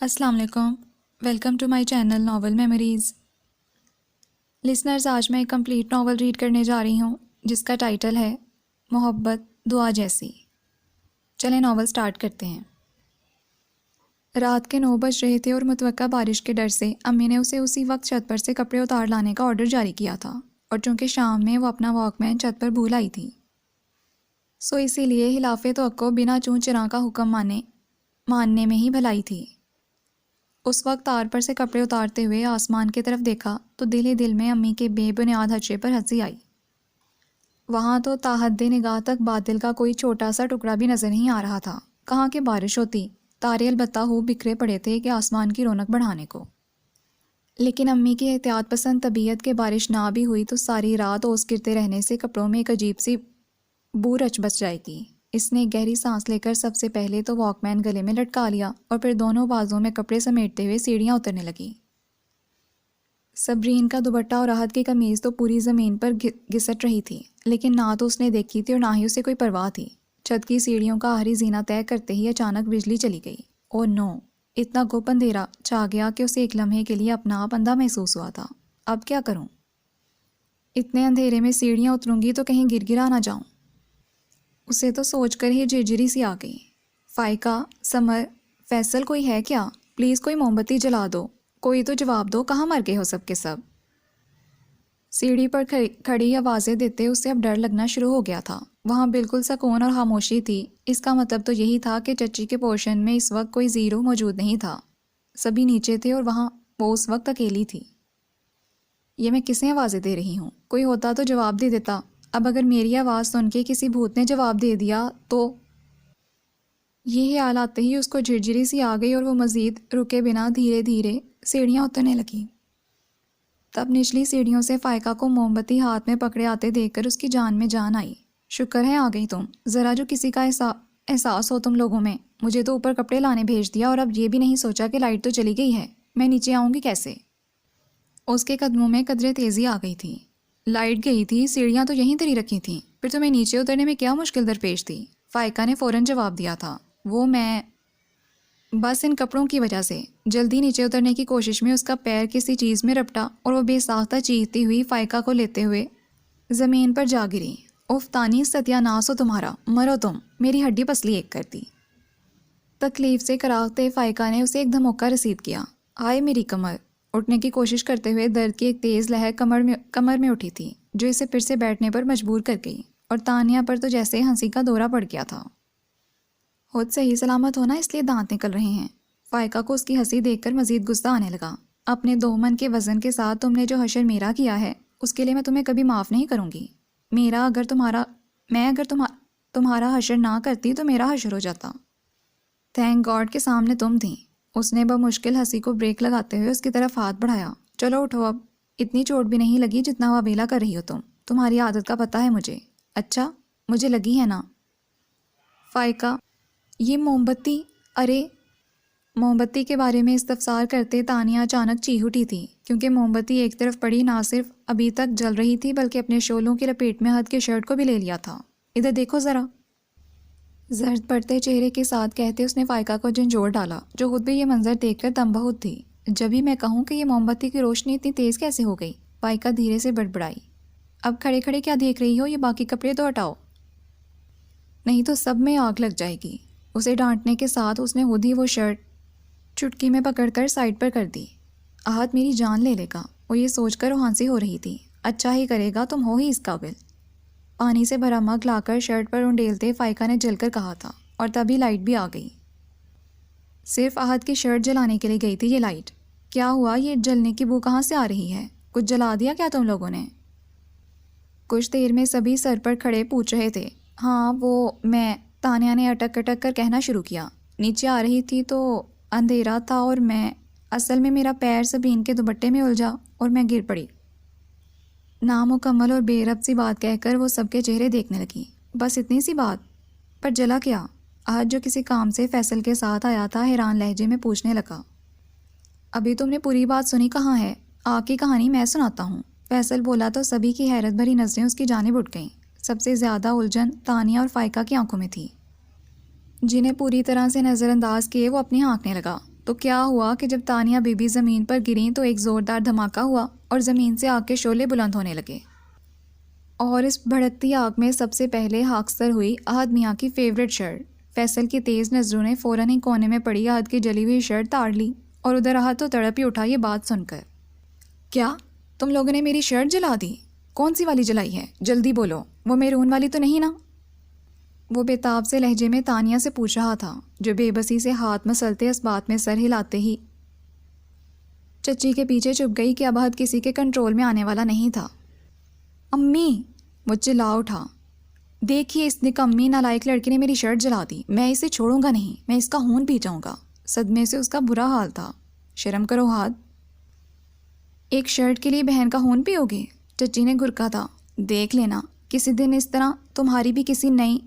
السلام علیکم، welcome to my channel novel memories. Listeners, آج میں ایک کمپلیٹ ناول ریڈ کرنے جا رہی ہوں جس کا ٹائٹل ہے محبت دعا جیسی۔ چلیں ناول سٹارٹ کرتے ہیں۔ رات کے 9 بج رہے تھے اور متوقع بارش کے ڈر سے امی نے اسے اسی وقت چھت پر سے کپڑے اتار لانے کا آرڈر جاری کیا تھا، اور چونکہ شام میں وہ اپنا واک مین چھت پر بھول آئی تھی، سو اسی لیے خلاف توقع بنا چون چراں کا حکم ماننے میں ہی بھلائی تھی۔ اس وقت تار پر سے کپڑے اتارتے ہوئے آسمان کی طرف دیکھا تو دل ہی دل میں امی کے بے بنیاد خدشے پر ہنسی آئی۔ وہاں تو تاحد نگاہ تک بادل کا کوئی چھوٹا سا ٹکڑا بھی نظر نہیں آ رہا تھا۔ کہاں کہ بارش ہوتی، تارے البتہ ہو بکھرے پڑے تھے کہ آسمان کی رونق بڑھانے کو۔ لیکن امی کی احتیاط پسند طبیعت کے بارش نہ بھی ہوئی تو ساری رات اوس گرتے رہنے سے کپڑوں میں ایک عجیب سی بو رچ بچ جائے گی۔ اس نے گہری سانس لے کر سب سے پہلے تو واک مین گلے میں لٹکا لیا اور پھر دونوں بازوں میں کپڑے سمیٹتے ہوئے سیڑھیاں اترنے لگی۔ صبرین کا دوپٹہ اور راحت کی قمیض تو پوری زمین پر گھسٹ رہی تھی، لیکن نہ تو اس نے دیکھی تھی اور نہ ہی اسے کوئی پرواہ تھی۔ چھت کی سیڑھیوں کا آخری زینہ طے کرتے ہی اچانک بجلی چلی گئی۔ او نو! اتنا گپ اندھیرا چھا گیا کہ اسے ایک لمحے کے لیے اپنا آپ اندھا محسوس ہوا تھا۔ اب کیا کروں؟ اتنے اندھیرے میں سیڑھیاں اتروں گی تو کہیں گر گرا نہ جاؤں۔ اسے تو سوچ کر ہی جھرجھری سی آ گئی۔ فائقہ، سمر، فیصل، کوئی ہے کیا؟ پلیز کوئی موم بتی جلا دو، کوئی تو جواب دو، کہاں مر گئے ہو سب کے سب؟ سیڑھی پر کھڑی آوازیں دیتے اسے اب ڈر لگنا شروع ہو گیا تھا۔ وہاں بالکل سکون اور خاموشی تھی۔ اس کا مطلب تو یہی تھا کہ چچی کے پورشن میں اس وقت کوئی زیرو موجود نہیں تھا۔ سبھی نیچے تھے اور وہاں وہ اس وقت اکیلی تھی۔ یہ میں کسے آوازیں دے رہی ہوں؟ کوئی ہوتا تو جواب دے دیتا۔ اب اگر میری آواز سن کے کسی بھوت نے جواب دے دیا تو… یہ خیال آتے ہی اس کو جھرجھری سی آ گئی اور وہ مزید رکے بنا دھیرے دھیرے سیڑھیاں اترنے لگی۔ تب نچلی سیڑھیوں سے فائقہ کو موم بتی ہاتھ میں پکڑے آتے دیکھ کر اس کی جان میں جان آئی۔ شکر ہے آ گئی تم، ذرا جو کسی کا احساس ہو تم لوگوں میں۔ مجھے تو اوپر کپڑے لانے بھیج دیا اور اب یہ بھی نہیں سوچا کہ لائٹ تو چلی گئی ہے، میں نیچے آؤں گی کیسے؟ اس کے قدموں میں قدرے تیزی آ گئی تھی۔ لائٹ گئی تھی، سیڑھیاں تو یہیں تری رکھی تھیں، پھر تمہیں نیچے اترنے میں کیا مشکل درپیش تھی؟ فائقہ نے فوراً جواب دیا تھا۔ وہ میں بس ان کپڑوں کی وجہ سے۔ جلدی نیچے اترنے کی کوشش میں اس کا پیر کسی چیز میں رپٹا اور وہ بے ساختہ چیختی ہوئی فائقہ کو لیتے ہوئے زمین پر جا گری۔ اف تانی، ستیہ ناس ہو تمہارا، مرو تم، میری ہڈی پسلی ایک کر دی۔ تکلیف سے کراہتے فائقہ نے اسے ایک دھموکہ رسید کیا۔ ہائے میری کمر! اٹھنے کی کوشش کرتے ہوئے درد کی ایک تیز لہر کمر میں اٹھی تھی جو اسے پھر سے بیٹھنے پر مجبور کر گئی، اور تانیہ پر تو جیسے ہنسی کا دورہ پڑ گیا تھا۔ خود صحیح سلامت ہونا اس لیے دانت نکل رہے ہیں۔ فائقہ کو اس کی ہنسی دیکھ کر مزید غصہ آنے لگا۔ اپنے 2 من کے وزن کے ساتھ تم نے جو حشر میرا کیا ہے اس کے لیے میں تمہیں کبھی معاف نہیں کروں گی۔ میں اگر تمہارا حشر نہ کرتی تو میرا حشر ہو جاتا۔ تھینک گاڈ کے سامنے تم تھیں۔ اس نے بمشکل ہنسی کو بریک لگاتے ہوئے اس کی طرف ہاتھ بڑھایا۔ چلو اٹھو، اب اتنی چوٹ بھی نہیں لگی جتنا واویلا کر رہی ہو تم۔ تمہاری عادت کا پتہ ہے مجھے۔ اچھا، مجھے لگی ہے نا؟ فائقہ، یہ موم بتی… ارے! موم بتی کے بارے میں استفسار کرتے تانیہ اچانک چیخ اٹھی تھی، کیونکہ موم بتی ایک طرف پڑی نہ صرف ابھی تک جل رہی تھی بلکہ اپنے شعلوں کی لپیٹ میں حد کی شرٹ کو بھی لے لیا تھا۔ ادھر دیکھو ذرا! زرد پڑتے چہرے کے ساتھ کہتے اس نے فائقہ کو جھنجھوڑ ڈالا، جو خود بھی یہ منظر دیکھ کر دم بہت تھی۔ جب ہی میں کہوں کہ یہ موم بتی کی روشنی اتنی تیز کیسے ہو گئی؟ فائقہ دھیرے سے بڑبڑائی۔ اب کھڑے کھڑے کیا دیکھ رہی ہو؟ یہ باقی کپڑے تو ہٹاؤ، نہیں تو سب میں آگ لگ جائے گی۔ اسے ڈانٹنے کے ساتھ اس نے خود ہی وہ شرٹ چٹکی میں پکڑ کر سائڈ پر کر دی۔ آہت میری جان لے لے گا، وہ یہ سوچ کر روحانسی ہو رہی تھی۔ اچھا ہی کرے گا، تم ہو ہی اس قابل۔ پانی سے بھرا مگ لا کر شرٹ پر انڈیلتے فائقہ نے جل کر کہا تھا، اور تبھی لائٹ بھی آ گئی۔ صرف آہت کی شرٹ جلانے کے لیے گئی تھی یہ لائٹ۔ کیا ہوا؟ یہ جلنے کی بو کہاں سے آ رہی ہے؟ کچھ جلا دیا کیا تم لوگوں نے؟ کچھ دیر میں سبھی سر پر کھڑے پوچھ رہے تھے۔ ہاں وہ میں… تانیہ نے اٹک اٹک کر کہنا شروع کیا۔ نیچے آ رہی تھی تو اندھیرا تھا اور اصل میں میرا پیر صبرین کے دوپٹے میں الجھا اور میں گر پڑی۔ نامکمل اور بے ربط سی بات کہہ کر وہ سب کے چہرے دیکھنے لگی۔ بس اتنی سی بات؟ پر جلا کیا؟ آج جو کسی کام سے فیصل کے ساتھ آیا تھا حیران لہجے میں پوچھنے لگا۔ ابھی تم نے پوری بات سنی کہاں ہے؟ آگ کی کہانی میں سناتا ہوں۔ فیصل بولا تو سبھی کی حیرت بھری نظریں اس کی جانب اٹھ گئیں۔ سب سے زیادہ الجھن تانیہ اور فائقہ کی آنکھوں میں تھی، جنہیں پوری طرح سے نظر انداز کیے وہ اپنی ہانکنے لگا۔ تو کیا ہوا کہ جب تانیہ بی بی زمین پر گریں تو ایک زوردار دھماکہ ہوا اور زمین سے آگ کے شعلے بلند ہونے لگے، اور اس بھڑکتی آگ میں سب سے پہلے خاکستر ہوئی احد میاں کی فیوریٹ شرٹ۔ فیصل کی تیز نظروں نے فوراً ہی کونے میں پڑی احد کی جلی ہوئی شرٹ تاڑ لی، اور ادھر احد تو تڑپ ہی اٹھا یہ بات سن کر۔ کیا تم لوگوں نے میری شرٹ جلا دی؟ کون سی والی جلائی ہے؟ جلدی بولو، وہ میرون والی تو نہیں نا؟ وہ بےتاب سے لہجے میں تانیہ سے پوچھ رہا تھا، جو بے بسی سے ہاتھ مسلتے اس بات میں سر ہلاتے ہی چچی کے پیچھے چھپ گئی کہ اب احد کسی کے کنٹرول میں آنے والا نہیں تھا۔ امی! وہ چلا اٹھا، دیکھیے اس نکمی نالائق لڑکی نے میری شرٹ جلا دی، میں اسے چھوڑوں گا نہیں، میں اس کا خون پی جاؤں گا۔ صدمے سے اس کا برا حال تھا۔ شرم کرو احد، ایک شرٹ کے لیے بہن کا خون پیو گے؟ چچی نے گرکا تھا، دیکھ لینا کسی دن اس طرح تمہاری بھی کسی نئی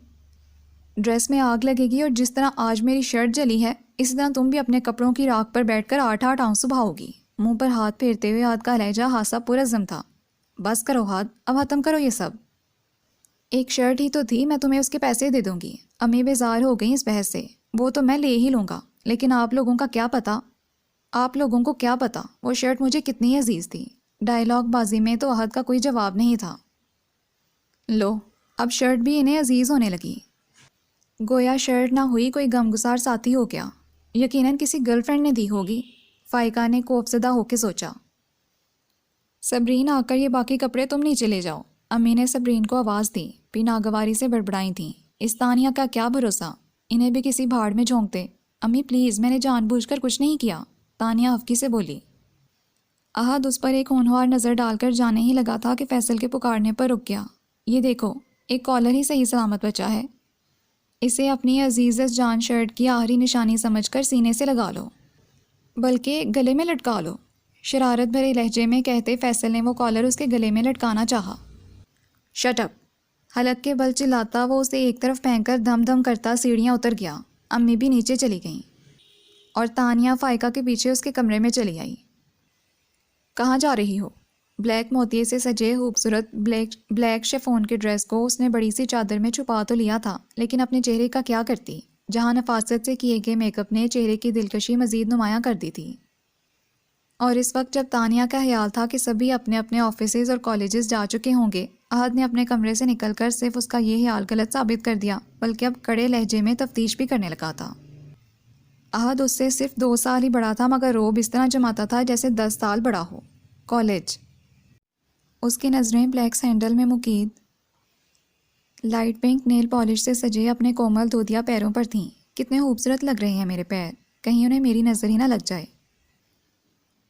ڈریس میں آگ لگے گی، اور جس طرح آج میری شرٹ جلی ہے اسی طرح تم بھی اپنے کپڑوں کی راکھ پر بیٹھ کر 8 آنسو بہاؤ گی۔ منہ پر ہاتھ پھیرتے ہوئے احد کا لہجہ ہاسا پرعزم تھا۔ بس کرو احد، اب ختم کرو یہ سب۔ ایک شرٹ ہی تو تھی، میں تمہیں اس کے پیسے دے دوں گی۔ امی بیزار ہو گئیں اس بحث سے۔ وہ تو میں لے ہی لوں گا، لیکن آپ لوگوں کو کیا پتا وہ شرٹ مجھے کتنی عزیز تھی۔ ڈائیلاگ بازی میں تو احد کا کوئی جواب نہیں تھا۔ لو، اب شرٹ بھی انہیں عزیز ہونے لگی۔ گویا شرٹ نہ ہوئی کوئی غمگسار ساتھی ہو گیا، یقیناً کسی گرل فرینڈ نے دی ہوگی، فائقہ نے خوفزدہ ہو کے سوچا۔ صبرین آ کر یہ باقی کپڑے تم نیچے لے جاؤ، امی نے صبرین کو آواز دی، بھی ناگواری سے بڑبڑائی تھیں۔ اس تانیہ کا کیا بھروسہ، انہیں بھی کسی بھاڑ میں جھونکتے۔ امی پلیز، میں نے جان بوجھ کر کچھ نہیں کیا، تانیہ افکی سے بولی۔ احد اس پر ایک ہونہار نظر ڈال کر جانے ہی لگا تھا کہ فیصل کے پکارنے پر رک گیا۔ یہ دیکھو، ایک کالر ہی صحیح سلامت بچا ہے، اسے اپنی عزیز جان شرٹ کی آخری نشانی سمجھ کر سینے سے لگا لو، بلکہ گلے میں لٹکا لو، شرارت بھرے لہجے میں کہتے فیصل نے وہ کالر اس کے گلے میں لٹکانا چاہا۔ Shut up! حلق کے بل چلاتا وہ اسے ایک طرف پھینک کر دھم دھم کرتا سیڑھیاں اتر گیا۔ امی بھی نیچے چلی گئیں اور تانیہ فائقہ کے پیچھے اس کے کمرے میں چلی آئی۔ کہاں جا رہی ہو؟ بلیک موتیے سے سجے خوبصورت بلیک شیفون کے ڈریس کو اس نے بڑی سی چادر میں چھپا تو لیا تھا، لیکن اپنے چہرے کا کیا کرتی، جہاں نفاست سے کیے گئے میک اپ نے چہرے کی دلکشی مزید نمایاں کر دی تھی۔ اور اس وقت جب تانیہ کا خیال تھا کہ سبھی اپنے اپنے آفیسز اور کالجز جا چکے ہوں گے، احد نے اپنے کمرے سے نکل کر صرف اس کا یہ خیال غلط ثابت کر دیا، بلکہ اب کڑے لہجے میں تفتیش بھی کرنے لگا تھا۔ احد اس سے صرف 2 سال ہی بڑا تھا، مگر روب اس طرح جماتا تھا جیسے 10 سال بڑا ہو۔ کالج۔ اس کی نظریں بلیک سینڈل میں مقید لائٹ پنک نیل پالش سے سجے اپنے کومل دودیا پیروں پر تھیں۔ کتنے خوبصورت لگ رہے ہیں میرے پیر، کہیں انہیں میری نظر ہی نہ لگ جائے،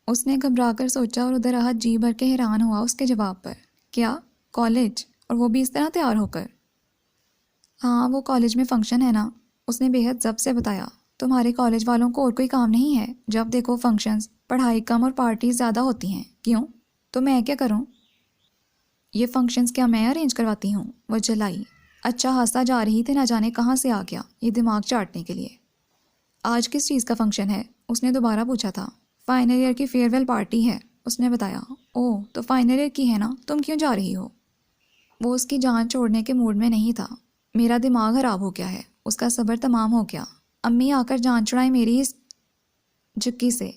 اس نے گھبرا کر سوچا، اور ادھر احد جی بھر کے حیران ہوا اس کے جواب پر۔ کیا؟ کالج؟ اور وہ بھی اس طرح تیار ہو کر؟ ہاں، وہ کالج میں فنکشن ہے نا، اس نے بے حد ضبط سے بتایا۔ تمہارے کالج والوں کو اور کوئی کام نہیں ہے؟ جب دیکھو فنکشنز، پڑھائی کم اور پارٹیز زیادہ ہوتی ہیں۔ کیوں؟ تو میں کیا کروں؟ یہ فنکشنز کیا میں ارینج کرواتی ہوں؟ وہ جلائی۔ اچھا ہنستا جا رہی تھی، نہ جانے کہاں سے آ گیا یہ دماغ چاٹنے کے لیے۔ آج کس چیز کا فنکشن ہے؟ اس نے دوبارہ پوچھا تھا۔ فائنل ایئر کی فیئر ویل پارٹی ہے، اس نے بتایا۔ اوہ، تو فائنل ایئر کی ہے نا، تم کیوں جا رہی ہو؟ وہ اس کی جان چھوڑنے کے موڈ میں نہیں تھا۔ میرا دماغ خراب ہو گیا ہے، اس کا صبر تمام ہو گیا۔ امی آ کر جان چھڑائیں میری اس جھکی سے،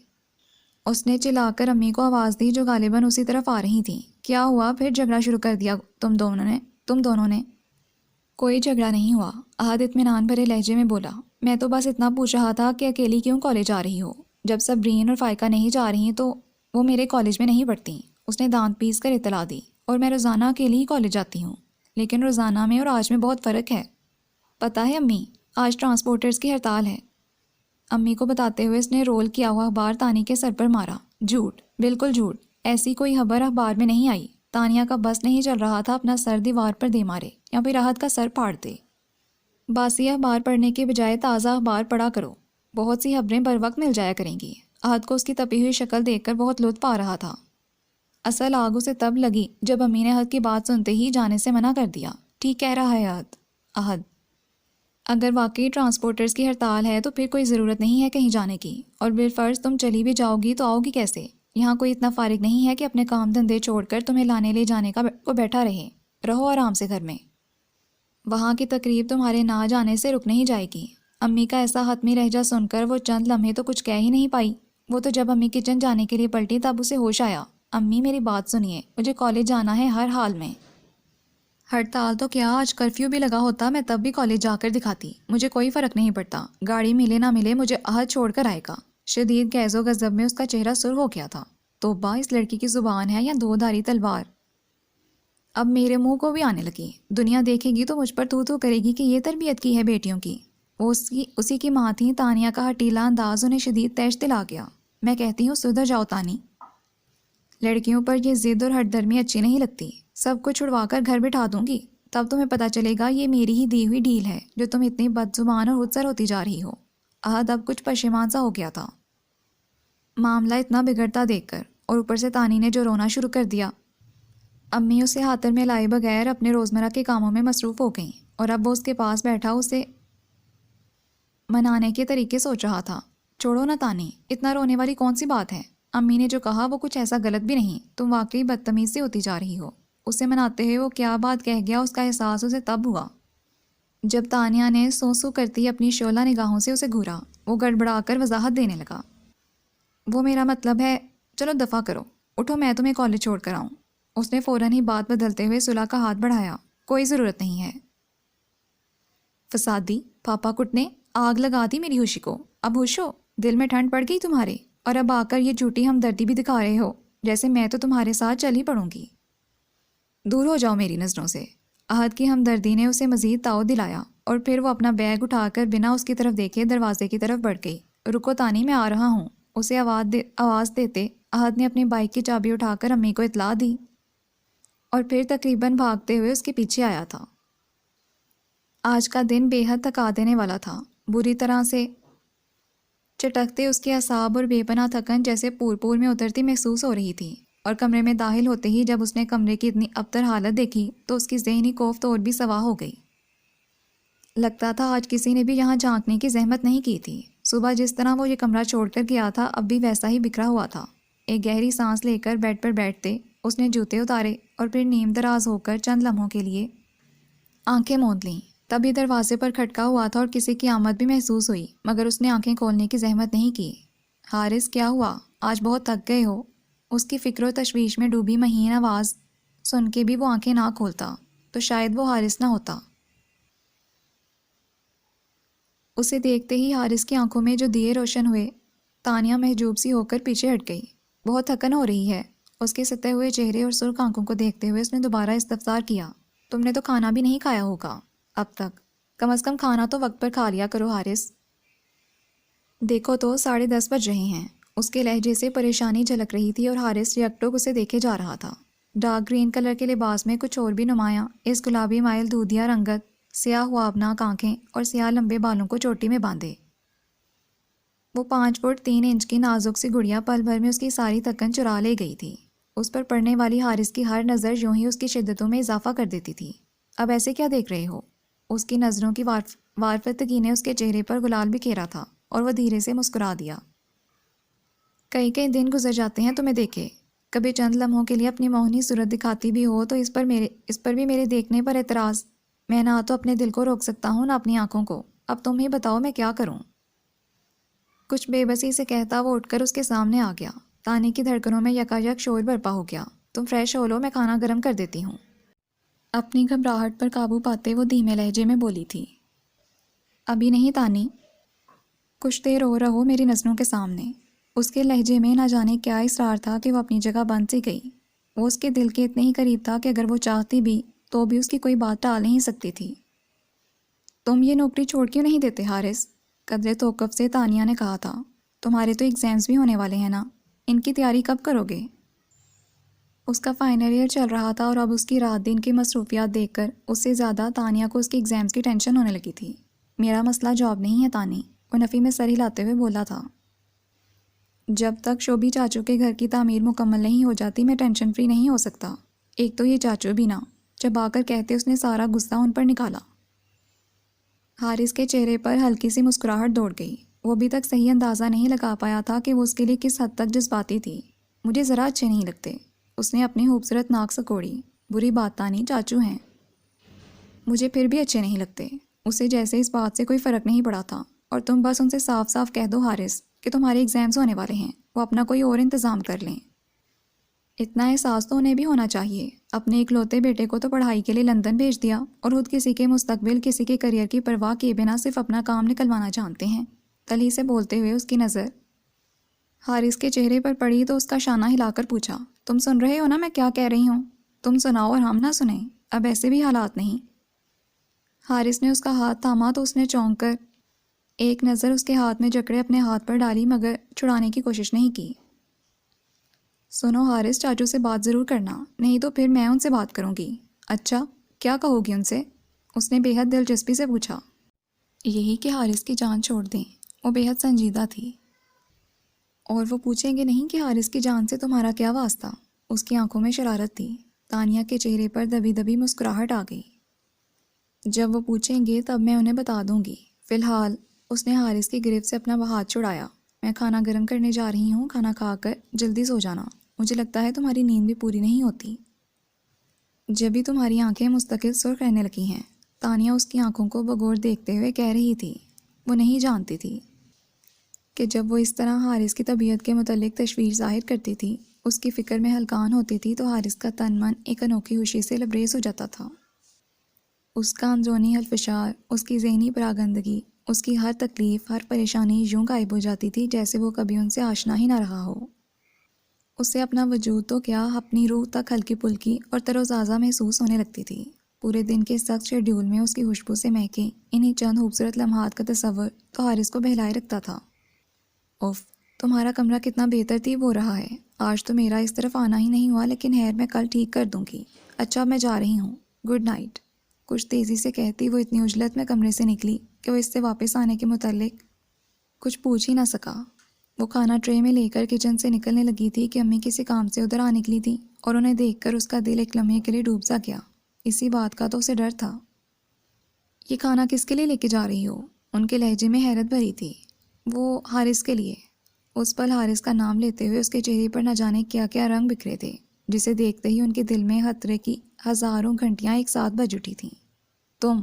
اس نے چلا کر امی کو آواز دی جو غالباً اسی طرف آ رہی تھیں۔ کیا ہوا؟ پھر جھگڑا شروع کر دیا تم دونوں نے؟ کوئی جھگڑا نہیں ہوا، احد اطمینان بھرے لہجے میں بولا۔ میں تو بس اتنا پوچھ رہا تھا کہ اکیلی کیوں کالج آ رہی ہو؟ جب صبرین اور فائقہ نہیں جا رہی تو وہ میرے کالج میں نہیں پڑھتی، اس نے دانت پیس کر اطلاع دی۔ اور میں روزانہ اکیلی ہی کالج جاتی ہوں، لیکن روزانہ میں اور آج میں بہت فرق ہے۔ پتہ ہے امی، آج ٹرانسپورٹرز کی ہڑتال ہے۔ امی کو بتاتے ہوئے اس نے رول کیا ہوا اخبار تانی کے سر پر مارا۔ جھوٹ، بالکل جھوٹ، ایسی کوئی خبر اخبار میں نہیں آئی۔ تانیہ کا بس نہیں چل رہا تھا اپنا سر دیوار پر دے مارے یا پھر احد کا سر پھاڑ دے۔ باسی اخبار پڑھنے کے بجائے تازہ اخبار پڑھا کرو، بہت سی خبریں بر وقت مل جایا کریں گی۔ احد کو اس کی تپی ہوئی شکل دیکھ کر بہت لطف آ رہا تھا۔ اصل آگ اسے تب لگی جب امی نے احد کی بات سنتے ہی جانے سے منع کر دیا۔ ٹھیک کہہ رہا ہے احد، اگر واقعی ٹرانسپورٹرز کی ہڑتال ہے تو پھر کوئی ضرورت نہیں ہے کہیں جانے کی، اور بالفرض تم چلی بھی جاؤ گی تو آؤ گی کیسے؟ یہاں کوئی اتنا فارغ نہیں ہے کہ اپنے کام دھندے چھوڑ کر تمہیں لانے لے جانے کو بیٹھا رہے۔ رہو آرام سے گھر میں، وہاں کی تقریب تمہارے نہ جانے سے رک نہیں جائے گی۔ امی کا ایسا حتمی لہجہ سن کر وہ چند لمحے تو کچھ کہہ ہی نہیں پائی۔ وہ تو جب امی کچن جانے کے لیے پلٹی تب اسے ہوش آیا۔ امی میری بات سنیے، مجھے کالج جانا ہے ہر حال میں۔ ہڑتال تو کیا، آج کرفیو بھی لگا ہوتا میں تب بھی کالج جا کر دکھاتی، مجھے کوئی فرق نہیں پڑتا، گاڑی ملے نہ ملے مجھے عہد چھوڑ کر آئے گا۔ شدید غیظ و غضب میں اس کا چہرہ سرخ ہو گیا تھا۔ توبہ، اس لڑکی کی زبان ہے یا دو دھاری تلوار؟ اب میرے منہ کو بھی آنے لگی۔ دنیا دیکھے گی تو مجھ پر تو کرے گی کہ یہ تربیت کی ہے بیٹیوں کی۔ وہ اسی کی ماں تھی۔ تانیہ کا ہٹیلا انداز انہیں شدید تیش دلا گیا۔ میں کہتی ہوں سدھر جاؤ تانی، لڑکیوں پر یہ ضد اور ہٹ درمی اچھی نہیں لگتی۔ سب کو چھڑوا کر گھر بٹھا دوں گی، تب تمہیں پتہ چلے گا یہ میری ہی دی ہوئی ڈیل ہے جو تم اتنی بد زبان اور خودسر ہوتی جا رہی ہو۔ عہد اب کچھ پشیمان سا ہو گیا تھا معاملہ اتنا بگڑتا دیکھ کر، اور اوپر سے تانی نے جو رونا شروع کر دیا۔ امی اسے ہاتھ میں لائے بغیر اپنے روزمرہ کے کاموں میں مصروف ہو گئیں، اور اب وہ اس کے پاس بیٹھا اسے منانے کے طریقے سوچ رہا تھا۔ چھوڑو نہ تانی، اتنا رونے والی کون سی بات ہے؟ امی نے جو کہا وہ کچھ ایسا غلط بھی نہیں، تم واقعی بدتمیز سے ہوتی جا رہی ہو۔ اسے مناتے ہوئے وہ کیا بات کہہ گیا، اس کا احساس اسے تب ہوا جب تانیہ نے سو سو کرتی اپنی شعلہ نگاہوں سے اسے گھورا۔ وہ گڑبڑا کر وضاحت دینے لگا۔ وہ میرا مطلب ہے، چلو دفع کرو، اٹھو میں تمہیں کالج چھوڑ کر آؤں۔ اس نے فوراً ہی بات بدلتے ہوئے صلح کا ہاتھ بڑھایا۔ کوئی ضرورت نہیں ہے۔ فسادی، پاپا کٹنے، آگ لگا دی میری خوشی کو۔ اب ہوش ہو، دل میں ٹھنڈ پڑ گئی تمہارے، اور اب آ کر یہ جھوٹی ہمدردی بھی دکھا رہے ہو، جیسے میں تو تمہارے ساتھ چل ہی پڑوں گی۔ دور ہو جاؤ میری نظروں سے۔ عہد کی ہمدردی نے اسے مزید تعاون دلایا، اور پھر وہ اپنا بیگ اٹھا کر بنا اس کی طرف دیکھے دروازے کی طرف بڑھ گئی۔ رکو تانی، میں آ رہا ہوں۔ اسے آواز دیتے عہد نے اپنی بائک کی چابی اٹھا کر امی کو اطلاع دی، اور پھر تقریباً بھاگتے ہوئے اس کے پیچھے آیا تھا۔ آج کا دن بے حد تھکا دینے والا تھا۔ بری طرح سے چٹکتے اس کے اعصاب اور بے پناہ تھکن جیسے پور پور میں اترتی محسوس ہو رہی تھی، اور کمرے میں داخل ہوتے ہی جب اس نے کمرے کی اتنی ابتر حالت دیکھی تو اس کی ذہنی کوفت اور بھی سوا ہو گئی۔ لگتا تھا آج کسی نے بھی یہاں جھانکنے کی زحمت نہیں کی تھی۔ صبح جس طرح وہ یہ کمرہ چھوڑ کر گیا تھا اب بھی ویسا ہی بکھرا ہوا تھا۔ ایک گہری سانس لے کر بیڈ پر بیٹھتے اس نے جوتے اتارے اور پھر نیم دراز ہو کر چند لمحوں کے لیے آنکھیں موند لیں۔ تبھی دروازے پر کھٹکا ہوا تھا اور کسی کی آمد بھی محسوس ہوئی، مگر اس نے آنکھیں کھولنے کی زحمت نہیں کی۔ حارث، کیا ہوا؟ آج بہت تھک گئے ہو؟ اس کی فکر و تشویش میں ڈوبی مہین آواز سن کے بھی وہ آنکھیں نہ کھولتا تو شاید وہ حارث نہ ہوتا۔ اسے دیکھتے ہی حارث کی آنکھوں میں جو دیے روشن ہوئے، تانیہ محجوب سی ہو کر پیچھے ہٹ گئی۔ بہت تھکن ہو رہی ہے۔ اس کے ستے ہوئے چہرے اور سرخ آنکھوں کو دیکھتے ہوئے اس نے دوبارہ استفسار کیا۔ تم نے تو کھانا بھی نہیں کھایا ہوگا اب تک، کم از کم کھانا تو وقت پر کھا لیا کرو حارث۔ دیکھو تو 10:30 بج رہے ہیں۔ اس کے لہجے سے پریشانی جھلک رہی تھی اور حارث یکٹوک اسے دیکھے جا رہا تھا۔ ڈارک گرین کلر کے لباس میں کچھ اور بھی نمایاں اس گلابی مائل دودھیا رنگت، سیاہ خوابناک آنکھیں اور سیاہ لمبے بالوں کو چوٹی میں باندھے۔ وہ 5 فٹ 3 انچ کی نازک سی گڑیا پل بھر میں اس کی ساری تھکن چرا لے گئی تھی۔ اس پر پڑنے والی حارث کی ہر نظر یوں ہی اس کی شدتوں میں اضافہ کر دیتی تھی۔ اب ایسے کیا دیکھ رہے ہو؟ اس کی نظروں کی وارفتگی نے اس کے چہرے پر گلال بکھیرا تھا اور وہ دھیرے سے مسکرا دیا۔ کئی دن گزر جاتے ہیں تمہیں دیکھے، کبھی چند لمحوں کے لیے اپنی موہنی صورت دکھاتی بھی ہو تو اس پر بھی میرے دیکھنے پر اعتراض۔ میں نہ تو اپنے دل کو روک سکتا ہوں نہ اپنی آنکھوں کو۔ اب تم ہی بتاؤ میں کیا کروں؟ کچھ بے بسی سے کہتا وہ اٹھ کر اس کے سامنے آ گیا۔ تانی کی دھڑکنوں میں یکایک شور برپا ہو گیا۔ تم فریش ہو لو، میں کھانا گرم کر دیتی ہوں۔ اپنی گھبراہٹ پر قابو پاتے وہ دھیمے لہجے میں بولی تھی۔ ابھی نہیں تانی، کچھ دیر اور رہو میری نظروں کے سامنے۔ اس کے لہجے میں نہ جانے کیا اصرار تھا کہ وہ اپنی جگہ بند سی گئی۔ وہ اس کے دل کے اتنے ہی قریب تھا کہ اگر وہ چاہتی بھی تو بھی اس کی کوئی بات ٹال نہیں سکتی تھی۔ تم یہ نوکری چھوڑ کیوں نہیں دیتے حارث؟ قدرے توقف سے تانیہ نے کہا تھا۔ تمہارے تو ایگزامز بھی ہونے والے ہیں نا، ان کی تیاری کب کرو گے؟ اس کا فائنل ایئر چل رہا تھا اور اب اس کی رات دن کی مصروفیات دیکھ کر اس سے زیادہ تانیہ کو اس کے ایگزامز کی ٹینشن ہونے لگی تھی۔ میرا مسئلہ جاب نہیں ہے تانی، وہ نفی میں سر ہلاتے ہوئے بولا تھا۔ جب تک شوبھی چاچو کے گھر کی تعمیر مکمل نہیں ہو جاتی میں ٹینشن فری نہیں ہو سکتا۔ ایک تو یہ چاچو بھی نہ، جب آ کر کہتے اس نے سارا غصہ ان پر نکالا۔ حارث کے چہرے پر ہلکی سی مسکراہٹ دوڑ گئی۔ وہ ابھی تک صحیح اندازہ نہیں لگا پایا تھا کہ وہ اس کے لیے کس حد تک جذباتی تھی۔ مجھے ذرا اچھے نہیں لگتے، اس نے اپنی خوبصورت ناک سکوڑی۔ بری بات تانی، چاچو ہیں۔ مجھے پھر بھی اچھے نہیں لگتے۔ اسے جیسے اس بات سے کوئی فرق نہیں پڑا تھا، اور تم بس ان سے صاف صاف کہہ دو حارث کہ تمہارے ایگزامز ہونے والے ہیں، وہ اپنا کوئی اور انتظام کر لیں۔ اتنا احساس تو انہیں بھی ہونا چاہیے، اپنے اکلوتے بیٹے کو تو پڑھائی کے لیے لندن بھیج دیا اور خود کسی کے مستقبل، کسی کے کریئر کی پرواہ کیے بنا صرف اپنا کام نکلوانا جانتے ہیں۔ تلی سے بولتے ہوئے اس کی نظر حارث کے چہرے پر پڑی تو اس کا شانہ ہلا کر پوچھا، تم سن رہے ہو نا میں کیا کہہ رہی ہوں؟ تم سناؤ اور ہم نہ سنیں، اب ایسے بھی حالات نہیں۔ حارث نے اس کا ہاتھ تھاما تو اس نے چونک کر ایک نظر اس کے ہاتھ میں جکڑے اپنے ہاتھ پر ڈالی، مگر چھڑانے کی کوشش نہیں کی۔ سنو حارث، چاچو سے بات ضرور کرنا، نہیں تو پھر میں ان سے بات کروں گی۔ اچھا، کیا کہو گی ان سے؟ اس نے بے حد دلچسپی سے پوچھا۔ یہی کہ حارث کی جان چھوڑ دیں۔ وہ بے حد سنجیدہ تھی۔ اور وہ پوچھیں گے نہیں کہ حارث کی جان سے تمہارا کیا واسطہ؟ اس کی آنکھوں میں شرارت تھی۔ تانیہ کے چہرے پر دبی دبی مسکراہٹ آ گئی۔ جب وہ پوچھیں گے تب میں انہیں بتا دوں گی، فی الحال اس نے حارث کی گرفت سے اپنا ہاتھ چھڑایا۔ میں کھانا گرم کرنے جا رہی ہوں، کھانا کھا کر جلدی سو جانا، مجھے لگتا ہے تمہاری نیند بھی پوری نہیں ہوتی۔ جبھی تمہاری آنکھیں مستقل سرخ رہنے لگی ہیں، تانیہ اس کی آنکھوں کو بغور دیکھتے ہوئے کہہ رہی تھی۔ وہ نہیں جانتی تھی کہ جب وہ اس طرح حارث کی طبیعت کے متعلق تشویش ظاہر کرتی تھی، اس کی فکر میں ہلکان ہوتی تھی، تو حارث کا تن من ایک انوکھی خوشی سے لبریز ہو جاتا تھا۔ اس کا اندرونی حلفشار، اس کی ذہنی پراگندگی، اس کی ہر تکلیف، ہر پریشانی یوں غائب ہو جاتی تھی جیسے وہ کبھی ان سے آشنا ہی نہ رہا ہو۔ اسے اپنا وجود تو کیا، اپنی روح تک ہلکی پھلکی اور تر و تازہ محسوس ہونے لگتی تھی۔ پورے دن کے سخت شیڈیول میں اس کی خوشبو سے مہکے انہی چند خوبصورت لمحات کا تصور تو حارث کو بہلائے رکھتا تھا۔ اوف، تمہارا کمرہ کتنا بے ترتیب ہو رہا ہے، آج تو میرا اس طرف آنا ہی نہیں ہوا، لیکن خیر میں کل ٹھیک کر دوں گی۔ اچھا میں جا رہی ہوں، گڈ نائٹ۔ کچھ تیزی سے کہتی وہ اتنی عجلت میں کمرے سے نکلی کہ وہ اس سے واپس آنے کے متعلق کچھ پوچھ ہی نہ سکا۔ وہ کھانا ٹرے میں لے کر کچن سے نکلنے لگی تھی کہ امی کسی کام سے ادھر آ نکلی تھی، اور انہیں دیکھ کر اس کا دل ایک لمحے کے لیے ڈوب سا گیا۔ اسی بات کا تو اسے ڈر تھا۔ یہ کھانا کس کے لیے لے کے جا رہی ہو؟ ان کے لہجے میں حیرت بھری تھی۔ وہ حارث کے لیے۔ اس پل حارث کا نام لیتے ہوئے اس کے چہرے پر نہ جانے کیا کیا رنگ بکھرے تھے، جسے دیکھتے ہی ان کے دل میں خطرے کی ہزاروں گھنٹیاں ایک ساتھ بج اٹھی تھیں۔ تم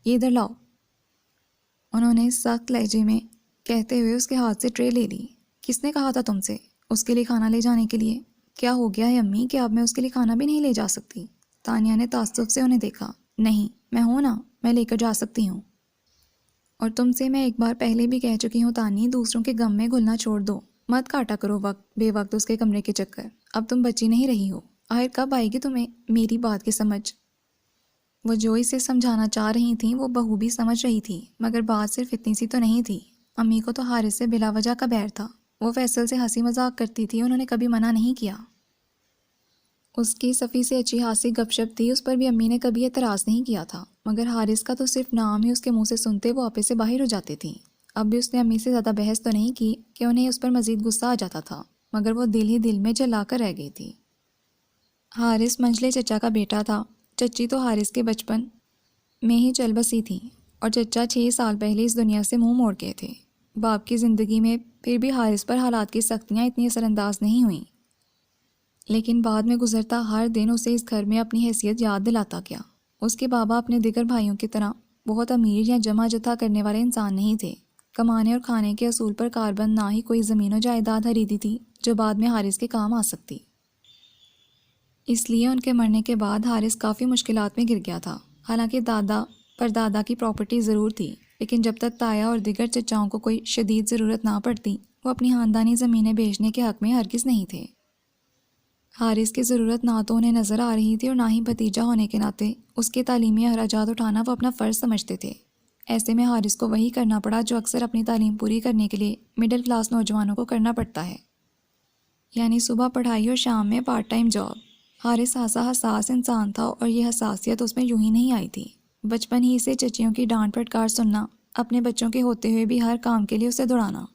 یہ ادھر لاؤ، انہوں نے سخت لہجے میں کہتے ہوئے اس کے ہاتھ سے ٹرے لے لی۔ کس نے کہا تھا تم سے اس کے لیے کھانا لے جانے کے لیے؟ کیا ہو گیا ہے امی کہ اب میں اس کے لیے کھانا بھی نہیں لے جا سکتی؟ تانیہ نے تعصب سے انہیں دیکھا۔ نہیں، میں ہوں نا، میں لے کر جا سکتی ہوں۔ اور تم سے میں ایک بار پہلے بھی کہہ چکی ہوں تانی، دوسروں کے غم میں گھلنا چھوڑ دو، مت کاٹا کرو وقت بے وقت اس کے کمرے کے چکر۔ اب تم بچی نہیں رہی ہو، آخر کب آئے گی تمہیں میری بات کی سمجھ؟ وہ جو اسے سمجھانا چاہ رہی تھیں وہ بخوبی سمجھ رہی تھی، مگر بات صرف اتنی سی تو نہیں تھی۔ امی کو تو حارث سے بلا وجہ کا بیر تھا۔ وہ فیصل سے ہنسی مذاق کرتی تھی، انہوں نے کبھی منع نہیں کیا۔ اس کی صفی سے اچھی ہنسی گپ شپ تھی، اس پر بھی امی نے کبھی اعتراض نہیں کیا تھا، مگر حارث کا تو صرف نام ہی اس کے منہ سے سنتے وہ آپے سے باہر ہو جاتی تھی۔ اب بھی اس نے امی سے زیادہ بحث تو نہیں کی کہ انہیں اس پر مزید غصہ آ جاتا تھا، مگر وہ دل ہی دل میں جلا کر رہ گئی تھی۔ حارث منجلے چچا کا بیٹا تھا۔ چچی تو حارث کے بچپن میں ہی چل بسی تھی، اور چچا 6 سال پہلے اس دنیا سے منہ موڑ گئے تھے۔ باپ کی زندگی میں پھر بھی حارث پر حالات کی سختیاں اتنی اثر انداز نہیں ہوئیں، لیکن بعد میں گزرتا ہر دن اسے اس گھر میں اپنی حیثیت یاد دلاتا گیا۔ اس کے بابا اپنے دیگر بھائیوں کی طرح بہت امیر یا جمع جتھا کرنے والے انسان نہیں تھے۔ کمانے اور کھانے کے اصول پر کاربند، نہ ہی کوئی زمین و جائیداد خریدی تھی جو بعد میں حارث کے کام آ سکتی۔ اس لیے ان کے مرنے کے بعد حارث کافی مشکلات میں گر گیا تھا۔ حالانکہ دادا پر دادا کی پراپرٹی ضرور تھی، لیکن جب تک تایا اور دیگر چچاؤں کو کوئی شدید ضرورت نہ پڑتی، وہ اپنی خاندانی زمینیں بیچنے کے حق میں ہرگز نہیں تھے۔ حارث کی ضرورت نہ تو انہیں نظر آ رہی تھی، اور نہ ہی بھتیجا ہونے کے ناطے اس کے تعلیمی اخراجات اٹھانا وہ اپنا فرض سمجھتے تھے۔ ایسے میں حارث کو وہی کرنا پڑا جو اکثر اپنی تعلیم پوری کرنے کے لیے مڈل کلاس نوجوانوں کو کرنا پڑتا ہے، یعنی صبح پڑھائی اور شام میں پارٹ ٹائم جاب۔ حارث خاصا حساس انسان تھا، اور یہ حساسیت اس میں یوں ہی نہیں آئی تھی۔ بچپن ہی سے چچیوں کی ڈانٹ پھٹکار سننا، اپنے بچوں کے ہوتے ہوئے بھی ہر کام کے لیے اسے دوڑانا،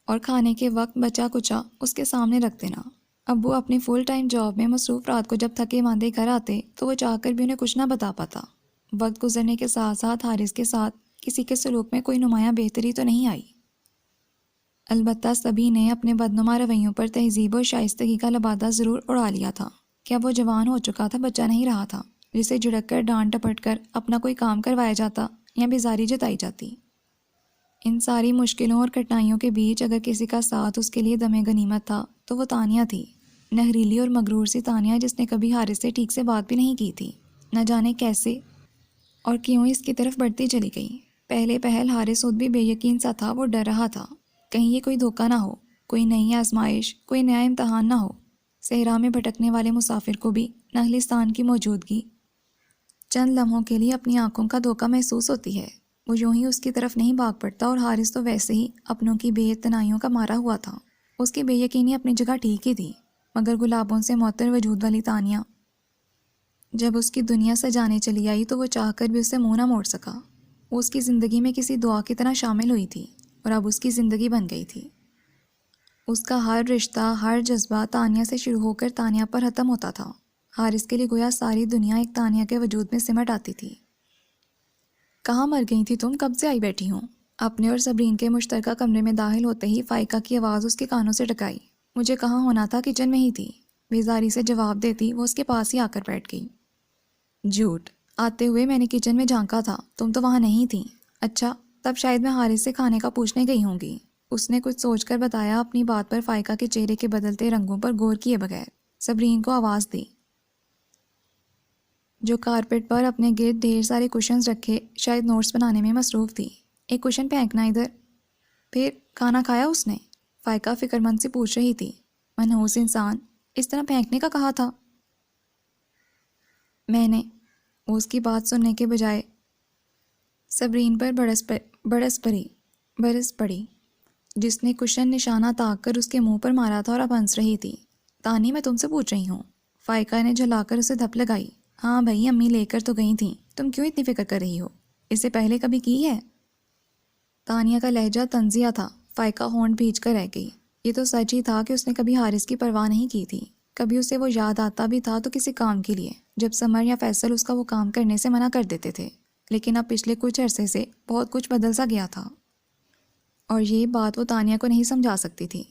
اور کھانے کے وقت بچا کچا اس کے سامنے رکھ دینا۔ ابو اپنی فل ٹائم جاب میں مصروف رات کو جب تھکے ماندے گھر آتے تو وہ چاہ کر بھی انہیں کچھ نہ بتا پاتا۔ وقت گزرنے کے ساتھ ساتھ حارث کے ساتھ کسی کے سلوک میں کوئی نمایاں بہتری تو نہیں آئی، البتہ سبھی نے اپنے بدنما رویوں پر تہذیب اور شائستگی کا لبادہ ضرور اڑا لیا تھا۔ کیا وہ جوان ہو چکا تھا، بچہ نہیں رہا تھا، جسے جھڑک کر ڈانٹ ٹپٹ کر اپنا کوئی کام کروایا جاتا یا بیزاری جتائی جاتی۔ ان ساری مشکلوں اور کٹھنائیوں کے بیچ اگر کسی کا ساتھ اس کے لیے دم غنیمت تھا تو وہ تانیہ تھی، نہریلی اور مغرور سی تانیہ جس نے کبھی حارث سے ٹھیک سے بات بھی نہیں کی تھی۔ نہ جانے کیسے اور کیوں اس کی طرف بڑھتی چلی گئی۔ پہلے پہل حارث خود بھی بے یقین سا تھا، وہ ڈر رہا تھا کہیں یہ کوئی دھوکہ نہ ہو، کوئی نئی آزمائش، کوئی نیا امتحان نہ ہو۔ صحرا میں بھٹکنے والے مسافر کو بھی نخلستان کی موجودگی چند لمحوں کے لیے اپنی آنکھوں کا دھوکہ محسوس ہوتی ہے۔ وہ یوں ہی اس کی طرف نہیں بھاگ پڑتا، اور حارث تو ویسے ہی اپنوں کی بے اعتنائیوں کا مارا ہوا تھا۔ اس کی بے یقینی اپنی جگہ ٹھیک ہی تھی، مگر گلابوں سے معطر وجود والی تانیہ جب اس کی دنیا سجانے چلی آئی تو وہ چاہ کر بھی اسے منہ نہ موڑ سکا۔ وہ اس کی زندگی میں کسی دعا کی طرح شامل ہوئی تھی اور اب اس کی زندگی بن گئی تھی۔ اس کا ہر رشتہ، ہر جذبہ تانیہ سے شروع ہو کر تانیہ پر ختم ہوتا تھا۔ حارث کے لیے گویا ساری دنیا ایک تانیہ کے وجود میں سمٹ آتی تھی۔ کہاں مر گئی تھی تم؟ کب سے آئی بیٹھی ہوں؟ اپنے اور صبرین کے مشترکہ کمرے میں داخل ہوتے ہی فائقہ کی آواز اس کے کانوں سے ٹکرائی۔ مجھے کہاں ہونا تھا، کچن میں ہی تھی، بیزاری سے جواب دیتی وہ اس کے پاس ہی آ کر بیٹھ گئی۔ جھوٹ! آتے ہوئے میں نے کچن میں جھانکا تھا، تم تو وہاں نہیں تھیں۔ اچھا، تب شاید میں حارث سے کھانے کا پوچھنے گئی ہوں گی، اس نے کچھ سوچ کر بتایا، اپنی بات پر فائقہ کے چہرے کے بدلتے رنگوں پر غور کیے بغیر۔ صبرین کو آواز دی جو کارپیٹ پر اپنے گرد ڈھیر سارے کوشنز رکھے شاید نوٹس بنانے میں مصروف تھی۔ ایک کوشن پھینکنا ادھر۔ پھر کھانا کھایا اس نے؟ فائقہ فکر مند سے پوچھ رہی تھی۔ منحوس انسان، اس طرح پھینکنے کا کہا تھا میں نے۔ وہ اس کی بات سننے کے بجائے صبرین پر برس پڑی جس نے کوشن نشانہ تاک کر اس کے منہ پر مارا تھا اور اب ہنس رہی تھی۔ تانی، میں تم سے پوچھ رہی ہوں۔ فائقہ نے جھلا کر اسے دھپ لگائی۔ ہاں بھائی، امی لے کر تو گئی تھیں، تم کیوں اتنی فکر کر رہی ہو؟ اس سے پہلے کبھی کی ہے؟ تانیہ کا لہجہ طنزیہ تھا۔ فائقہ ہونٹ بھیج کر رہ گئی۔ یہ تو سچ ہی تھا کہ اس نے کبھی حارث کی پرواہ نہیں کی تھی۔ کبھی اسے وہ یاد آتا بھی تھا تو کسی کام کے لیے، جب سمر یا فیصل اس کا وہ کام کرنے سے منع کر دیتے تھے۔ لیکن اب پچھلے کچھ عرصے سے بہت کچھ بدل سا گیا تھا، اور یہ بات وہ تانیہ کو نہیں سمجھا سکتی تھی۔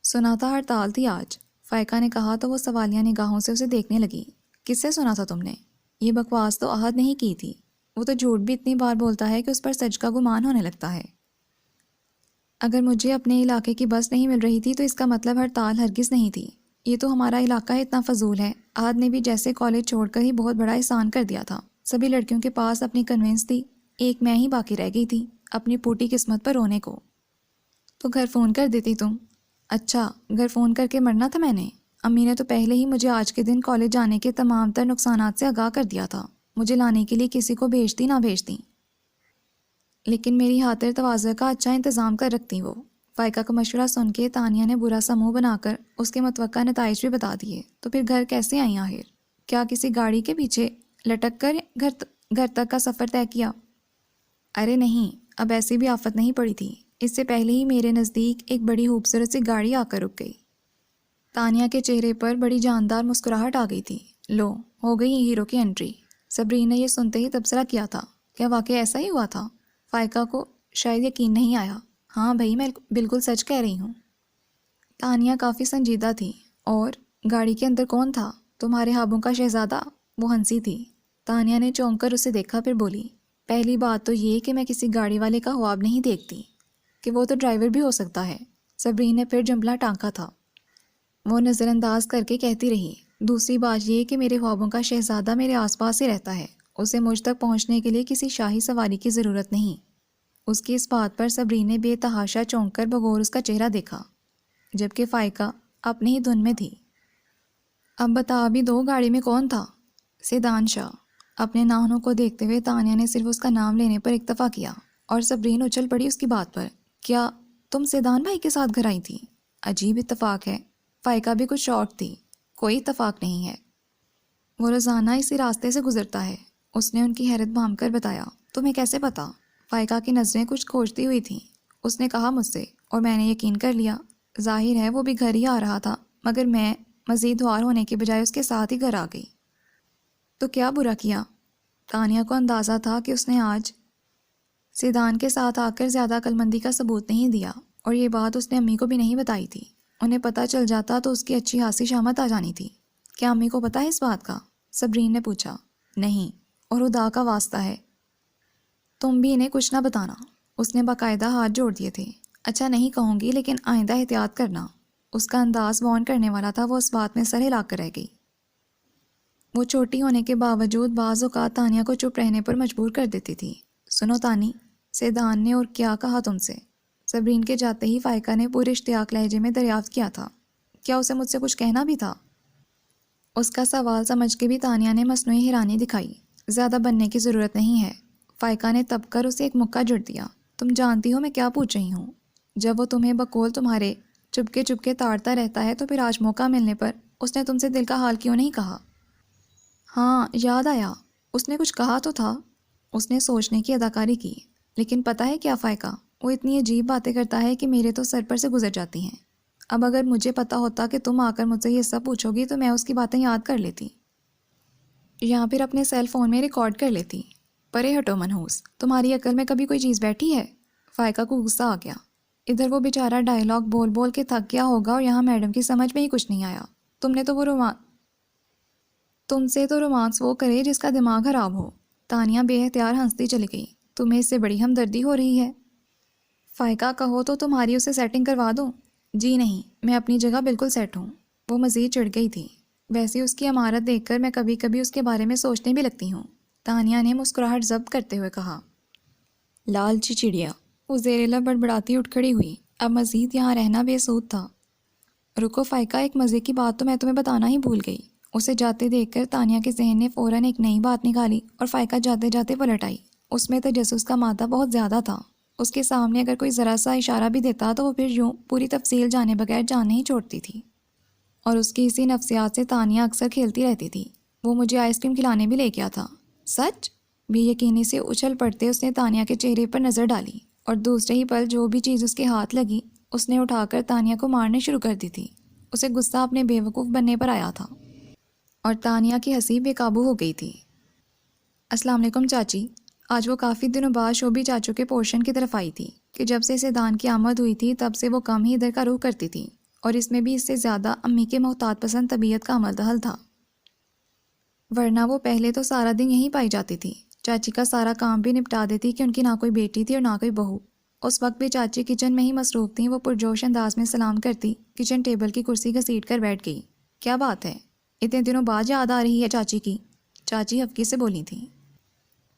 سنا تھا ہڑتال تھی آج، فائقہ نے کہا تو وہ سوالیہ نگاہوں سے اسے دیکھنے لگی۔ کس سے سنا تھا تم نے؟ یہ بکواس تو احد نہیں کی تھی، وہ تو جھوٹ بھی اتنی بار بولتا ہے کہ اس پر سچ کا گمان ہونے لگتا ہے۔ اگر مجھے اپنے علاقے کی بس نہیں مل رہی تھی تو اس کا مطلب ہڑتال ہرگز نہیں تھی۔ یہ تو ہمارا علاقہ اتنا فضول ہے، احد نے بھی جیسے کالج چھوڑ کر ہی بہت بڑا احسان کر دیا تھا۔ سبھی لڑکیوں کے پاس اپنی کنوینس تھی، ایک میں ہی باقی رہ گئی تھی اپنی پوٹی قسمت پر رونے کو۔ تو گھر فون کر دیتی تم؟ اچھا، گھر فون کر کے مرنا تھا میں نے؟ امی نے تو پہلے ہی مجھے آج کے دن کالج جانے کے تمام تر نقصانات سے آگاہ کر دیا تھا، مجھے لانے کے لیے کسی کو بھیجتی نہ بھیجتی، لیکن میری خاطر تواضع کا اچھا انتظام کر رکھتی وہ۔ فائقہ کا مشورہ سن کے تانیہ نے برا سا منہ بنا کر اس کے متوقع نتائج بھی بتا دیے۔ تو پھر گھر کیسے آئیں آخر؟ کیا کسی گاڑی کے پیچھے لٹک کر گھر تک کا سفر طے کیا؟ ارے نہیں، اب ایسی بھی آفت نہیں پڑی تھی، اس سے پہلے ہی میرے نزدیک ایک بڑی خوبصورت سی گاڑی آ کر رک گئی۔ تانیہ کے چہرے پر بڑی جاندار مسکراہٹ آ گئی تھی۔ لو، ہو گئی ہیرو کی انٹری۔ صبرین نے یہ سنتے ہی تبصرہ کیا تھا۔ کیا واقعی ایسا ہی ہوا تھا؟ فائقہ کو شاید یقین نہیں آیا۔ ہاں بھائی، میں بالکل سچ کہہ رہی ہوں۔ تانیہ کافی سنجیدہ تھی۔ اور گاڑی کے اندر کون تھا؟ تمہارے خوابوں کا شہزادہ؟ وہ ہنسی تھی۔ تانیہ نے چونک کر اسے دیکھا، پھر بولی، پہلی بات تو یہ کہ میں کسی گاڑی والے کا خواب نہیں دیکھتی، کہ وہ تو ڈرائیور بھی ہو سکتا ہے۔ صبرین نے پھر جملہ ٹانکا تھا۔ وہ نظر انداز کر کے کہتی رہی، دوسری بات یہ کہ میرے خوابوں کا شہزادہ میرے آس پاس ہی رہتا ہے، اسے مجھ تک پہنچنے کے لیے کسی شاہی سواری کی ضرورت نہیں۔ اس کی اس بات پر صبرین نے بے تحاشا چونک کر بغور اس کا چہرہ دیکھا، جبکہ فائقہ اپنی ہی دھن میں تھی۔ اب بتا بھی دو، گاڑی میں کون تھا؟ سیدان شاہ۔ اپنے ناخنوں کو دیکھتے ہوئے تانیہ نے صرف اس کا نام لینے پر اکتفا کیا، اور صبرین اچھل پڑی اس کی بات پر۔ کیا تم سیدان بھائی کے ساتھ گھر آئی تھی؟ عجیب اتفاق ہے۔ فائقہ بھی کچھ شاک تھی۔ کوئی اتفاق نہیں ہے، وہ روزانہ اسی راستے سے گزرتا ہے، اس نے ان کی حیرت بھانپ کر بتایا۔ تمہیں کیسے پتا؟ فائقہ کی نظریں کچھ کھوجتی ہوئی تھیں۔ اس نے کہا مجھ سے، اور میں نے یقین کر لیا۔ ظاہر ہے وہ بھی گھر ہی آ رہا تھا، مگر میں مزید ہوار ہونے کے بجائے اس کے ساتھ ہی گھر آ گئی۔ تو کیا برا کیا؟ تانیہ کو اندازہ تھا کہ اس نے آج سیدان کے ساتھ آ کر زیادہ عقلمندی کا ثبوت نہیں دیا، اور یہ بات اس نے امی کو بھی نہیں بتائی تھی۔ انہیں پتہ چل جاتا تو اس کی اچھی خاصی شامت آ جانی تھی۔ کیا امی کو پتہ ہے اس بات کا؟ صبرین نے پوچھا۔ نہیں، اور خدا کا واسطہ ہے تم بھی انہیں کچھ نہ بتانا۔ اس نے باقاعدہ ہاتھ جوڑ دیے تھے۔ اچھا نہیں کہوں گی، لیکن آئندہ احتیاط کرنا۔ اس کا انداز وارن کرنے والا تھا۔ وہ اس بات میں سر ہلا کر رہ گئی۔ وہ چھوٹی ہونے کے باوجود بعض اوقات تانیہ کو چپ رہنے پر مجبور کر دیتی تھی۔ سنو تانی، سیدان نے اور کیا کہا تم سے؟ صبرین کے جاتے ہی فائقہ نے پورے اشتیاق لہجے میں دریافت کیا تھا۔ کیا اسے مجھ سے کچھ کہنا بھی تھا؟ اس کا سوال سمجھ کے بھی تانیہ نے مصنوعی حیرانی دکھائی۔ زیادہ بننے کی ضرورت نہیں ہے۔ فائقہ نے تب کر اسے ایک مکہ جڑ دیا۔ تم جانتی ہو میں کیا پوچھ رہی ہوں؟ جب وہ تمہیں بقول تمہارے چپکے چپکے تاڑتا رہتا ہے تو پھر آج موقع ملنے پر اس نے تم سے دل کا حال کیوں نہیں کہا؟ ہاں یاد آیا، اس نے کچھ کہا تو تھا۔ اس نے سوچنے کی اداکاری کی۔ لیکن پتہ ہے کیا فائقہ، وہ اتنی عجیب باتیں کرتا ہے کہ میرے تو سر پر سے گزر جاتی ہیں۔ اب اگر مجھے پتہ ہوتا کہ تم آ کر مجھ سے یہ سب پوچھو گی تو میں اس کی باتیں یاد کر لیتی یا پھر اپنے سیل فون میں ریکارڈ کر لیتی۔ پرے ہٹو منحوس، تمہاری عقل میں کبھی کوئی چیز بیٹھی ہے؟ فائقہ کو غصہ آ گیا۔ ادھر وہ بیچارہ ڈائلاگ بول بول کے تھک گیا ہوگا اور یہاں میڈم کی سمجھ میں ہی کچھ نہیں آیا۔ تم سے تو رومانس وہ کرے جس کا دماغ خراب ہو۔ تانیہ بے اختیار ہنستی چلی گئی۔ تمہیں اس سے بڑی ہمدردی ہو رہی ہے؟ فائقہ کہو تو تمہاری اسے سیٹنگ کروا دوں؟ جی نہیں، میں اپنی جگہ بالکل سیٹ ہوں۔ وہ مزید چڑھ گئی تھی۔ ویسے اس کی عمارت دیکھ کر میں کبھی کبھی اس کے بارے میں سوچنے بھی لگتی ہوں، تانیہ نے مسکراہٹ ضبط کرتے ہوئے کہا۔ لالچی چڑیا، وہ زیر لب بڑبڑاتی اٹھ کھڑی ہوئی۔ اب مزید یہاں رہنا بے سود تھا۔ رکو فائقہ، ایک مزے کی بات تو میں تمہیں بتانا ہی بھول گئی۔ اسے جاتے دیکھ کر تانیہ کے ذہن نے فوراً ایک نئی بات نکالی اور فائقہ جاتے جاتے پلٹ آئی۔ اس میں تجسس کا مادہ بہت زیادہ تھا۔ اس کے سامنے اگر کوئی ذرا سا اشارہ بھی دیتا تو وہ پھر یوں پوری تفصیل جانے بغیر جان نہیں چھوڑتی تھی، اور اس کی اسی نفسیات سے تانیہ اکثر کھیلتی رہتی تھی۔ وہ مجھے آئس کریم کھلانے بھی لے گیا تھا۔ سچ؟ بے یقینی سے اچھل پڑتے اس نے تانیہ کے چہرے پر نظر ڈالی، اور دوسرے ہی پل جو بھی چیز اس کے ہاتھ لگی اس نے اٹھا کر تانیہ کو مارنے شروع کر دی تھی۔ اسے غصہ اپنے بے وقوف بننے پر آیا تھا، اور تانیہ کی ہنسی بے قابو ہو گئی تھی۔ السلام علیکم چاچی۔ آج وہ کافی دنوں بعد شوبھی چاچو کے پورشن کی طرف آئی تھی کہ جب سے سیدان کی آمد ہوئی تھی تب سے وہ کم ہی ادھر کا رخ کرتی تھی، اور اس میں بھی اس سے زیادہ امی کے محتاط پسند طبیعت کا عمل دخل تھا، ورنہ وہ پہلے تو سارا دن یہیں پائی جاتی تھی۔ چاچی کا سارا کام بھی نپٹا دیتی کہ ان کی نہ کوئی بیٹی تھی اور نہ کوئی بہو۔ اس وقت بھی چاچی کچن میں ہی مصروف تھیں۔ وہ پرجوش انداز میں سلام کرتی کچن ٹیبل کی کرسی گھسیٹ کر بیٹھ گئی۔ کیا بات ہے، اتنے دنوں بعد یاد آ رہی ہے چاچی کی؟ چاچی ہفکی سے بولی تھیں۔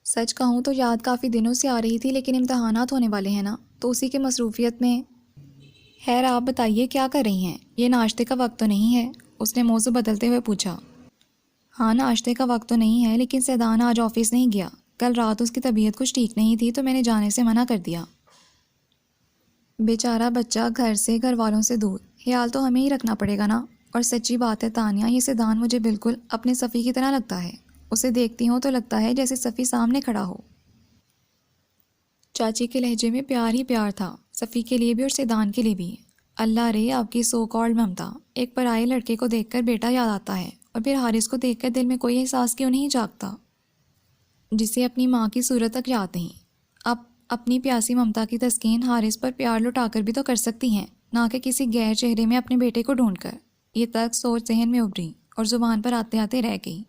سچ کہوں تو یاد کافی دنوں سے آ رہی تھی، لیکن امتحانات ہونے والے ہیں نا، تو اسی کے مصروفیت میں۔ خیر آپ بتائیے کیا کر رہی ہیں؟ یہ ناشتے کا وقت تو نہیں ہے؟ اس نے موضوع بدلتے ہوئے پوچھا۔ ہاں ناشتے کا وقت تو نہیں ہے، لیکن سیدان آج آفس نہیں گیا۔ کل رات اس کی طبیعت کچھ ٹھیک نہیں تھی تو میں نے جانے سے منع کر دیا۔ بیچارہ بچہ گھر سے، گھر والوں سے دور، خیال تو ہمیں ہی رکھنا پڑے گا نا۔ اور سچی بات ہے تانیہ، یہ سیدان مجھے بالکل اپنے صفی کی طرح لگتا ہے۔ اسے دیکھتی ہوں تو لگتا ہے جیسے صفی سامنے کھڑا ہو۔ چاچی کے لہجے میں پیار ہی پیار تھا، صفی کے لیے بھی اور سیدان کے لیے بھی۔ اللہ رے آپ کی سو کالڈ ممتا، ایک پرائے لڑکے کو دیکھ کر بیٹا یاد آتا ہے، اور پھر حارث کو دیکھ کر دل میں کوئی احساس کیوں نہیں جاگتا جسے اپنی ماں کی صورت تک یاد نہیں۔ اب اپنی پیاسی ممتا کی تسکین حارث پر پیار لٹا کر بھی تو کر سکتی ہیں، نہ کہ کسی غیر چہرے میں اپنے بیٹے کو ڈھونڈ کر۔ یہ تک سوچ ذہن میں ابھری اور زبان پر آتے آتے رہ گئی۔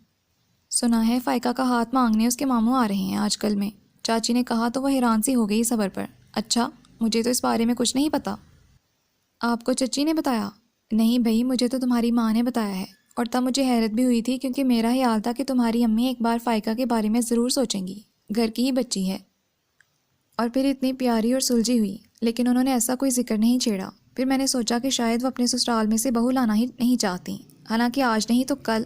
سنا ہے فائقہ کا ہاتھ مانگنے اس کے ماموں آ رہے ہیں آج کل میں، چاچی نے کہا تو وہ حیران سی ہو گئی صبر پر۔ اچھا، مجھے تو اس بارے میں کچھ نہیں پتا۔ آپ کو چچی نے بتایا؟ نہیں بھئی، مجھے تو تمہاری ماں نے بتایا ہے، اور تب مجھے حیرت بھی ہوئی تھی کیونکہ میرا خیال تھا کہ تمہاری امی ایک بار فائقہ کے بارے میں ضرور سوچیں گی، گھر کی ہی بچی ہے، اور پھر اتنی پیاری اور سلجھی ہوئی، لیکن انہوں نے ایسا کوئی ذکر نہیں چھیڑا۔ پھر میں نے سوچا کہ شاید وہ اپنے سسرال میں سے بہو لانا ہی نہیں چاہتی، حالانکہ آج نہیں تو کل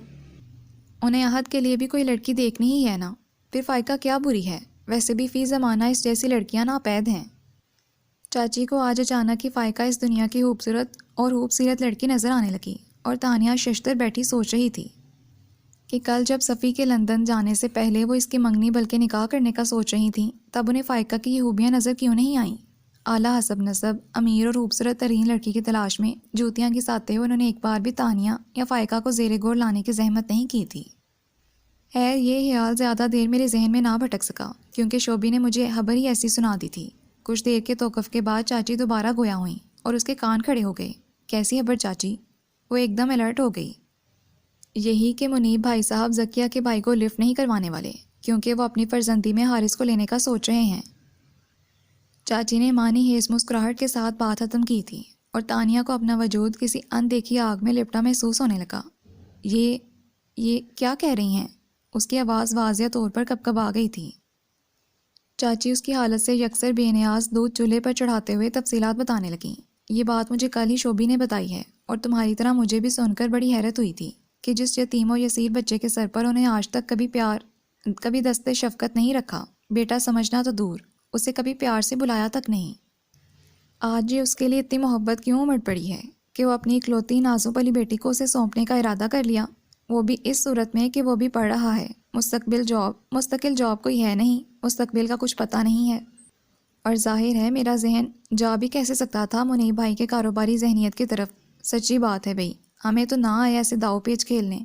انہیں عہد کے لیے بھی کوئی لڑکی دیکھنی ہی ہے نا۔ پھر فائقہ کیا بری ہے؟ ویسے بھی فی زمانہ اس جیسی لڑکیاں ناپید ہیں۔ چاچی کو آج اچانک ہی فائقہ اس دنیا کی خوبصورت لڑکی نظر آنے لگی، اور تانیہ ششتر بیٹھی سوچ رہی تھی کہ کل جب صفی کے لندن جانے سے پہلے وہ اس کی منگنی بلکہ نکاح کرنے کا سوچ رہی تھیں، تب انہیں فائقہ کی یہ خوبیاں نظر کیوں نہیں آئیں؟ اعلیٰ حسب نسب، امیر اور خوبصورت ترین لڑکی کی تلاش میں جوتیاں گھساتے ہوئے انہوں نے ایک بار بھی تانیہ یا فائقہ کو زیر غور لانے کی زحمت نہیں کی تھی۔ خیر یہ خیال زیادہ دیر میرے ذہن میں نہ بھٹک سکا، کیونکہ شوبھی نے مجھے خبر ہی ایسی سنا دی تھی۔ کچھ دیر کے توقف کے بعد چاچی دوبارہ گویا ہوئیں اور اس کے کان کھڑے ہو گئے۔ کیسی خبر چاچی؟ وہ ایک دم الرٹ ہو گئی۔ یہی کہ منیب بھائی صاحب ذکیہ کے بھائی کو لفٹ نہیں کروانے والے، کیونکہ وہ اپنی فرزندی میں حارث کو لینے کا سوچ رہے ہیں۔ چاچی نے مانی ہیز مسکراہٹ کے ساتھ بات ختم کی تھی اور تانیہ کو اپنا وجود کسی اندیکھی آگ میں لپٹا محسوس ہونے لگا۔ یہ کیا کہہ رہی ہیں؟ اس کی آواز واضح طور پر کب آ گئی تھی۔ چاچی اس کی حالت سے یکسر بے نیاز دودھ چولہے پر چڑھاتے ہوئے تفصیلات بتانے لگیں۔ یہ بات مجھے کل ہی شوبی نے بتائی ہے، اور تمہاری طرح مجھے بھی سن کر بڑی حیرت ہوئی تھی کہ جس یتیم و یسیر بچے کے سر پر انہیں آج تک کبھی دست شفقت نہیں رکھا، بیٹا سمجھنا تو دور، اسے کبھی پیار سے بلایا تک نہیں، آج یہ اس کے لیے اتنی محبت کیوں امڑ پڑی ہے کہ وہ اپنی اکلوتی نازو پلی بیٹی کو اسے سونپنے کا ارادہ کر لیا، وہ بھی اس صورت میں کہ وہ بھی پڑھ رہا ہے، مستقل جاب کوئی ہے نہیں، مستقبل کا کچھ پتہ نہیں ہے۔ اور ظاہر ہے میرا ذہن جا بھی کیسے سکتا تھا منیب بھائی کے کاروباری ذہنیت کی طرف۔ سچی بات ہے بھئی، ہمیں تو نہ آئے ایسے داؤ پیچ کھیلنے۔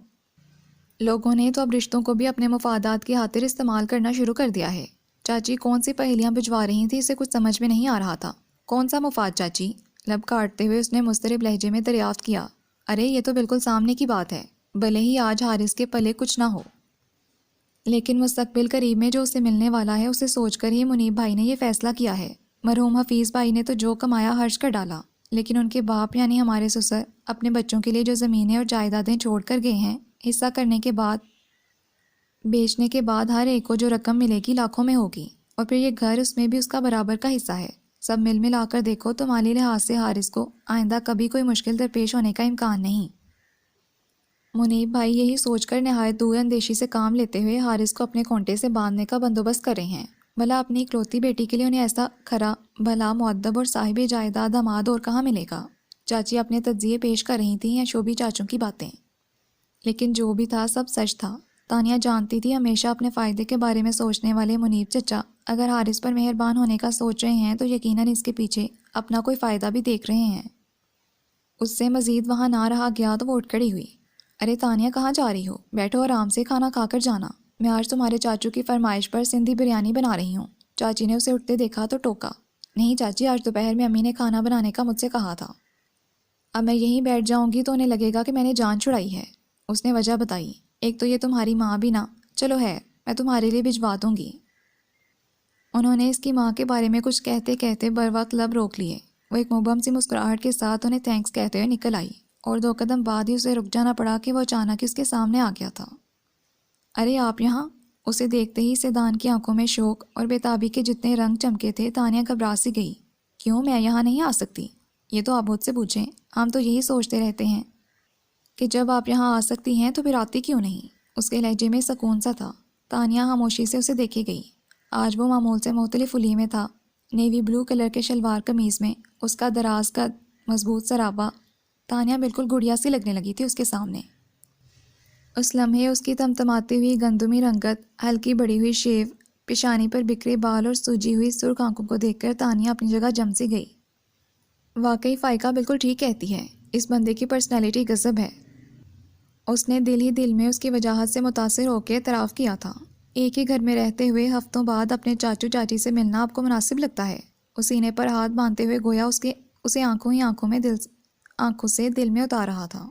لوگوں نے تو اب رشتوں کو بھی اپنے مفادات کی خاطر استعمال کرنا شروع کر دیا ہے۔ چاچی کون سی پہیلیاں بھجوا رہی تھی، اسے کچھ سمجھ میں نہیں آ رہا تھا۔ کون سا مفاد چاچی؟ لب کاٹتے ہوئے اس نے مضطرب لہجے میں دریافت کیا۔ ارے یہ تو بالکل سامنے کی بات ہے، بھلے ہی آج حارث کے پلے کچھ نہ ہو، لیکن مستقبل قریب میں جو اسے ملنے والا ہے اسے سوچ کر ہی منیب بھائی نے یہ فیصلہ کیا ہے۔ مرحوم حفیظ بھائی نے تو جو کمایا خرچ کر ڈالا، لیکن ان کے باپ یعنی ہمارے سسر اپنے بچوں کے لیے جو زمینیں اور جائیدادیں چھوڑ کر گئے ہیں، حصہ کرنے کے بعد بیچنے کے بعد ہر ایک کو جو رقم ملے گی لاکھوں میں ہوگی، اور پھر یہ گھر، اس میں بھی اس کا برابر کا حصہ ہے۔ سب ملا کر دیکھو تو مالی لحاظ سے حارث کو آئندہ کبھی کوئی مشکل درپیش ہونے کا امکان نہیں۔ منیب بھائی یہی سوچ کر نہایت دور اندیشی سے کام لیتے ہوئے حارث کو اپنے کونٹے سے باندھنے کا بندوبست کر رہے ہیں۔ بھلا اپنی اکلوتی بیٹی کے لیے انہیں ایسا کھرا بھلا مؤدب اور صاحب جائیداد داماد اور کہاں ملے گا؟ چاچی اپنے تجزیے پیش کر رہی تھیں یا شوبی چاچوں کی باتیں؟ لیکن جو بھی تھا سب سچ تھا۔ تانیہ جانتی تھی ہمیشہ اپنے فائدے کے بارے میں سوچنے والے منیب چچا اگر حارث پر مہربان ہونے کا سوچ رہے ہیں تو یقیناً اس کے پیچھے اپنا کوئی فائدہ بھی دیکھ رہے ہیں۔ اس سے مزید وہاں نہ رہا گیا تو وہ اٹھ کھڑی ہوئی۔ ارے تانیہ کہاں جا رہی ہو؟ بیٹھو آرام سے، کھانا کھا کر جانا۔ میں آج تمہارے چاچو کی فرمائش پر سندھی بریانی بنا رہی ہوں۔ چاچی نے اسے اٹھتے دیکھا تو ٹوکا۔ نہیں چاچی، آج دوپہر میں امی نے کھانا بنانے کا مجھ سے کہا تھا، اب میں یہیں بیٹھ جاؤں گی تو انہیں لگے گا کہ میں نے جان چھڑائی ہے۔ اس نے وجہ بتائی، ایک تو یہ تمہاری ماں بھی نہ، چلو ہے میں تمہارے لیے بھجوا دوں گی۔ انہوں نے اس کی ماں کے بارے میں کچھ کہتے کہتے بروقت لب روک لیے۔ وہ ایک مبہم سی مسکراہٹ کے ساتھ انہیں تھینکس کہتے ہوئے نکل آئی، اور 2 قدم بعد ہی اسے رک جانا پڑا کہ وہ اچانک اس کے سامنے آ گیا تھا۔ ارے آپ یہاں؟ اسے دیکھتے ہی سیدان کی آنکھوں میں شوق اور بےتابی کے جتنے رنگ چمکے تھے، تانیہ گھبرا سی گئی۔ کیوں، میں یہاں نہیں آ سکتی؟ یہ تو آپ مجھ سے پوچھیں، ہم تو یہی سوچتے رہتے ہیں کہ جب آپ یہاں آ سکتی ہیں تو پھر آتی کیوں نہیں؟ اس کے لہجے میں سکون سا تھا۔ تانیہ خاموشی سے اسے دیکھے گئی۔ آج وہ معمول سے مختلف ہولی میں تھا۔ نیوی بلو کلر کے شلوار قمیض میں اس کا دراز کا مضبوط سراپا، تانیہ بالکل گڑیا سی لگنے لگی تھی اس کے سامنے۔ اس لمحے اس کی تمتماتی ہوئی گندمی رنگت، ہلکی بڑی ہوئی شیو، پیشانی پر بکھرے بال اور سوجی ہوئی سرخ آنکھوں کو دیکھ کر تانیہ اپنی جگہ جم سی گئی۔ واقعی فائقہ بالکل ٹھیک کہتی ہے، اس بندے کی پرسنالٹی غضب ہے۔ اس نے دل ہی دل میں اس کی وجاہت سے متاثر ہو کے اعتراف کیا تھا۔ ایک ہی گھر میں رہتے ہوئے ہفتوں بعد اپنے چاچو چاچی سے ملنا آپ کو مناسب لگتا ہے؟ وہ سینے پر ہاتھ باندھتے ہوئے گویا اسے آنکھوں ہی آنکھوں سے دل میں اتار رہا تھا۔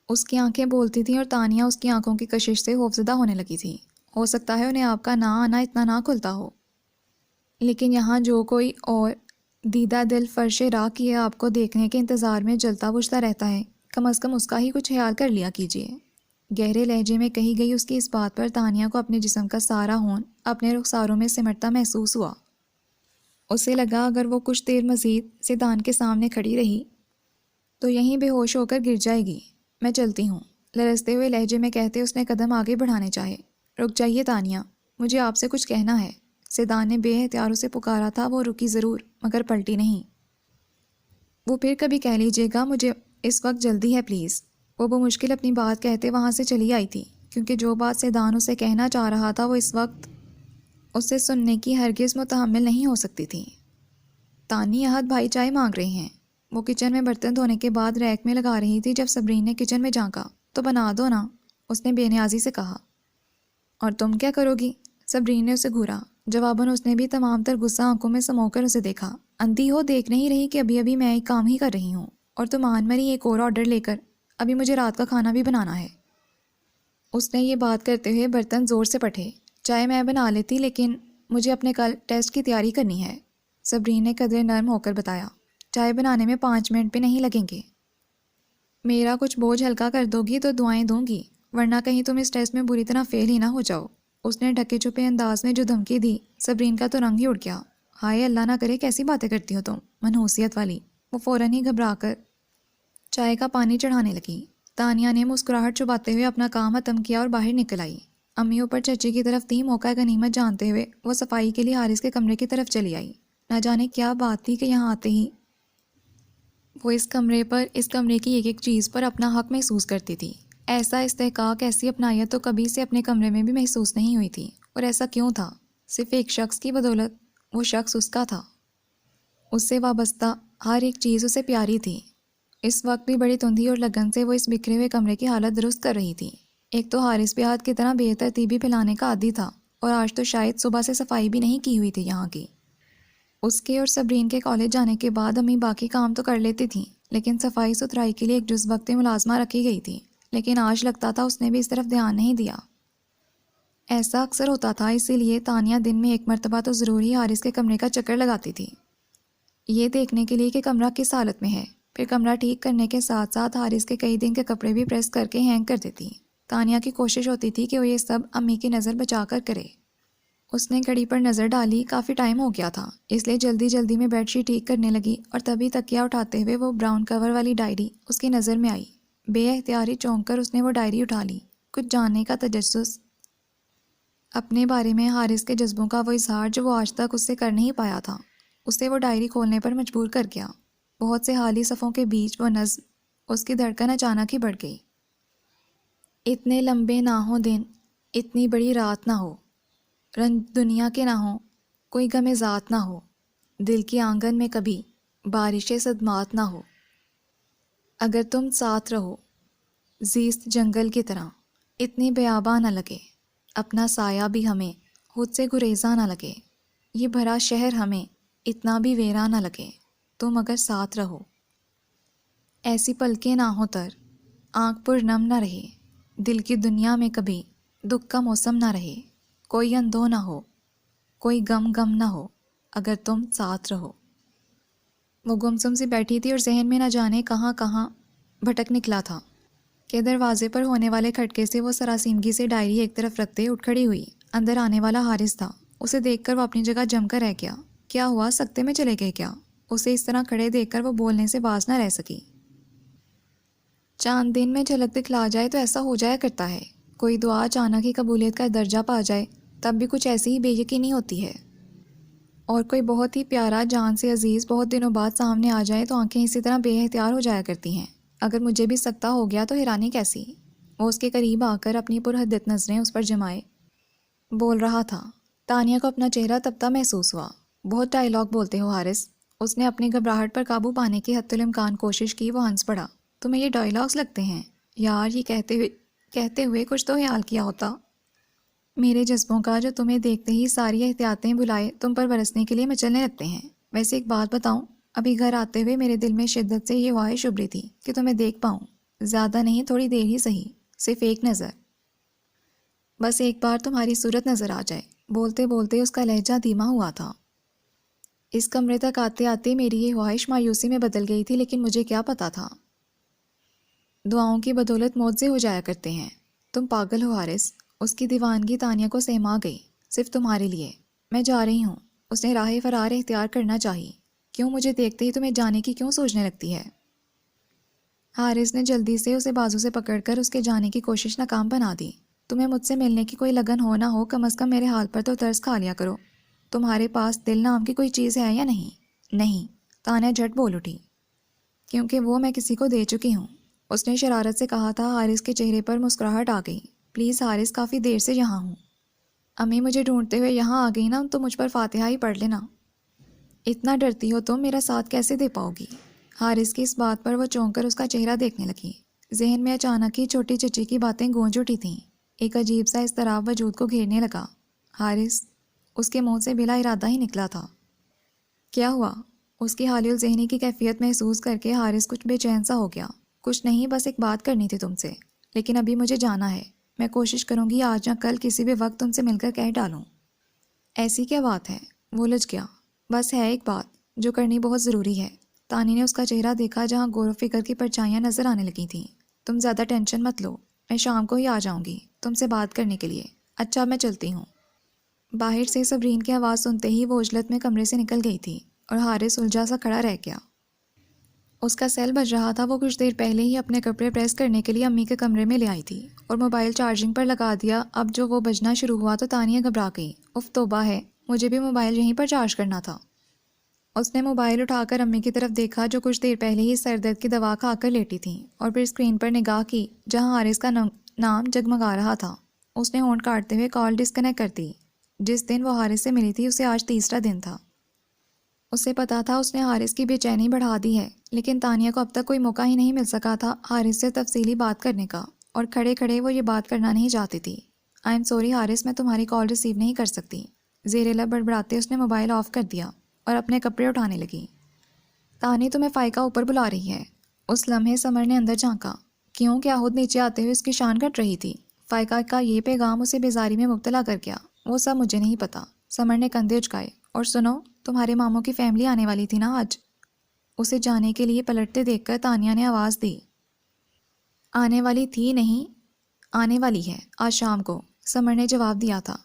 اس کی آنکھیں بولتی تھیں اور تانیہ اس کی آنکھوں کی کشش سے خوفزدہ ہونے لگی تھی۔ ہو سکتا ہے انہیں آپ کا نہ آنا اتنا نہ کھلتا ہو، لیکن یہاں جو کوئی اور دیدہ دل فرش راہ کیے آپ کو دیکھنے کے انتظار میں جلتا بجھتا رہتا ہے، کم از کم اس کا ہی کچھ خیال کر لیا کیجیے۔ گہرے لہجے میں کہی گئی اس کی اس بات پر تانیہ کو اپنے جسم کا سارا ہون اپنے رخساروں میں سمٹتا محسوس ہوا۔ اسے لگا اگر وہ کچھ دیر مزید سیدان کے سامنے کھڑی رہی تو یہیں بے ہوش ہو کر گر جائے گی۔ میں چلتی ہوں، لرزتے ہوئے لہجے میں کہتے اس نے قدم آگے بڑھانے چاہے۔ رک جائیے تانیہ، مجھے آپ سے کچھ کہنا ہے۔ سیدان نے بے اختیار اسے پکارا تھا، وہ رکی ضرور مگر پلٹی نہیں۔ وہ پھر کبھی کہہ لیجیے گا، مجھے اس وقت جلدی ہے پلیز۔ وہ بمشکل اپنی بات کہتے وہاں سے چلی آئی تھی، کیونکہ جو بات سیدان اسے کہنا چاہ رہا تھا وہ اس وقت اسے سننے کی ہرگز متحمل نہیں ہو سکتی تھی۔ تانی احد بھائی چائے مانگ رہے ہیں۔ وہ کچن میں برتن دھونے کے بعد ریک میں لگا رہی تھی جب صبرین نے کچن میں جھانکا۔ تو بنا دو نا، اس نے بے نیازی سے کہا۔ اور تم کیا کرو گی؟ صبرین نے اسے گھورا۔ جواباً اس نے بھی تمام تر غصہ آنکھوں میں سمو کر اسے دیکھا۔ اندھی ہو، دیکھ نہیں رہی کہ ابھی ابھی میں ایک کام ہی کر رہی ہوں، اور تم آن مری ایک اور آرڈر لے کر؟ ابھی مجھے رات کا کھانا بھی بنانا ہے۔ اس نے یہ بات کرتے ہوئے برتن زور سے پٹھے۔ چائے میں بنا لیتی لیکن مجھے اپنے کل ٹیسٹ کی تیاری کرنی ہے، صبرین نے قدرے نرم ہو کر بتایا۔ چائے بنانے میں 5 منٹ بھی نہیں لگیں گے۔ میرا کچھ بوجھ ہلکا کر دو گی تو دعائیں دوں گی، ورنہ کہیں تم اس ٹیسٹ میں بری طرح فیل ہی نہ ہو جاؤ۔ اس نے ڈھکے چھپے انداز میں جو دھمکی دی، صبرین کا تو رنگ ہی اڑ گیا۔ ہائے اللہ نہ کرے کیسی باتیں کرتی ہو تم، منحوسیت والی۔ وہ فوراً ہی گھبرا کر چائے کا پانی چڑھانے لگی۔ تانیہ نے مسکراہٹ چھپاتے ہوئے اپنا کام ختم کیا اور باہر نکل آئی۔ امی اوپر چچی کی طرف تھی، موقع غنیمت جانتے ہوئے وہ صفائی کے لیے حارث کے کمرے کی طرف چلی آئی۔ نہ جانے کیا بات تھی کہ یہاں آتے ہی وہ اس کمرے کی ایک ایک چیز پر اپنا حق محسوس کرتی تھی۔ ایسا استحقاق، ایسی اپنائیت تو کبھی سے اپنے کمرے میں بھی محسوس نہیں ہوئی تھی۔ اور ایسا کیوں تھا؟ صرف ایک شخص کی بدولت۔ وہ شخص اس کا تھا، اس سے وابستہ ہر ایک چیز اسے پیاری تھی۔ اس وقت بھی بڑی تندھی اور لگن سے وہ اس بکھرے ہوئے کمرے کی حالت درست کر رہی تھی۔ ایک تو حارث بھی ہاتھ کی طرح بے ترتیبی پھیلانے کا عادی تھا، اور آج تو شاید صبح سے صفائی بھی نہیں کی ہوئی تھی یہاں کی۔ اس کے اور صبرین کے کالج جانے کے بعد امی باقی کام تو کر لیتی تھیں، لیکن صفائی ستھرائی کے لیے ایک جز وقت ملازمہ رکھی گئی تھی۔ لیکن آج لگتا تھا اس نے بھی اس طرف دھیان نہیں دیا۔ ایسا اکثر ہوتا تھا، اسی لیے تانیہ دن میں ایک مرتبہ تو ضرور ہی حارث کے کمرے کا چکر لگاتی تھی، یہ دیکھنے کے لیے کہ کمرہ کس حالت میں ہے۔ پھر کمرہ ٹھیک کرنے کے ساتھ ساتھ حارث کے کئی دن کے کپڑے بھی پریس کر کے ہینگ کر دیتی۔ تانیہ کی کوشش ہوتی تھی کہ وہ یہ سب امی کی نظر بچا کر کرے۔ اس نے گھڑی پر نظر ڈالی، کافی ٹائم ہو گیا تھا، اس لیے جلدی جلدی میں بیڈ شیٹ ٹھیک کرنے لگی، اور تبھی تکیہ اٹھاتے ہوئے وہ براؤن کور والی ڈائری اس کی نظر میں آئی۔ بے اختیاری چونک کر اس نے وہ ڈائری اٹھا لی۔ کچھ جاننے کا تجسس، اپنے بارے میں حارث کے جذبوں کا وہ اظہار جو وہ آج تک اس سے کر نہیں پایا تھا، اسے وہ ڈائری کھولنے پر مجبور کر گیا۔ بہت سے خالی صفوں کے بیچ وہ نظم، اس کی دھڑکن اچانک ہی بڑھ گئی۔ اتنے لمبے نہ ہوں دن، اتنی بڑی رات نہ ہو، رنج دنیا کے نہ ہوں، کوئی غم ذات نہ ہو، دل کی آنگن میں کبھی بارش صدمات نہ ہو، اگر تم ساتھ رہو زیست جنگل کی طرح، اتنی بیاباں نہ لگے، اپنا سایہ بھی ہمیں خود سے گریزاں نہ لگے، یہ بھرا شہر ہمیں اتنا بھی ویراں نہ لگے، تم اگر ساتھ رہو، ایسی پلکیں نہ ہوں تر، آنکھ پر نم نہ رہے، دل کی دنیا میں کبھی دکھ کا موسم نہ رہے، کوئی اندھو نہ ہو، کوئی غم نہ ہو، اگر تم ساتھ رہو۔ وہ گمسم سی بیٹھی تھی اور ذہن میں نہ جانے کہاں کہاں بھٹک نکلا تھا کہ دروازے پر ہونے والے کھٹکے سے وہ سراسیمگی سے ڈائری ایک طرف رکھتے اٹھ کھڑی ہوئی۔ اندر آنے والا حارث تھا۔ اسے دیکھ کر وہ اپنی جگہ جم کر رہ گیا۔ کیا ہوا، سکتے میں چلے گئے کیا؟ اسے اس طرح کھڑے دیکھ کر وہ بولنے سے باز نہ رہ سکی۔ چاند دن میں جھلک دکھلا جائے تو ایسا ہو جایا کرتا ہے، کوئی دعا اچانک ہی قبولیت کا درجہ پا جائے تب بھی کچھ ایسی ہی بے یقینی ہوتی ہے، اور کوئی بہت ہی پیارا جان سے عزیز بہت دنوں بعد سامنے آ جائے تو آنکھیں اسی طرح بے اختیار ہو جایا کرتی ہیں۔ اگر مجھے بھی سکتا ہو گیا تو حیرانی کیسی۔ وہ اس کے قریب آ کر اپنی پرحدت نظریں اس پر جمائے بول رہا تھا۔ تانیہ کو اپنا چہرہ تبتا محسوس ہوا۔ بہت ڈائیلاگ بولتے ہو حارث۔ اس نے اپنی گھبراہٹ پر قابو پانے کی حتی الامکان کوشش کی۔ وہ ہنس پڑا۔ تمہیں یہ ڈائیلاگز لگتے ہیں؟ یار، یہ کہتے ہوئے کچھ تو خیال کیا ہوتا۔ میرے جذبوں کا جو تمہیں دیکھتے ہی ساری احتیاطیں بلائے تم پر برسنے کے لیے مچلنے لگتے ہیں۔ ویسے ایک بات بتاؤں، ابھی گھر آتے ہوئے میرے دل میں شدت سے یہ خواہش ابھری تھی کہ تمہیں دیکھ پاؤں، زیادہ نہیں، تھوڑی دیر ہی صحیح، صرف ایک نظر، بس ایک بار تمہاری صورت نظر آ جائے۔ بولتے بولتے اس کا لہجہ دھیما ہوا تھا۔ اس کمرے تک آتے آتے میری یہ خواہش مایوسی میں بدل گئی تھی، لیکن مجھے کیا پتا تھا دعاؤں کی بدولت معجزے ہو جایا کرتے ہیں۔ تم پاگل ہو حارث۔ اس کی دیوانگی تانیہ کو سہما گئی۔ صرف تمہارے لیے میں جا رہی ہوں۔ اس نے راہ فرار اختیار کرنا چاہی۔ کیوں مجھے دیکھتے ہی تمہیں جانے کی کیوں سوچنے لگتی ہے؟ حارث نے جلدی سے اسے بازو سے پکڑ کر اس کے جانے کی کوشش ناکام بنا دی۔ تمہیں مجھ سے ملنے کی کوئی لگن ہو نہ ہو، کم از کم میرے حال پر تو ترس کھا لیا کرو۔ تمہارے پاس دل نام کی کوئی چیز ہے یا نہیں؟ نہیں، تانیہ جھٹ بول اٹھی۔ کیونکہ وہ میں کسی کو دے چکی ہوں، اس نے شرارت سے کہا تھا۔ حارث کے چہرے پر مسکراہٹ آ گئی۔ پلیز حارث، کافی دیر سے یہاں ہوں۔ امی مجھے ڈھونڈتے ہوئے یہاں آ گئی نا، تو مجھ پر فاتحہ ہی پڑھ لینا۔ اتنا ڈرتی ہو تم، میرا ساتھ کیسے دے پاؤ گی؟ حارث کی اس بات پر وہ چونک کر اس کا چہرہ دیکھنے لگی۔ ذہن میں اچانک ہی چھوٹی چچی کی باتیں گونج اٹھی تھیں۔ ایک عجیب سا اضطراب وجود کو گھیرنے لگا۔ حارث، اس کے منہ سے بلا ارادہ ہی نکلا تھا۔ کیا ہوا؟ اس کی حالی الذہنی کی کیفیت محسوس کر کے حارث کچھ بے چین سا ہو گیا۔ کچھ نہیں، بس ایک بات کرنی تھی تم سے، لیکن ابھی مجھے جانا ہے۔ میں کوشش کروں گی آج یا کل کسی بھی وقت تم سے مل کر کہہ ڈالوں۔ ایسی کیا بات ہے؟ وہ لج گیا۔ بس ہے ایک بات جو کرنی بہت ضروری ہے۔ تانی نے اس کا چہرہ دیکھا جہاں غور و فکر کی پرچھائیاں نظر آنے لگی تھیں۔ تم زیادہ ٹینشن مت لو، میں شام کو ہی آ جاؤں گی تم سے بات کرنے کے لیے۔ اچھا میں چلتی ہوں۔ باہر سے صبرین کی آواز سنتے ہی وہ عجلت میں کمرے سے نکل گئی تھی اور حارث الجھا سا کھڑا رہ گیا۔ اس کا سیل بج رہا تھا۔ وہ کچھ دیر پہلے ہی اپنے کپڑے پریس کرنے کے لیے امی کے کمرے میں لے آئی تھی اور موبائل چارجنگ پر لگا دیا۔ اب جو وہ بجنا شروع ہوا تو تانیہ گھبرا گئی۔ اف توبہ ہے، مجھے بھی موبائل یہیں پر چارج کرنا تھا۔ اس نے موبائل اٹھا کر امی کی طرف دیکھا جو کچھ دیر پہلے ہی سر درد کی دوا کھا کر لیٹی تھیں، اور پھر اسکرین پر نگاہ کی جہاں حارث کا نام جگمگا رہا تھا۔ اس نے ہونٹ کاٹتے ہوئے کال ڈسکنیکٹ کر دی۔ جس دن وہ حارث سے ملی تھی اسے آج تیسرا دن تھا۔ اسے پتا تھا اس نے حارث کی بے چینی بڑھا دی ہے، لیکن تانیہ کو اب تک کوئی موقع ہی نہیں مل سکا تھا حارث سے تفصیلی بات کرنے کا، اور کھڑے کھڑے وہ یہ بات کرنا نہیں چاہتی تھی۔ آئی ایم سوری حارث، میں تمہاری کال ریسیو نہیں کر سکتی۔ زیر لب بڑبڑاتے اس نے موبائل آف کر دیا اور اپنے کپڑے اٹھانے لگی۔ تانی تمہیں فائقہ اوپر بلا رہی ہے۔ اس لمحے سمر نے اندر جھانکا۔ کیوں؟ کیا خود نیچے آتے ہوئے اس کی شان گھٹ رہی تھی؟ فائقہ کا یہ پیغام اسے بیزاری میں مبتلا کر گیا۔ وہ سب مجھے نہیں پتا۔ سمر نے کندھے اچکائے۔ اور سنو، تمہارے ماموں کی فیملی آنے والی تھی نا آج؟ اسے جانے کے لیے پلٹتے دیکھ کر تانیہ نے آواز دی۔ آنے والی تھی نہیں، آنے والی ہے آج شام کو، سمر نے جواب دیا تھا۔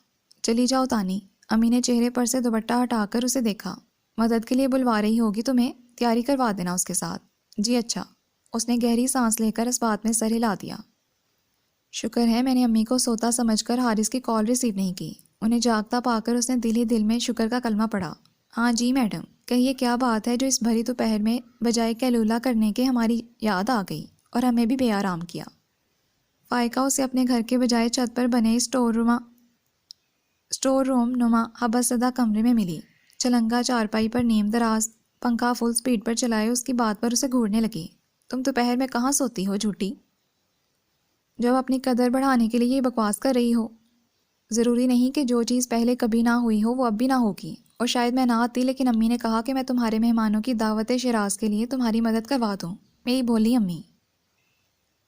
چلی جاؤ تانی۔ امی نے چہرے پر سے دوپٹہ ہٹا کر اسے دیکھا۔ مدد کے لیے بلوا رہی ہوگی تمہیں، تیاری کروا دینا اس کے ساتھ۔ جی اچھا۔ اس نے گہری سانس لے کر اس بات میں سر ہلا دیا۔ شکر ہے میں نے امی کو سوتا سمجھ کر حارث کی کال ریسیو نہیں کی۔ انہیں جاگتا پا کر اس نے دل ہی دل میں شکر کا کلمہ پڑھا۔ ہاں جی میڈم، کہیے کیا بات ہے جو اس بھری دوپہر میں بجائے کیلولہ کرنے کے ہماری یاد آ گئی اور ہمیں بھی بے آرام کیا؟ فائقہ اسے اپنے گھر کے بجائے چھت پر بنے اسٹور روم نما حبس زدہ کمرے میں ملی۔ چلنگا چارپائی پر نیم دراز، پنکھا فل سپیڈ پر چلائے اس کی بات پر اسے گھورنے لگی۔ تم دوپہر میں کہاں سوتی ہو جھوٹی؟ جب اپنی قدر بڑھانے کے لیے یہ بکواس کر رہی ہو۔ ضروری نہیں کہ جو چیز پہلے کبھی نہ ہوئی ہو وہ اب بھی نہ ہوگی، اور شاید میں نہ آتی لیکن امی نے کہا کہ میں تمہارے مہمانوں کی دعوت شراز کے لیے تمہاری مدد کروا دوں۔ میری بولی امی۔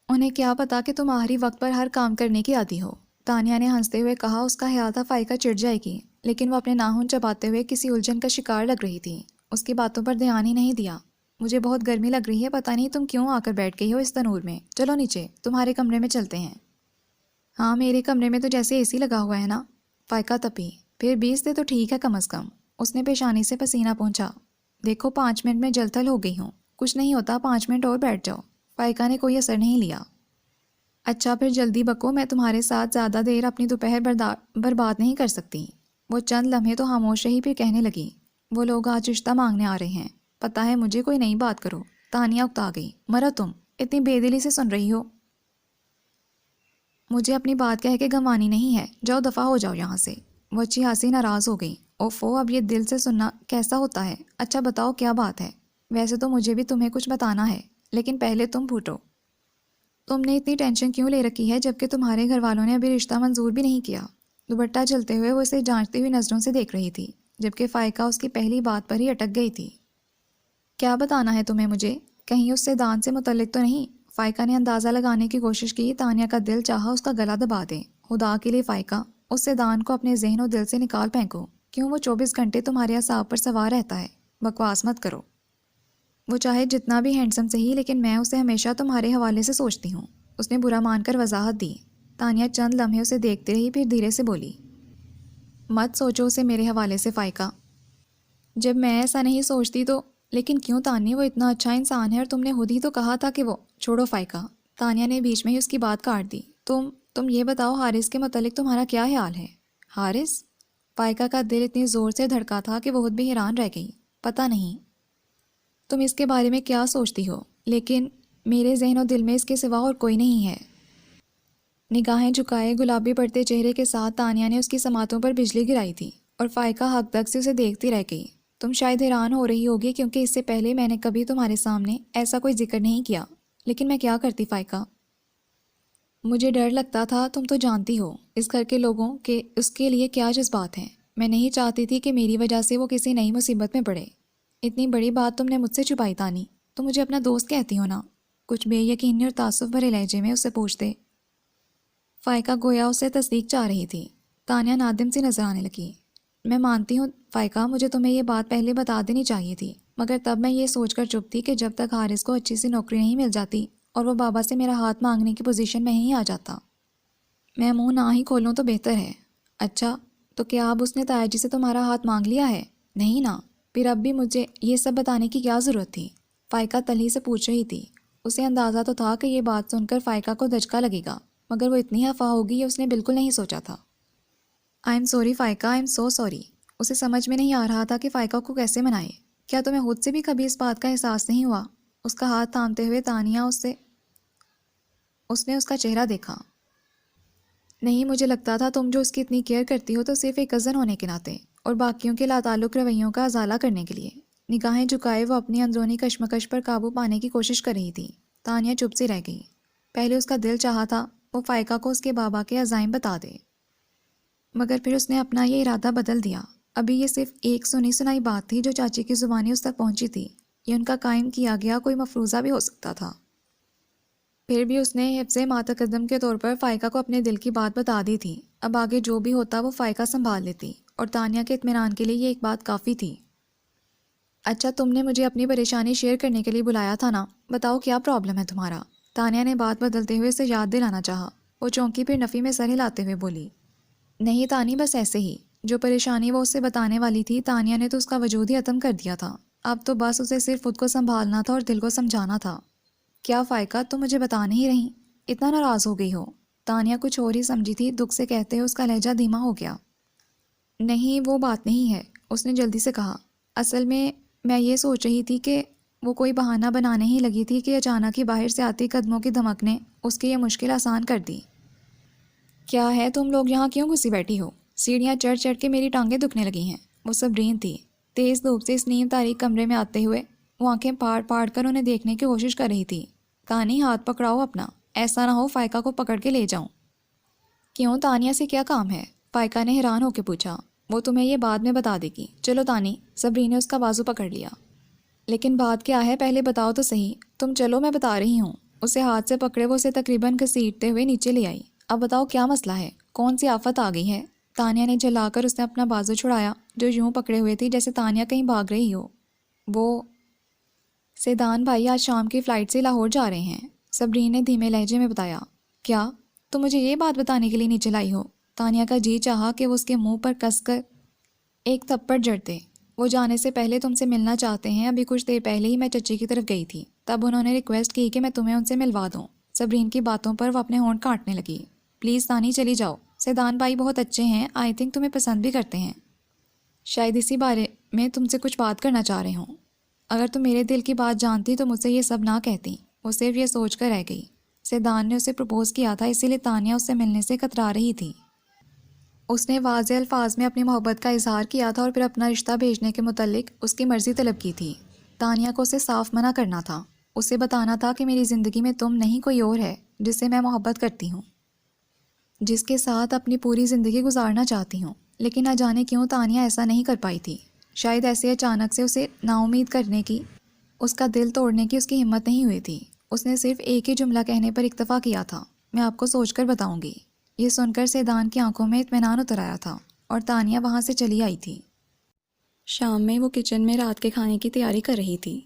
انہیں کیا پتا کہ تم آخری وقت پر ہر کام کرنے کی عادی ہو، تانیہ نے ہنستے ہوئے کہا۔ اس کا خیال تھا فائقہ چڑ جائے گی، لیکن وہ اپنے ناخن چباتے ہوئے کسی الجھن کا شکار لگ رہی تھی۔ اس کی باتوں پر دھیان ہی نہیں دیا۔ مجھے بہت گرمی لگ رہی ہے، پتہ نہیں تم کیوں آ کر بیٹھ گئی ہو اس تنور میں۔ چلو نیچے، تمہارے کمرے میں چلتے ہیں۔ ہاں میرے کمرے میں تو جیسے اے سی لگا ہوا ہے نا۔ فائقہ تپی۔ پھر 20 دے تو ٹھیک ہے کم از کم۔ اس نے پیشانی سے پسینہ پہنچا۔ دیکھو 5 منٹ میں جل تھل ہو گئی ہوں، کچھ نہیں ہوتا، 5 منٹ اور بیٹھ جاؤ۔ فائقہ نے کوئی اثر نہیں لیا۔ اچھا پھر جلدی بکو، میں تمہارے ساتھ زیادہ دیر اپنی دوپہر برباد نہیں کر سکتی۔ وہ چند لمحے تو خاموش رہی، پھر کہنے لگی، وہ لوگ آج رشتہ مانگنے آ رہے ہیں، پتہ ہے مجھے، کوئی نئی بات کرو۔ تانیہ اکتا گئی۔ مرو تم، اتنی بے دلی سے سن رہی ہو؟ مجھے اپنی بات کہہ کے گنوانی نہیں ہے، جاؤ دفع ہو جاؤ یہاں سے۔ وہ اچھی خاصی ناراض ہو گئی۔ اوفو، اب یہ دل سے سننا کیسا ہوتا ہے؟ اچھا بتاؤ کیا بات ہے؟ ویسے تو مجھے بھی تمہیں کچھ بتانا ہے، لیکن پہلے تم پھوٹو۔ تم نے اتنی ٹینشن کیوں لے رکھی ہے جبکہ تمہارے گھر والوں نے ابھی رشتہ منظور بھی نہیں کیا؟ دوپٹہ چلتے ہوئے وہ اسے جانچتی ہوئی نظروں سے دیکھ رہی تھی، جبکہ فائقہ اس کی پہلی بات پر ہی اٹک گئی تھی۔ کیا بتانا ہے تمہیں مجھے؟ کہیں اس سے دان سے متعلق تو نہیں؟ فائقہ نے اندازہ لگانے کی کوشش کی۔ تانیہ کا دل چاہا اس کا گلا دبا دے۔ خدا کے لیے فائقہ، اس سے دان کو اپنے ذہن و دل سے نکال پھینکو۔ کیوں وہ 24 گھنٹے تمہارے اعصاب پر سوار رہتا ہے؟ بکواس مت کرو۔ وہ چاہے جتنا بھی ہینڈسم سہی، لیکن میں اسے ہمیشہ تمہارے حوالے سے سوچتی ہوں۔ اس نے برا مان کر وضاحت دی۔ تانیہ چند لمحے اسے دیکھتی رہی، پھر دھیرے سے بولی، مت سوچو اسے میرے حوالے سے فائقہ۔ جب میں ایسا نہیں سوچتی تو لیکن کیوں تانیہ، وہ اتنا اچھا انسان ہے اور تم نے خود ہی تو کہا تھا کہ وہ… چھوڑو فائقہ، تانیہ نے بیچ میں ہی اس کی بات کاٹ دی۔ تم یہ بتاؤ حارث کے متعلق تمہارا کیا خیال ہے؟ حارث؟ فائقہ کا دل اتنی زور سے دھڑکا تھا کہ وہ خود بھی حیران رہ گئی۔ پتہ نہیں تم اس کے بارے میں کیا سوچتی ہو، لیکن میرے ذہن و دل میں اس کے سوا اور کوئی نہیں ہے۔ نگاہیں جھکائے گلابی پڑتے چہرے کے ساتھ تانیہ نے اس کی سماعتوں پر بجلی گرائی تھی، اور فائقہ حق تک سے اسے دیکھتی رہ گئی۔ تم شاید حیران ہو رہی ہوگی کیونکہ اس سے پہلے میں نے کبھی تمہارے سامنے ایسا کوئی ذکر نہیں کیا، لیکن میں کیا کرتی فائقہ؟ مجھے ڈر لگتا تھا، تم تو جانتی ہو اس گھر کے لوگوں کے اس کے لیے کیا جذبات ہیں۔ میں نہیں چاہتی تھی کہ میری وجہ سے وہ کسی نئی مصیبت میں پڑے۔ اتنی بڑی بات تم نے مجھ سے چھپائی تانی، تم مجھے اپنا دوست کہتی ہو نا؟ کچھ بے یقینی اور تعصب بھرے لہجے میں اس سے پوچھتے۔ فائقہ گویا اسے تصدیق چاہ رہی تھی۔ تانیہ نادم سی نظر آنے لگی۔ میں مانتی ہوں فائقہ، مجھے تمہیں یہ بات پہلے بتا دینی چاہیے تھی، مگر تب میں یہ سوچ کر چپ تھی کہ جب تک حارث کو اچھی سی نوکری نہیں مل جاتی اور وہ بابا سے میرا ہاتھ مانگنے کی پوزیشن میں ہی آ جاتا، میں منہ نہ ہی کھولوں تو بہتر ہے۔ اچھا، تو کیا اب اس نے تایا جی سے تمہارا ہاتھ مانگ لیا ہے؟ نہیں نا، پھر اب بھی مجھے یہ سب بتانے کی کیا ضرورت تھی؟ فائقہ تلہی سے پوچھ رہی تھی۔ اسے اندازہ تو تھا کہ یہ بات سن کر فائقہ کو دھچکا لگے گا، مگر وہ اتنی خفا ہوگی یہ اس نے بالکل نہیں سوچا تھا۔ I am sorry فائقہ، I am so sorry. اسے سمجھ میں نہیں آ رہا تھا کہ فائقہ کو کیسے منائے۔ کیا تمہیں خود سے بھی کبھی اس بات کا احساس نہیں ہوا؟ اس کا ہاتھ تھامتے ہوئے تانیہ اس نے اس کا چہرہ دیکھا۔ نہیں، مجھے لگتا تھا تم جو اس کی اتنی کیئر کرتی ہو تو صرف ایک کزن ہونے کے ناطے اور باقیوں کے لاتعلق رویوں کا ازالہ کرنے کے لیے۔ نگاہیں جھکائے وہ اپنی اندرونی کشمکش پر قابو پانے کی کوشش کر رہی تھی۔ تانیہ چپ سی رہ گئی۔ پہلے اس کا دل چاہا تھا وہ فائقہ کو اس کے بابا کے عزائم بتا دے، مگر پھر اس نے اپنا یہ ارادہ بدل دیا۔ ابھی یہ صرف ایک سنی سنائی بات تھی جو چاچی کی زبانی اس تک پہنچی تھی۔ یہ ان کا قائم کیا گیا کوئی مفروضہ بھی ہو سکتا تھا۔ پھر بھی اس نے حفظ ماتقدم کے طور پر فائقہ کو اپنے دل کی بات بتا دی تھی۔ اب آگے جو بھی ہوتا وہ فائقہ سنبھال لیتی، اور تانیہ کے اطمینان کے لیے یہ ایک بات کافی تھی۔ اچھا، تم نے مجھے اپنی پریشانی شیئر کرنے کے لیے بلایا تھا نا؟ بتاؤ کیا پرابلم ہے تمہارا؟ تانیہ نے بات بدلتے ہوئے اسے یاد دلانا چاہا۔ وہ چونکی پھر نفی میں سر ہلاتے ہوئے بولی، نہیں تانی، بس ایسے ہی۔ جو پریشانی وہ اسے بتانے والی تھی تانیہ نے تو اس کا وجود ہی ختم کر دیا تھا۔ اب تو بس اسے صرف خود کو سنبھالنا تھا اور دل کو سمجھانا تھا۔ کیا فائقہ، تم مجھے بتا نہیں رہی؟ اتنا ناراض ہو گئی ہو؟ تانیہ کچھ اور ہی سمجھی تھی، دکھ سے کہتے ہوئے اس کا لہجہ دھیما ہو گیا۔ نہیں، وہ بات نہیں ہے، اس نے جلدی سے کہا۔ اصل میں یہ سوچ رہی تھی کہ وہ کوئی بہانہ بنانے ہی لگی تھی کہ اچانک ہی باہر سے آتی قدموں کی دھمک نے اس کی یہ مشکل آسان کر دی۔ کیا ہے، تم لوگ یہاں کیوں گھسی بیٹھی ہو؟ سیڑھیاں چڑھ چڑھ کے میری ٹانگیں دکھنے لگی ہیں۔ وہ صبرین تھی۔ تیز دھوپ سے اس نیم تاریک کمرے میں آتے ہوئے وہ آنکھیں پھاڑ پھاڑ کر انہیں دیکھنے کی کوشش کر رہی تھی۔ تانی، ہاتھ پکڑاؤ اپنا، ایسا نہ ہو فائقہ کو پکڑ کے لے جاؤں۔ کیوں، تانیہ سے کیا کام ہے؟ فائقہ نے حیران ہو کے پوچھا۔ وہ تمہیں یہ بعد میں بتا دے گی، چلو تانی۔ صبری نے اس کا بازو پکڑ لیا۔ لیکن بات کیا ہے، پہلے بتاؤ تو صحیح۔ تم چلو، میں بتا رہی ہوں۔ اسے ہاتھ سے پکڑے وہ اسے تقریباً گھسیٹتے ہوئے نیچے لے آئی۔ اب بتاؤ کیا مسئلہ ہے، کون سی آفت آ گئی ہے؟ تانیہ نے جھلا کر اس نے اپنا بازو چھڑایا جو یوں پکڑے ہوئے تھی جیسے تانیہ کہیں بھاگ رہی ہو۔ وہ سیدان بھائی آج شام کی فلائٹ سے لاہور جا رہے ہیں، صبرین نے دھیمے لہجے میں بتایا۔ کیا، تم مجھے یہ بات بتانے کے لیے نیچے لائی ہو؟ تانیہ کا جی چاہا کہ وہ اس کے منہ پر کس کر ایک تھپڑ جڑتے۔ وہ جانے سے پہلے تم سے ملنا چاہتے ہیں، ابھی کچھ دیر پہلے ہی میں چچی کی طرف گئی تھی، تب انہوں نے ریکویسٹ کی کہ میں تمہیں ان سے ملوا دوں۔ صبرین کی باتوں پر وہ اپنے ہونٹ کاٹنے لگی۔ پلیز تانی، چلی جاؤ، سیدان بھائی بہت اچھے ہیں، آئی تھنک تمہیں پسند بھی کرتے ہیں، شاید اسی بارے میں تم سے کچھ بات کرنا چاہ رہے ہوں۔ اگر تم میرے دل کی بات جانتی تو مجھ سے یہ سب نہ کہتی۔ وہ صرف یہ سوچ کر رہ گئی۔ سیدان نے اسے پرپوز کیا تھا، اسی لیے تانیہ اس سے ملنے سے کترا رہی تھی۔ اس نے واضح الفاظ میں اپنی محبت کا اظہار کیا تھا اور پھر اپنا رشتہ بھیجنے کے متعلق اس کی مرضی طلب کی تھی۔ تانیہ کو اسے صاف منع کرنا تھا، اسے بتانا تھا کہ میری زندگی میں تم نہیں، کوئی اور ہے جس سے میں محبت کرتی ہوں، جس کے ساتھ اپنی پوری زندگی گزارنا چاہتی ہوں۔ لیکن نہ جانے کیوں تانیہ ایسا نہیں کر پائی تھی۔ شاید ایسے اچانک سے اسے نا امید کرنے کی، اس کا دل توڑنے کی اس کی ہمت نہیں ہوئی تھی۔ اس نے صرف ایک ہی جملہ کہنے پر اکتفا کیا تھا، میں آپ کو سوچ کر بتاؤں گی۔ یہ سن کر سیدان کی آنکھوں میں اطمینان اتر آیا تھا اور تانیہ وہاں سے چلی آئی تھی۔ شام میں وہ کچن میں رات کے کھانے کی تیاری کر رہی تھی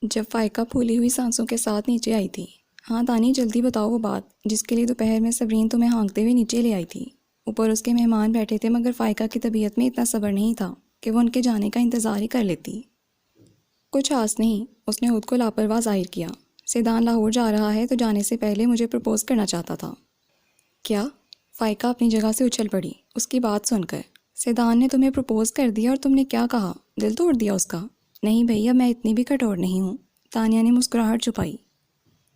جب فائقہ پھولی ہوئی سانسوں کے ساتھ نیچے آئی تھی۔ ہاں تانی، جلدی بتاؤ وہ بات جس کے لیے دوپہر میں صبرین تمہیں ہانکتے ہوئے نیچے لے آئی تھی۔ اوپر اس کے مہمان بیٹھے تھے، مگر فائقہ کی طبیعت میں اتنا صبر نہیں تھا کہ وہ ان کے جانے کا انتظار ہی کر لیتی۔ کچھ خاص نہیں، اس نے خود کو لاپرواہ ظاہر کیا۔ سیدان لاہور جا رہا ہے تو جانے سے پہلے مجھے پرپوز کرنا چاہتا تھا۔ کیا؟ فائقہ اپنی جگہ سے اچھل پڑی اس کی بات سن کر۔ سیدان نے تمہیں پرپوز کر دیا اور تم نے کیا کہا؟ دل توڑ دیا اس کا؟ نہیں بھیا، میں اتنی بھی کٹور نہیں ہوں۔ تانیہ نے مسکراہٹ چھپائی۔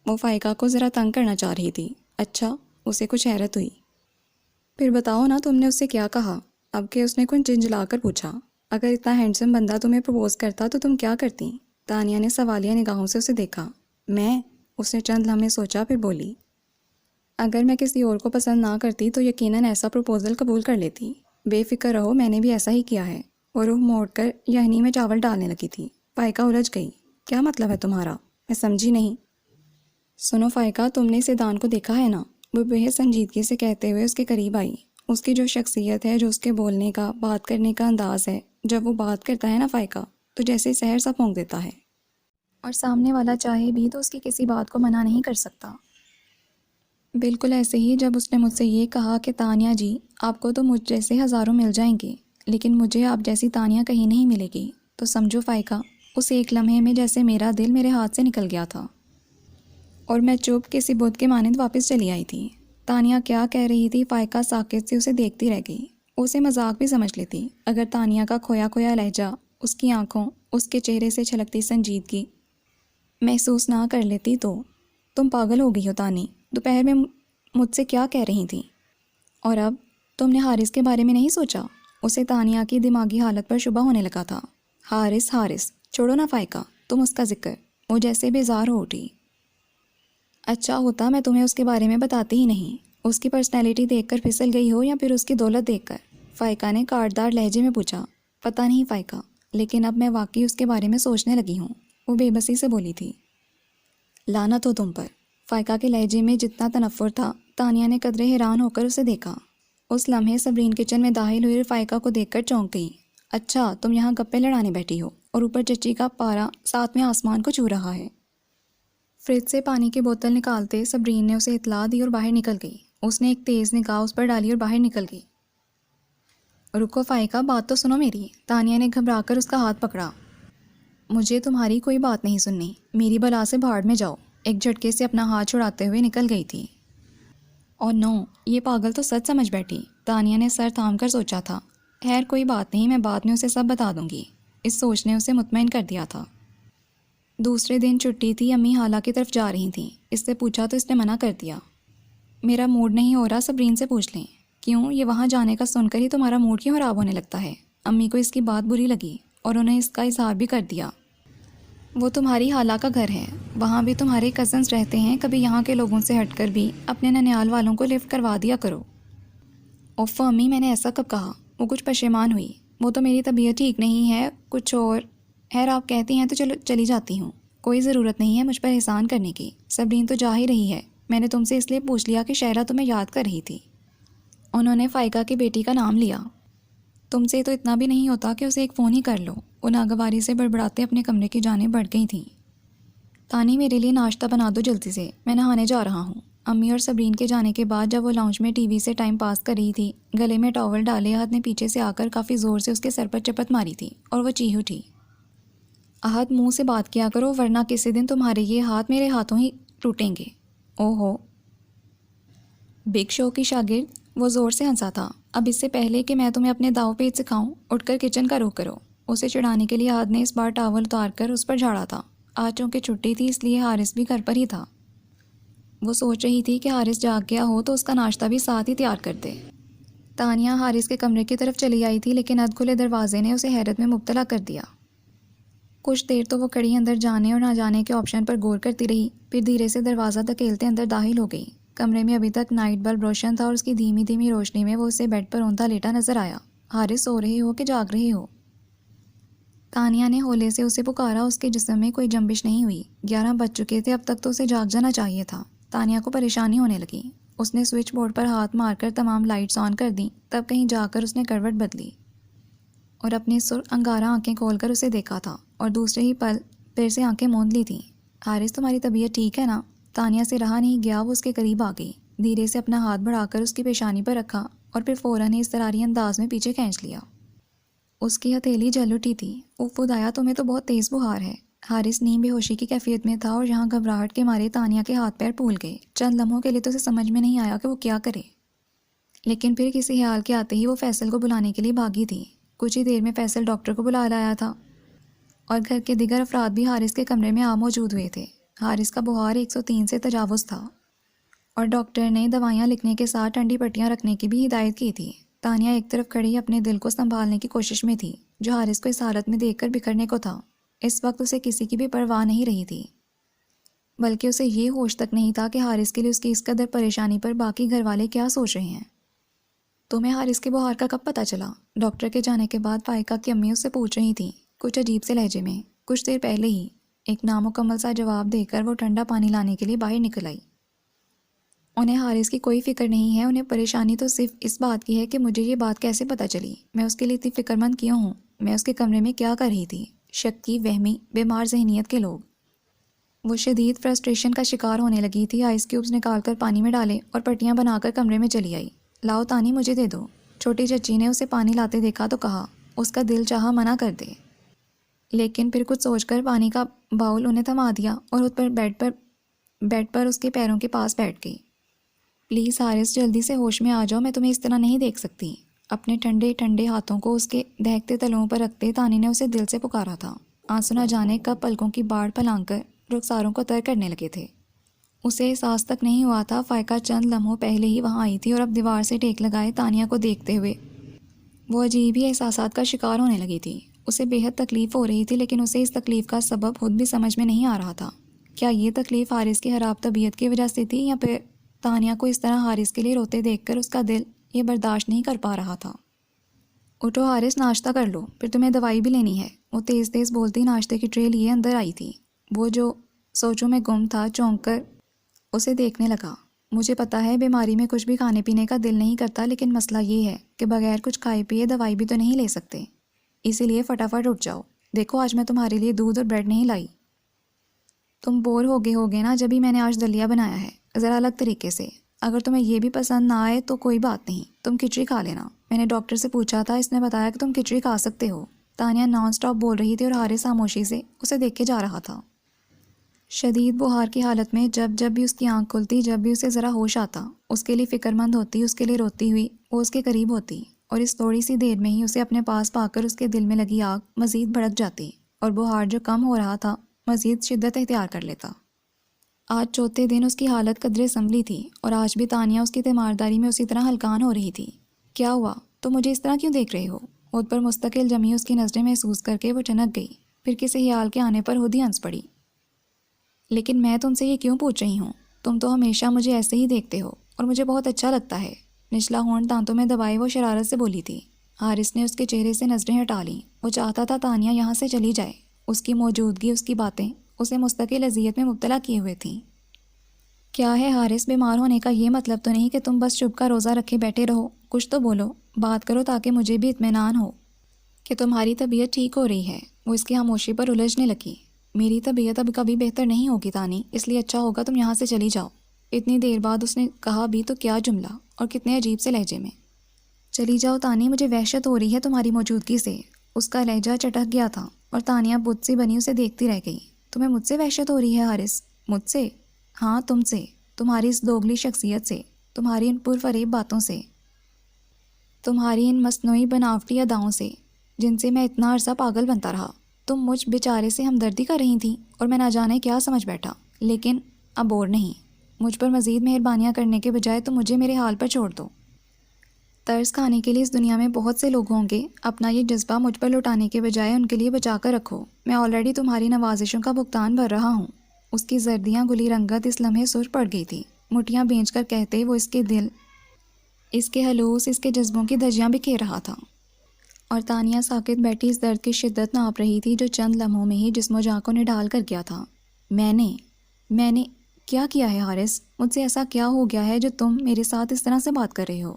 وہ فائقہ کو ذرا تنگ کرنا چاہ رہی تھی۔ اچھا، اسے کچھ حیرت ہوئی۔ پھر بتاؤ نا، تم نے اس سے کیا کہا؟ اب کہ اس نے کچھ جھنجھلا کر پوچھا۔ اگر اتنا ہینڈسم بندہ تمہیں پرپوز کرتا تو تم کیا کرتی؟ تانیہ نے سوالیہ نگاہوں سے اسے دیکھا۔ اس نے چند لمحے سوچا، پھر بولی، اگر میں کسی اور کو پسند نہ کرتی تو یقیناً ایسا پرپوزل قبول کر لیتی۔ بے فکر رہو، میں نے بھی ایسا ہی کیا ہے۔ وہ روح موڑ کر یخنی میں چاول ڈالنے لگی تھی۔ فائقہ الجھ گئی۔ کیا مطلب ہے تمہارا؟ میں سمجھی نہیں۔ سنو فائقہ، تم نے سیدان کو دیکھا ہے نا؟ وہ بہت سنجیدگی سے کہتے ہوئے اس کے قریب آئی۔ اس کی جو شخصیت ہے، جو اس کے بولنے کا، بات کرنے کا انداز ہے، جب وہ بات کرتا ہے نا فائقہ، تو جیسے سحر سا پھونک دیتا ہے۔ اور سامنے والا چاہے بھی تو اس کی کسی بات کو منع نہیں کر سکتا۔ بالکل ایسے ہی جب اس نے مجھ سے یہ کہا کہ تانیہ جی، آپ کو تو مجھ جیسے ہزاروں مل جائیں گے، لیکن مجھے آپ جیسی تانیہ کہیں نہیں ملے گی، تو سمجھو فائقہ، اس ایک لمحے میں جیسے میرا دل میرے ہاتھ سے نکل گیا تھا اور میں چپ کسی بت کے مانند واپس چلی آئی تھی۔ تانیہ کیا کہہ رہی تھی، فائقہ ساکت سے اسے دیکھتی رہ گئی۔ اسے مذاق بھی سمجھ لیتی اگر تانیہ کا کھویا کھویا لہجہ، اس کی آنکھوں، اس کے چہرے سے چھلکتی سنجیدگی محسوس نہ کر لیتی تو۔ تم پاگل ہو گئی ہو تانی، دوپہر میں مجھ سے کیا کہہ رہی تھی؟ اور اب تم نے حارث کے بارے میں نہیں سوچا؟ اسے تانیہ کی دماغی حالت پر شبہ ہونے لگا تھا۔ حارث چھوڑو نا فائقہ، تم اس کا ذکر۔ وہ جیسے بیزار ہو اٹھی۔ اچھا ہوتا میں تمہیں اس کے بارے میں بتاتی ہی نہیں، اس کی پرسنالٹی دیکھ کر پھسل گئی ہو یا پھر اس کی دولت دیکھ کر؟ فائقہ نے کاٹدار لہجے میں پوچھا۔ پتہ نہیں فائقہ، لیکن اب میں واقعی اس کے بارے میں سوچنے لگی ہوں، وہ بے بسی سے بولی تھی۔ لعنت ہو تم پر۔ فائقہ کے لہجے میں جتنا تنفر تھا، تانیہ نے قدرے حیران ہو کر اسے دیکھا۔ اس لمحے صبرین کچن میں داخل ہوئی اور فائقہ کو دیکھ کر چونک گئی۔ اچھا تم یہاں گپے لڑانے بیٹھی ہو اور اوپر چچی کا پارا ساتویں آسمان کو چھو رہا ہے۔ فریج سے پانی کی بوتل نکالتے صبرین نے اسے اطلاع دی اور باہر نکل گئی۔ اس نے ایک تیز نگاہ اس پر ڈالی اور باہر نکل گئی۔ رکو فائقہ، بات تو سنو میری۔ تانیہ نے گھبرا کر اس کا ہاتھ پکڑا۔ مجھے تمہاری کوئی بات نہیں سننی، میری بلا سے بھاڑ میں جاؤ، ایک جھٹکے سے اپنا ہاتھ چھڑاتے ہوئے نکل گئی تھی۔ اور نو، یہ پاگل تو سچ سمجھ بیٹھی۔ تانیہ نے سر تھام کر سوچا تھا، خیر کوئی بات نہیں، میں بعد میں اسے سب بتا دوں گی۔ اس سوچ نے اسے مطمئن کر دیا تھا۔ دوسرے دن چھٹی تھی، امی خالہ کی طرف جا رہی تھیں۔ اس سے پوچھا تو اس نے منع کر دیا۔ میرا موڈ نہیں ہو رہا، صبرین سے پوچھ لیں۔ کیوں، یہ وہاں جانے کا سن کر ہی تمہارا موڈ کیوں خراب ہونے لگتا ہے؟ امی کو اس کی بات بری لگی اور انہیں اس کا اظہار بھی کر دیا۔ وہ تمہاری خالہ کا گھر ہے، وہاں بھی تمہارے کزنز رہتے ہیں، کبھی یہاں کے لوگوں سے ہٹ کر بھی اپنے ننیال والوں کو لفٹ کروا دیا کرو۔ اوف امی، میں نے ایسا کب کہا؟ وہ کچھ پشیمان ہوئی۔ وہ تو میری طبیعت ٹھیک نہیں ہے، کچھ اور۔ خیر آپ کہتی ہیں تو چلو چلی جاتی ہوں، کوئی ضرورت نہیں ہے مجھ پر احسان کرنے کی۔ صبرین تو جا ہی رہی ہے، میں نے تم سے اس لیے پوچھ لیا کہ شہرہ تمہیں یاد کر رہی تھی۔ انہوں نے فائقہ کی بیٹی کا نام لیا۔ تم سے تو اتنا بھی نہیں ہوتا کہ اسے ایک فون ہی کر لو۔ وہ ناگواری سے بڑبڑاتے اپنے کمرے کی جانب بڑھ گئی تھیں۔ تانی میرے لیے ناشتہ بنا دو جلدی سے، میں نہانے جا رہا ہوں۔ امی اور صبرین کے جانے کے بعد جب وہ لاؤنج میں ٹی وی سے ٹائم پاس کر رہی تھی، گلے میں ٹاول ڈالے احد نے پیچھے سے آ کر کافی زور سے اس کے سر پر چپت ماری تھی اور وہ چیخ اٹھی۔ احد منہ سے بات کیا کرو ورنہ کسی دن تمہارے یہ ہاتھ میرے ہاتھوں ہی ٹوٹیں گے۔ او ہو، بگ شو کی شاگرد، وہ زور سے ہنسا تھا۔ اب اس سے پہلے کہ میں تمہیں اپنے داؤ پیچ سکھاؤں، اٹھ کر کچن کا رخ کرو۔ اسے چڑھانے کے لیے احد نے اس بار ٹاول اتار کر اس پر جھاڑا تھا۔ آج چونکہ چھٹی تھی اس لیے حارث بھی گھر پر ہی تھا۔ وہ سوچ رہی تھی کہ حارث جاگ گیا ہو تو اس کا ناشتہ بھی ساتھ ہی تیار کر دے۔ تانیہ حارث کے کمرے کی طرف چلی آئی تھی، لیکن ادھ کھلے دروازے نے اسے حیرت میں مبتلا کر دیا۔ کچھ دیر تو وہ کڑی اندر جانے اور نہ جانے کے آپشن پر غور کرتی رہی، پھر دھیرے سے دروازہ دھکیلتے اندر داخل ہو گئی۔ کمرے میں ابھی تک نائٹ بلب روشن تھا اور اس کی دھیمی دھیمی روشنی میں وہ اسے بیڈ پر اوندا لیٹا نظر آیا۔ حارث سو رہے ہو کہ جاگ رہے ہو؟ تانیہ نے ہولے سے اسے پکارا۔ اس کے جسم میں کوئی جنبش نہیں ہوئی۔ 11 بج چکے تھے، اب تک تو اسے جاگ جانا چاہیے تھا۔ تانیہ کو پریشانی ہونے لگی۔ اس نے سوئچ بورڈ پر ہاتھ مار کر تمام لائٹس آن کر دیں، تب کہیں جا کر اس نے کروٹ بدلی اور اپنی سرخ انگارہ آنکھیں کھول کر اسے دیکھا تھا اور دوسرے ہی پل پھر سے آنکھیں موند لی تھیں۔ حارث تمہاری طبیعت ٹھیک ہے نا؟ تانیہ سے رہا نہیں گیا، وہ اس کے قریب آ گئی، دھیرے سے اپنا ہاتھ بڑھا کر اس کی پیشانی پر رکھا اور پھر فوراً ہی اضطراری انداز میں پیچھے کھینچ لیا۔ اس کی ہتھیلی جل اٹھی تھی۔ اف خدایا، تمہیں تو بہت تیز بخار ہے۔ حارث نیم بے ہوشی کی کیفیت میں تھا اور یہاں گھبراہٹ کے مارے تانیہ کے ہاتھ پیر پھول گئے۔ چند لمحوں کے لیے تو اسے سمجھ میں نہیں آیا کہ وہ کیا کرے، لیکن پھر کسی خیال کے آتے ہی وہ فیصل کو بلانے کے لیے بھاگی تھی۔ کچھ ہی دیر میں فیصل ڈاکٹر کو بلا لایا تھا اور گھر کے دیگر افراد بھی حارث کے کمرے میں موجود ہوئے تھے۔ حارث کا بخار 103 سے تجاوز تھا اور ڈاکٹر نے دوائیاں لکھنے کے ساتھ ٹھنڈی پٹیاں رکھنے کی بھی ہدایت کی تھی۔ تانیہ ایک طرف کھڑی اپنے دل کو سنبھالنے کی کوشش میں تھی، جو حارث کو اس حالت میں دیکھ کر بکھرنے کو تھا۔ اس وقت اسے کسی کی بھی پرواہ نہیں رہی تھی، بلکہ اسے یہ ہوش تک نہیں تھا کہ حارث کے لیے اس کی اس قدر پریشانی پر باقی گھر والے کیا سوچ رہے ہیں۔ تمہیں حارث کے بخار کا کب پتہ چلا؟ ڈاکٹر کے جانے کے بعد فائقہ کی امی اس سے پوچھ رہی تھیں، کچھ عجیب سے لہجے میں۔ کچھ دیر پہلے ہی، ایک نامکمل سا جواب دے کر وہ ٹھنڈا پانی لانے کے لیے باہر نکل آئی۔ انہیں حارث کی کوئی فکر نہیں ہے، انہیں پریشانی تو صرف اس بات کی ہے کہ مجھے یہ بات کیسے پتہ چلی، میں اس کے لیے اتنی فکر مند کیوں ہوں، میں اس کے کمرے میں کیا کر رہی تھی۔ شکی، وہمی، بیمار ذہنیت کے لوگ۔ وہ شدید فرسٹریشن کا شکار ہونے لگی تھی۔ آئس کیوبز نکال کر پانی میں ڈالے اور پٹیاں بنا کر کمرے میں چلی آئی۔ لاؤ تانی، مجھے دے دو۔ چھوٹی چچی نے اسے پانی لاتے دیکھا تو کہا، اس کا دل چاہا منع کر دے، لیکن پھر کچھ سوچ کر پانی کا باؤل انہیں تھما دیا اور اٹھ پر بیڈ پر اس کے پیروں کے پاس بیٹھ گئی۔ پلیز حارث، جلدی سے ہوش میں آ جاؤ، میں تمہیں اس طرح نہیں دیکھ سکتی۔ اپنے ٹھنڈے ٹھنڈے ہاتھوں کو اس کے دہکتے تلوؤں پر رکھتے تانی نے اسے دل سے پکارا تھا۔ آنسو نہ جانے کب پلکوں کی باڑ پھلانگ کر رخساروں کو تر کرنے لگے تھے۔ اسے احساس تک نہیں ہوا تھا فائقہ چند لمحوں پہلے ہی وہاں آئی تھی اور اب دیوار سے ٹیک لگائے تانیہ کو دیکھتے ہوئے وہ عجیب ہی احساسات کا شکار ہونے لگی تھی۔ اسے بے حد تکلیف ہو رہی تھی، لیکن اسے اس تکلیف کا سبب خود بھی سمجھ میں نہیں آ رہا تھا۔ کیا یہ تکلیف حارث کی خراب طبیعت کی وجہ سے تھی، یا پھر تانیہ کو اس طرح حارث کے لیے روتے دیکھ کر اس کا دل یہ برداشت نہیں کر پا رہا تھا؟ اٹھو حارث، ناشتہ کر لو، پھر تمہیں دوائی بھی لینی ہے۔ وہ تیز تیز بولتی ناشتے کی ٹرے لیے اندر آئی تھی۔ وہ جو سوچوں میں گم تھا چونک کر اسے دیکھنے لگا۔ مجھے پتا ہے بیماری میں کچھ بھی کھانے پینے کا دل نہیں کرتا، لیکن مسئلہ یہ ہے کہ بغیر کچھ کھائے پیے دوائی بھی تو نہیں لے سکتے، اسی لیے فٹافٹ اٹھ جاؤ۔ دیکھو آج میں تمہارے لیے دودھ اور بریڈ نہیں لائی۔ تم بور ہوگے نا، جبھی میں نے آج دلیا بنایا ہے، ذرا الگ طریقے سے۔ اگر تمہیں یہ بھی پسند نہ آئے تو کوئی بات نہیں، تم کھچڑی کھا لینا۔ میں نے ڈاکٹر سے پوچھا تھا، اس نے بتایا کہ تم کھچڑی کھا سکتے ہو۔ تانیہ نان سٹاپ بول رہی تھی اور حارث خاموشی سے اسے دیکھے جا رہا تھا۔ شدید بخار کی حالت میں جب بھی اس کی آنکھ کھلتی، جب بھی اسے ذرا ہوش آتا، اس کے لیے فکر مند ہوتی، اس کے لیے روتی ہوئی وہ اس کے قریب ہوتی، اور اس تھوڑی سی دیر میں ہی اسے اپنے پاس پا کر اس کے دل میں لگی آگ مزید بھڑک جاتی اور بخار جو کم ہو رہا تھا مزید شدت اختیار کر لیتا۔ آج چوتھے دن اس کی حالت قدرے سنبھلی تھی، اور آج بھی تانیہ اس کی تیمارداری میں اسی طرح ہلکان ہو رہی تھی۔ کیا ہوا؟ تو مجھے اس طرح کیوں دیکھ رہے ہو؟ خود پر مستقل جمی اس کی نظریں محسوس کر کے وہ ٹھنک گئی، پھر کسی خیال کے آنے پر خود ہی ہنس پڑی۔ لیکن میں تم سے یہ کیوں پوچھ رہی ہوں؟ تم تو ہمیشہ مجھے ایسے ہی دیکھتے ہو اور مجھے بہت اچھا لگتا ہے۔ نچلا ہونٹ دانتوں میں دبائے وہ شرارت سے بولی تھی۔ حارث نے اس کے چہرے سے نظریں ہٹا لیں۔ وہ چاہتا تھا تانیہ یہاں سے چلی جائے۔ اس کی موجودگی، اس کی باتیں اسے مستقل اذیت میں مبتلا کیے ہوئے تھیں۔ کیا ہے حارث، بیمار ہونے کا یہ مطلب تو نہیں کہ تم بس چپ کا روزہ رکھے بیٹھے رہو؟ کچھ تو بولو، بات کرو تاکہ مجھے بھی اطمینان ہو کہ تمہاری طبیعت ٹھیک ہو رہی ہے۔ وہ اس کی خاموشی پر الجھنے لگی۔ میری طبیعت اب کبھی بہتر نہیں ہوگی تانی، اس لیے اچھا ہوگا تم یہاں سے چلی جاؤ۔ اتنی دیر بعد اس نے کہا بھی تو کیا جملہ، اور کتنے عجیب سے لہجے میں۔ چلی جاؤ تانی، مجھے وحشت ہو رہی ہے تمہاری موجودگی سے۔ اس کا لہجہ چٹک گیا تھا اور تانیہ بت سی بنی اسے دیکھتی رہ گئی۔ تمہیں مجھ سے وحشت ہو رہی ہے حارث؟ مجھ سے؟ ہاں تم سے، تمہاری اس دوگلی شخصیت سے، تمہاری ان پرفریب باتوں سے، تمہاری ان مصنوعی بناوٹی اداؤں سے جن سے میں اتنا عرصہ پاگل بنتا رہا۔ تم مجھ بیچارے سے ہمدردی کر رہی تھیں اور میں نہ جانے کیا سمجھ بیٹھا، لیکن اب اور نہیں۔ مجھ پر مزید مہربانیاں کرنے کے بجائے تم مجھے میرے حال پر چھوڑ دو۔ ترس کھانے کے لیے اس دنیا میں بہت سے لوگ ہوں گے، اپنا یہ جذبہ مجھ پر لوٹانے کے بجائے ان کے لیے بچا کر رکھو۔ میں آلریڈی تمہاری نوازشوں کا بھگتان بھر رہا ہوں۔ اس کی زردیاں گلی رنگت اس لمحے سرخ پڑ گئی تھی۔ مٹھیاں بھینچ کر کہتے وہ اس کے دل، اس کے حلوس، اس کے جذبوں کی دھجیاں بکھیر رہا تھا، اور تانیہ ساکت بیٹھی اس درد کی شدت ناپ رہی تھی جو چند لمحوں میں ہی جسم و جاں کو نڈھال کر گیا تھا۔ میں نے کیا کیا ہے حارث؟ مجھ سے ایسا کیا ہو گیا ہے جو تم میرے ساتھ اس طرح سے بات کر رہے ہو؟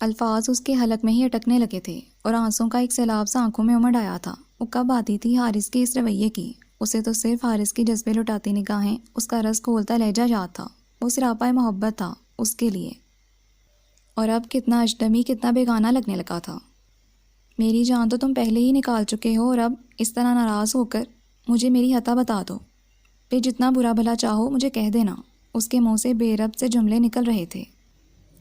الفاظ اس کے حلق میں ہی اٹکنے لگے تھے اور آنسوں کا ایک سیلاب سا آنکھوں میں امڑ آیا تھا۔ وہ کب آتی تھی حارث کے اس رویے کی؟ اسے تو صرف حارث کی جذبے لٹاتی نگاہیں، اس کا رس کھولتا لہجہ یاد تھا۔ وہ سراپا محبت تھا اس کے لیے، اور اب کتنا اجنبی، کتنا بیگانہ لگنے لگا تھا۔ میری جان تو تم پہلے ہی نکال چکے ہو، اور اب اس طرح ناراض ہو کر مجھے میری خطا بتا دو۔ پھر جتنا برا بھلا چاہو مجھے کہہ دینا۔ اس کے منہ سے بے ربط سے جملے نکل رہے تھے۔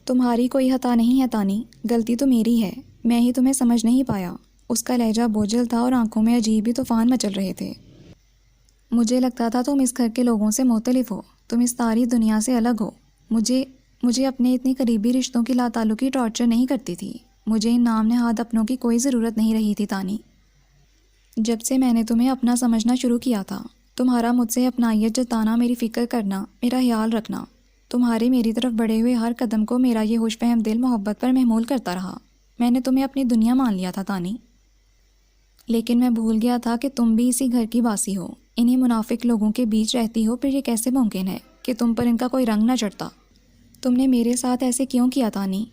تمہاری کوئی خطا نہیں ہے تانی، غلطی تو میری ہے، میں ہی تمہیں سمجھ نہیں پایا۔ اس کا لہجہ بوجھل تھا اور آنکھوں میں عجیب ہی طوفان مچل رہے تھے۔ مجھے لگتا تھا تم اس گھر کے لوگوں سے مختلف ہو، تم اس ساری دنیا سے الگ ہو۔ مجھے اپنے اتنی قریبی رشتوں کی لاتعلقی ٹارچر نہیں کرتی تھی۔ مجھے ان نام نہاد اپنوں کی کوئی ضرورت نہیں رہی تھی تانی۔ جب سے میں نے تمہیں اپنا سمجھنا شروع کیا تھا، تمہارا مجھ سے اپنائیت جتانا، میری فکر کرنا، میرا خیال رکھنا، تمہارے میری طرف بڑھے ہوئے ہر قدم کو میرا یہ ہوش فہم دل محبت پر محمول کرتا رہا۔ میں نے تمہیں اپنی دنیا مان لیا تھا تانی، لیکن میں بھول گیا تھا کہ تم بھی اسی گھر کی باسی ہو، انہی منافق لوگوں کے بیچ رہتی ہو۔ پھر یہ کیسے ممکن ہے کہ تم پر ان کا کوئی رنگ نہ چڑھتا؟ تم نے میرے ساتھ ایسے کیوں کیا تانی؟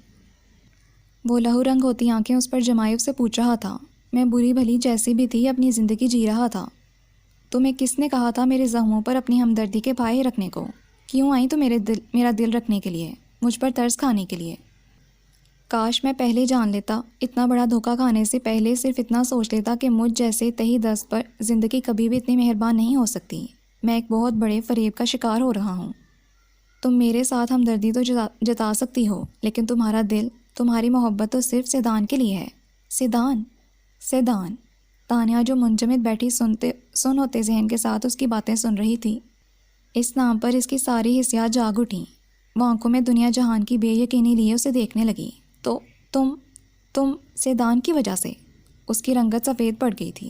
وہ لہو رنگ ہوتی آنکھیں اس پر جمائے اس سے پوچھ رہا تھا۔ میں بری بھلی جیسی بھی تھی اپنی زندگی جی رہا تھا۔ تمہیں کس نے کہا تھا میرے زخموں پر اپنی ہمدردی کے پائے رکھنے کو؟ کیوں آئی تو میرا دل رکھنے کے لیے، مجھ پر ترس کھانے کے لیے؟ کاش میں پہلے جان لیتا، اتنا بڑا دھوکہ کھانے سے پہلے صرف اتنا سوچ لیتا کہ مجھ جیسے تہی دست پر زندگی کبھی بھی اتنی مہربان نہیں ہو سکتی۔ میں ایک بہت بڑے فریب کا شکار ہو رہا ہوں۔ تم میرے ساتھ ہمدردی تو جتا سکتی ہو، لیکن تمہارا دل، تمہاری محبت تو صرف سیدان کے لیے ہے۔ سیدان۔ تانیہ جو منجمد بیٹھی سن ہوتے ذہن کے ساتھ اس کی باتیں سن رہی تھی، اس نام پر اس کی ساری حسیات جاگ اٹھیں۔ وہ آنکھوں میں دنیا جہان کی بے یقینی لیے اسے دیکھنے لگی۔ تو تم سیدان کی وجہ سے؟ اس کی رنگت سفید پڑ گئی تھی۔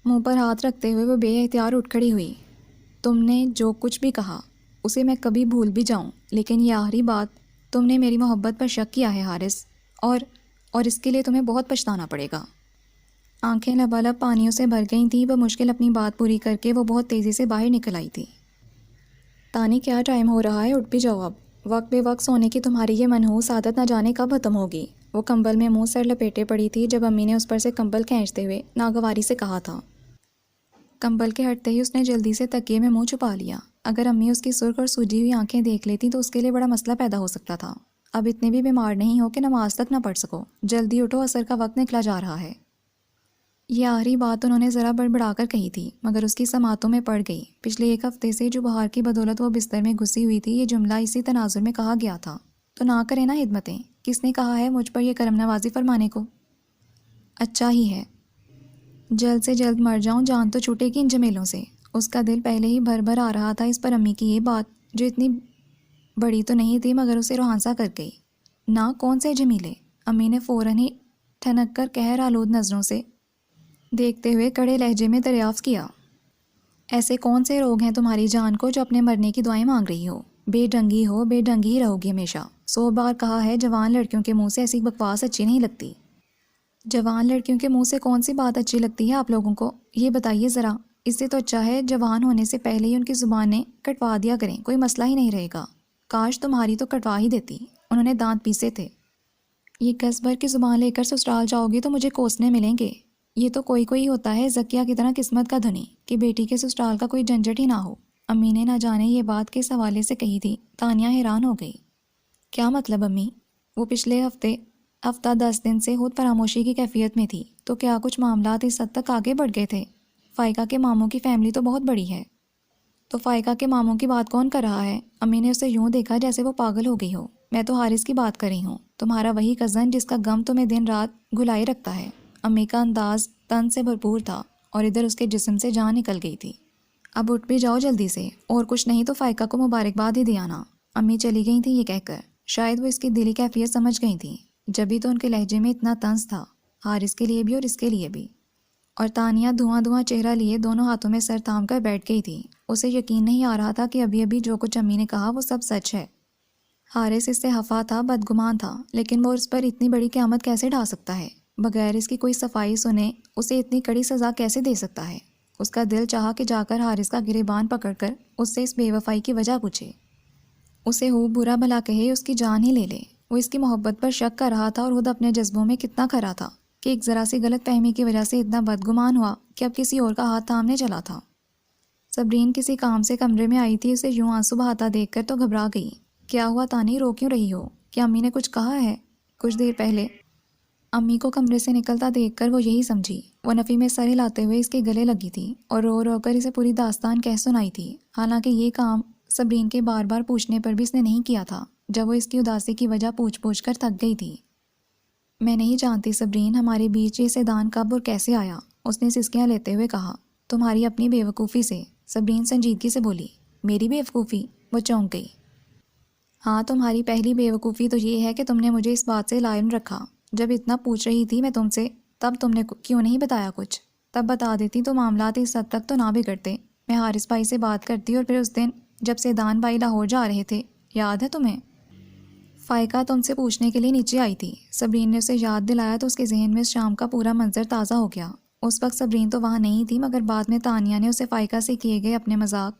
منہ پر ہاتھ رکھتے ہوئے وہ بے اختیار اٹھ کھڑی ہوئی۔ تم نے جو کچھ بھی کہا اسے میں کبھی بھول بھی جاؤں، لیکن یہ آخری بات، تم نے میری محبت پر شک کیا ہے حارث، اور اس کے لیے تمہیں بہت پچھتانا پڑے گا۔ آنکھیں لبالب پانیوں سے بھر گئی تھیں۔ بمشکل اپنی بات پوری کر کے وہ بہت تیزی سے باہر نکل آئی تھی۔ تانی کیا ٹائم ہو رہا ہے، اٹھ بھی جاؤ اب۔ وقت بے وقت سونے کی تمہاری یہ منحوس عادت نہ جانے کب ختم ہوگی۔ وہ کمبل میں منہ سر لپیٹے پڑی تھی جب امی نے اس پر سے کمبل کھینچتے ہوئے ناگواری سے کہا تھا۔ کمبل کے ہٹتے ہی اس نے جلدی سے تکیے میں منہ چھپا لیا۔ اگر امی اس کی سرخ اور سوجی ہوئی آنکھیں دیکھ لیتی تو اس کے لیے بڑا مسئلہ پیدا ہو سکتا تھا۔ اب اتنے بھی بیمار نہیں ہو کہ نماز تک نہ پڑھ سکو۔ جلدی اٹھو، عصر کا وقت نکلا جا رہا ہے۔ یہ آخری بات انہوں نے ذرا بڑبڑا کر کہی تھی، مگر اس کی سماعتوں میں پڑ گئی۔ پچھلے ایک ہفتے سے جو بہار کی بدولت وہ بستر میں گھسی ہوئی تھی، یہ جملہ اسی تناظر میں کہا گیا تھا۔ تو نہ کرے نا خدمتیں، کس نے کہا ہے مجھ پر یہ کرم نوازی فرمانے کو؟ اچھا ہی ہے، جلد سے جلد مر جاؤں، جان تو چھوٹے گی ان جمیلوں سے۔ اس کا دل پہلے ہی بھر بھر آ رہا تھا اس پر امی کی یہ بات، جو اتنی بڑی تو نہیں تھی مگر اسے روحانسا کر گئی۔ نہ، کون سے جمیلے؟ امی نے فوراً ہی ٹھنک کر قہر آلود نظروں سے دیکھتے ہوئے کڑے لہجے میں دریافت کیا۔ ایسے کون سے روگ ہیں تمہاری جان کو جو اپنے مرنے کی دعائیں مانگ رہی ہو؟ بے ڈنگی ہو، بے ڈنگی ہی رہو گی ہمیشہ۔ 100 بار کہا ہے، جوان لڑکیوں کے منہ سے ایسی بکواس اچھی نہیں لگتی۔ جوان لڑکیوں کے منہ سے کون سی بات اچھی لگتی ہے آپ لوگوں کو؟ یہ بتائیے ذرا۔ اس سے تو اچھا ہے جوان ہونے سے پہلے ہی ان کی زبانیں کٹوا دیا کریں، کوئی مسئلہ ہی نہیں رہے گا۔ کاش تمہاری تو کٹوا ہی دیتی، انہوں نے دانت پیسے تھے۔ یہ گز بھر کی زبان لے کر سسرال جاؤ گی تو مجھے کوسنے ملیں گے۔ یہ تو کوئی ہوتا ہے زکیہ کی طرح قسمت کا دھنی کہ بیٹی کے سسرال کا کوئی جھنجٹ ہی نہ ہو۔ امی نے نہ جانے یہ بات کس حوالے سے کہی تھی، تانیہ حیران ہو گئی۔ کیا مطلب امی؟ وہ پچھلے ہفتہ 10 دن سے خود فراموشی کی کیفیت میں تھی، تو کیا کچھ معاملات اس حد تک آگے بڑھ گئے تھے؟ فائقہ کے ماموں کی فیملی تو بہت بڑی ہے۔ تو فائقہ کے ماموں کی بات کون کر رہا ہے؟ امی نے اسے یوں دیکھا جیسے وہ پاگل ہو گئی ہو۔ میں تو حارث کی بات کر رہی ہوں، تمہارا وہی کزن جس کا غم تمہیں دن رات گھلائے رکھتا ہے۔ امی کا انداز تن سے بھرپور تھا اور ادھر اس کے جسم سے جان نکل گئی تھی۔ اب اٹھ بھی جاؤ جلدی سے، اور کچھ نہیں تو فائقہ کو مبارکباد ہی دے آنا۔ امی چلی گئی تھیں یہ کہہ کر، شاید وہ اس کی دلی کیفیت سمجھ گئی تھیں، جبھی تو ان کے لہجے میں اتنا طنز تھا، حارث کے لیے بھی اور اس کے لیے بھی۔ اور تانیہ دھواں چہرہ لیے دونوں ہاتھوں میں سر تھام کر بیٹھ گئی تھی۔ اسے یقین نہیں آ رہا تھا کہ ابھی جو کچھ امی نے کہا وہ سب سچ ہے۔ حارث اس سے خفا تھا، بدگمان تھا، لیکن وہ اس پر اتنی بڑی قیامت کیسے ڈھا سکتا ہے؟ بغیر اس کی کوئی صفائی سنے اسے اتنی کڑی سزا کیسے دے سکتا ہے؟ اس کا دل چاہا کہ جا کر حارث کا گریبان پکڑ کر اس سے اس بے وفائی کی وجہ پوچھے، اسے ہو برا بھلا کہے، اس کی جان ہی لے لے۔ وہ اس کی محبت پر شک کر رہا تھا اور خود اپنے جذبوں میں کتنا کھرا تھا کہ ایک ذرا سی غلط فہمی کی وجہ سے اتنا بدگمان ہوا کہ اب کسی اور کا ہاتھ تھامنے چلا تھا۔ صبرین کسی کام سے کمرے میں آئی تھی، اسے یوں آنسو بہاتا دیکھ کر تو گھبرا گئی۔ کیا ہوا تانی، رو کیوں رہی ہو؟ کیا امی نے کچھ کہا ہے؟ کچھ دیر پہلے امی کو کمرے سے نکلتا دیکھ کر وہ یہی سمجھی۔ وہ نفی میں سر ہلاتے ہوئے اس کے گلے لگی تھی اور رو رو کر اسے پوری داستان کہہ سنائی تھی، حالانکہ یہ کام صبرین کے بار بار پوچھنے پر بھی اس نے نہیں کیا تھا، جب وہ اس کی اداسی کی وجہ پوچھ کر تھک گئی تھی۔ میں نہیں جانتی صبرین، ہمارے بیچ یہ سیدان کب اور کیسے آیا، اس نے سسکیاں لیتے ہوئے کہا۔ تمہاری اپنی بے وقوفی سے، صبرین سنجیدگی سے بولی۔ میری بے وقوفی؟ وہ چونک گئی۔ ہاں، تمہاری پہلی بے وقوفی تو یہ ہے کہ تم نے مجھے اس بات سے لا علم رکھا۔ جب اتنا پوچھ رہی تھی میں تم سے، تب تم نے کیوں نہیں بتایا کچھ؟ تب بتا دیتی تو معاملات اس حد تک تو نہ بگڑتے۔ میں حارث بھائی سے بات کرتی اور پھر اس دن جب سیدان بھائی لاہور جا رہے تھے، یاد ہے تمہیں؟ فائقہ تم سے پوچھنے کے لیے نیچے آئی تھی۔ صبرین نے اسے یاد دلایا تو اس کے ذہن میں شام کا پورا منظر تازہ ہو گیا۔ اس وقت صبرین تو وہاں نہیں تھی، مگر بعد میں تانیہ نے اسے فائقہ سے کیے گئے اپنے مذاق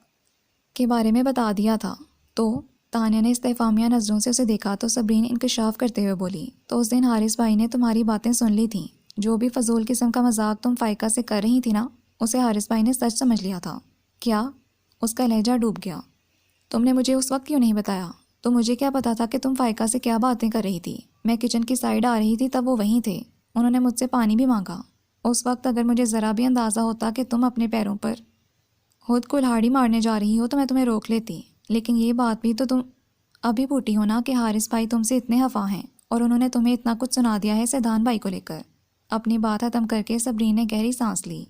کے بارے میں بتا دیا تھا۔ تو تانیہ نے استفہامیہ نظروں سے اسے دیکھا تو صبرین انکشاف کرتے ہوئے بولی، تو اس دن حارث بھائی نے تمہاری باتیں سن لی تھیں، جو بھی فضول قسم کا مذاق تم فائقہ سے کر رہی تھی نا، اسے حارث بھائی نے سچ سمجھ لیا تھا۔ کیا؟ اس کا لہجہ ڈوب گیا۔ تم نے مجھے اس وقت کیوں نہیں بتایا؟ تو مجھے کیا پتا تھا کہ تم فائقہ سے کیا باتیں کر رہی تھی؟ میں کچن کی سائڈ آ رہی تھی تب وہ وہیں تھے، انہوں نے مجھ سے پانی بھی مانگا۔ اس وقت اگر مجھے ذرا بھی اندازہ ہوتا کہ تم اپنے پیروں پر خود کلہاڑی مارنے جا رہی ہو تو میں تمہیں روک لیتی، لیکن یہ بات بھی تو تم ابھی پوٹی ہو نا کہ حارث بھائی تم سے اتنے خفا ہیں اور انہوں نے تمہیں اتنا کچھ سنا دیا ہے سیدھان بھائی کو لے کر۔ اپنی بات ختم کر کے صبرین نے گہری سانس لی۔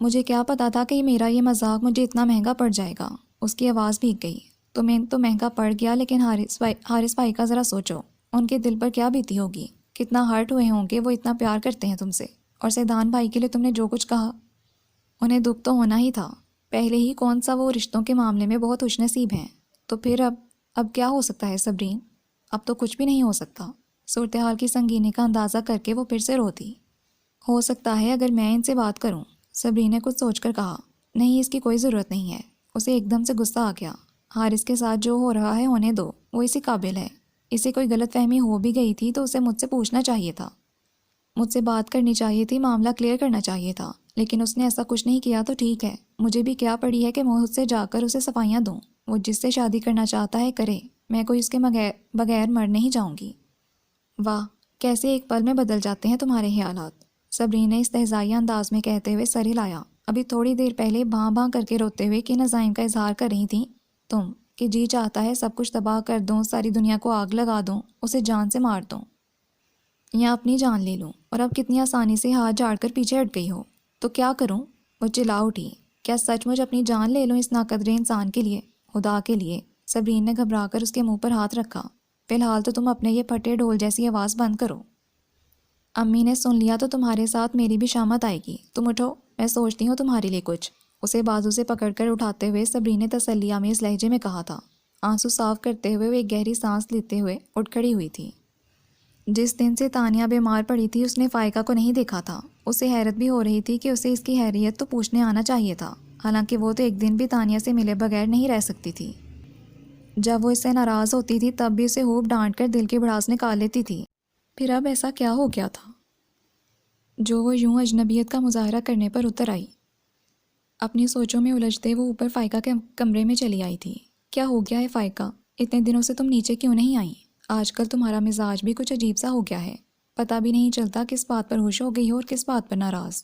مجھے کیا پتا تھا کہ میرا یہ مذاق مجھے اتنا مہنگا پڑ جائے گا۔ اس کی آواز بھیگ گئی۔ تمہیں تو مہنگا پڑ گیا، لیکن حارث بھائی کا ذرا سوچو، ان کے دل پر کیا بیتی ہوگی، کتنا ہرٹ ہوئے ہوں گے، وہ اتنا پیار کرتے ہیں تم سے، اور سیدھان بھائی کے لیے تم نے جو کچھ کہا، انہیں دکھ تو ہونا ہی تھا۔ پہلے ہی کون سا وہ رشتوں کے معاملے میں بہت خوش نصیب ہیں، تو پھر اب کیا ہو سکتا ہے صبرین؟ اب تو کچھ بھی نہیں ہو سکتا۔ صورتحال کی سنگینی کا اندازہ کر کے وہ پھر سے روتی۔ ہو سکتا ہے اگر میں ان سے بات کروں، صبرین نے کچھ سوچ کر کہا۔ نہیں، اس کی کوئی ضرورت نہیں ہے۔ اسے ایک دم سے غصہ آ گیا۔ حارث کے ساتھ جو ہو رہا ہے ہونے دو، وہ اسی قابل ہے۔ اسے کوئی غلط فہمی ہو بھی گئی تھی تو اسے مجھ سے پوچھنا چاہیے تھا، مجھ سے بات کرنی چاہیے تھی، معاملہ کلیئر کرنا چاہیے تھا، لیکن اس نے ایسا کچھ نہیں کیا تو ٹھیک ہے۔ مجھے بھی کیا پڑی ہے کہ میں خود سے جا کر اسے صفائیاں دوں۔ وہ جس سے شادی کرنا چاہتا ہے کرے، میں کوئی اس کے بغیر مر نہیں جاؤں گی۔ واہ، کیسے ایک پل میں بدل جاتے ہیں تمہارے خیالات، صبرین نے استہزائیہ انداز میں کہتے ہوئے سر ہلایا۔ ابھی تھوڑی دیر پہلے بھاں بھاں کر کے روتے ہوئے کن عزائم کا اظہار کر رہی تھیں تم، کہ جی چاہتا ہے سب کچھ تباہ کر دوں، ساری دنیا کو آگ لگا دوں، اسے جان سے مار دوں یا اپنی جان لے لوں، اور اب کتنی آسانی سے ہاتھ جھاڑ کر پیچھے ہٹ گئی ہو۔ تو کیا کروں؟ وہ چلا اٹھی۔ کیا سچ مجھ اپنی جان لے لوں اس ناقدر انسان کے لیے، خدا کے لیے؟ صبرین نے گھبرا کر اس کے منہ پر ہاتھ رکھا۔ فی الحال تو تم اپنے یہ پھٹے ڈھول جیسی آواز بند کرو۔ امی نے سن لیا تو تمہارے ساتھ میری بھی شامت آئے گی۔ تم اٹھو، میں سوچتی ہوں تمہارے لیے کچھ۔ اسے بازو سے پکڑ کر اٹھاتے ہوئے صبرین نے تسلی آمیز لہجے میں کہا تھا۔ آنسو صاف کرتے ہوئے وہ ایک گہری سانس لیتے ہوئے اٹھ کھڑی ہوئی تھی۔ جس دن سے تانیہ بیمار پڑی تھی اس نے فائقہ کو نہیں دیکھا تھا۔ اسے حیرت بھی ہو رہی تھی کہ اسے اس کی خیریت تو پوچھنے آنا چاہیے تھا، حالانکہ وہ تو ایک دن بھی تانیہ سے ملے بغیر نہیں رہ سکتی تھی۔ جب وہ اس سے ناراض ہوتی تھی تب بھی اسے خوب ڈانٹ کر دل کی بھڑاس نکال لیتی تھی۔ پھر اب ایسا کیا ہو گیا تھا جو وہ یوں اجنبیت کا مظاہرہ کرنے پر اتر آئی؟ اپنی سوچوں میں الجھتے وہ اوپر فائقہ کے کمرے میں چلی آئی تھی۔ کیا ہو گیا ہے فائقہ؟ اتنے دنوں سے تم نیچے کیوں نہیں آئیں؟ آج کل تمہارا مزاج بھی کچھ عجیب سا ہو گیا ہے، پتہ بھی نہیں چلتا کس بات پر خوش ہو گئی ہو اور کس بات پر ناراض۔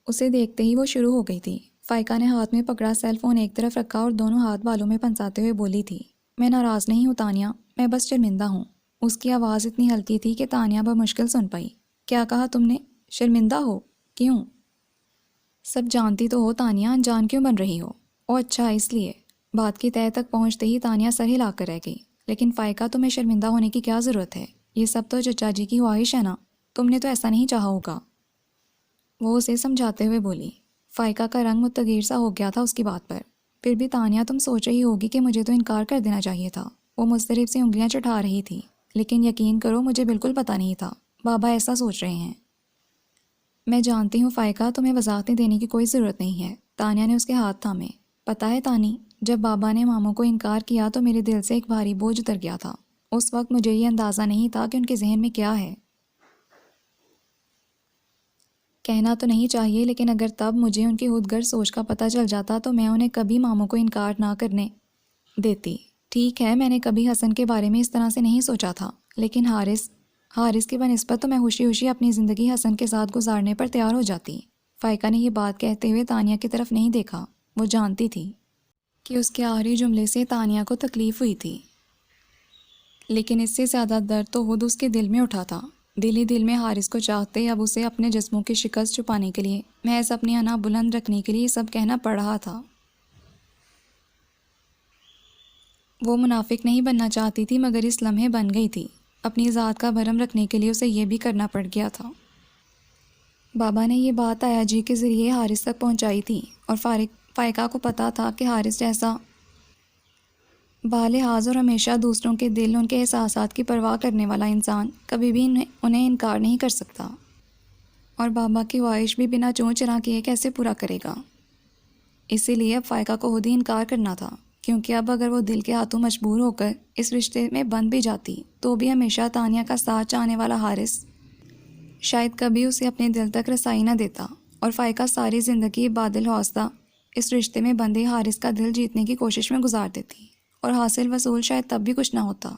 اسے دیکھتے ہی وہ شروع ہو گئی تھی۔ فائقہ نے ہاتھ میں پکڑا سیل فون ایک طرف رکھا اور دونوں ہاتھ بالوں میں پنساتے ہوئے بولی تھی، میں ناراض نہیں ہوں تانیہ، میں بس شرمندہ ہوں۔ اس کی آواز اتنی ہلکی تھی کہ تانیہ بمشکل سن پائی۔ کیا کہا تم نے؟ شرمندہ ہو؟ کیوں؟ سب جانتی تو ہو تانیہ، انجان کیوں بن رہی ہو؟ او اچھا، اس لیے۔ بات کی تہہ تک پہنچتے ہی تانیہ سر ہلا کر رہ گئی۔ لیکن فائقہ، تمہیں شرمندہ ہونے کی کیا ضرورت ہے؟ یہ سب تو چچا جی کی خواہش ہے نا، تم نے تو ایسا نہیں چاہا ہوگا، وہ اسے سمجھاتے ہوئے بولی۔ فائقہ کا رنگ متغیر سا ہو گیا تھا اس کی بات پر۔ پھر بھی تانیہ، تم سوچ رہی ہوگی کہ مجھے تو انکار کر دینا چاہیے تھا۔ وہ مضطرب سے انگلیاں چٹھا رہی تھی۔ لیکن یقین کرو مجھے بالکل پتہ نہیں تھا، بابا ایسا سوچ رہے ہیں۔ میں جانتی ہوں فائقہ، تمہیں وضاحتیں دینے کی کوئی ضرورت نہیں ہے۔ تانیہ نے اس کے ہاتھ تھامے۔ پتہ ہے تانی، جب بابا نے ماموں کو انکار کیا تو میرے دل سے ایک بھاری بوجھ اتر گیا تھا۔ اس وقت مجھے یہ اندازہ نہیں تھا کہ ان کے ذہن میں کیا ہے۔ کہنا تو نہیں چاہیے، لیکن اگر تب مجھے ان کی خود غرض سوچ کا پتہ چل جاتا تو میں انہیں کبھی ماموں کو انکار نہ کرنے دیتی۔ ٹھیک ہے، میں نے کبھی حسن کے بارے میں اس طرح سے نہیں سوچا تھا، لیکن حارث کی بنسبت تو میں خوشی خوشی اپنی زندگی حسن کے ساتھ گزارنے پر تیار ہو جاتی۔ فائقہ نے یہ بات کہتے ہوئے تانیہ کی طرف نہیں دیکھا۔ وہ جانتی تھی کہ اس کے آخری جملے سے تانیہ کو تکلیف ہوئی تھی، لیکن اس سے زیادہ درد تو خود اس کے دل میں اٹھا تھا۔ دل ہی دل میں حارث کو چاہتے اب اسے اپنے جسموں کی شکست چھپانے کے لیے، محض اپنی انا بلند رکھنے کے لیے یہ سب کہنا پڑ رہا تھا۔ وہ منافق نہیں بننا چاہتی تھی، مگر اس لمحے بن گئی تھی۔ اپنی ذات کا بھرم رکھنے کے لیے اسے یہ بھی کرنا پڑ گیا تھا۔ بابا نے یہ بات آیا جی کے ذریعے حارث تک پہنچائی تھی، اور فائقہ کو پتہ تھا کہ حارث جیسا بالحاظ اور ہمیشہ دوسروں کے دل، ان کے احساسات کی پرواہ کرنے والا انسان کبھی بھی انہیں انکار نہیں کر سکتا، اور بابا کی خواہش بھی بنا چوں چرا کیے کیسے پورا کرے گا۔ اسی لیے اب فائقہ کو خود ہی انکار کرنا تھا۔ کیونکہ اب اگر وہ دل کے ہاتھوں مجبور ہو کر اس رشتے میں بند بھی جاتی تو بھی ہمیشہ تانیہ کا ساتھ چاہنے والا حارث شاید کبھی اسے اپنے دل تک رسائی نہ دیتا، اور فائقہ ساری زندگی بادل حوصلہ اس رشتے میں بندے حارث کا دل جیتنے کی کوشش میں گزار دیتی، اور حاصل وصول شاید تب بھی کچھ نہ ہوتا۔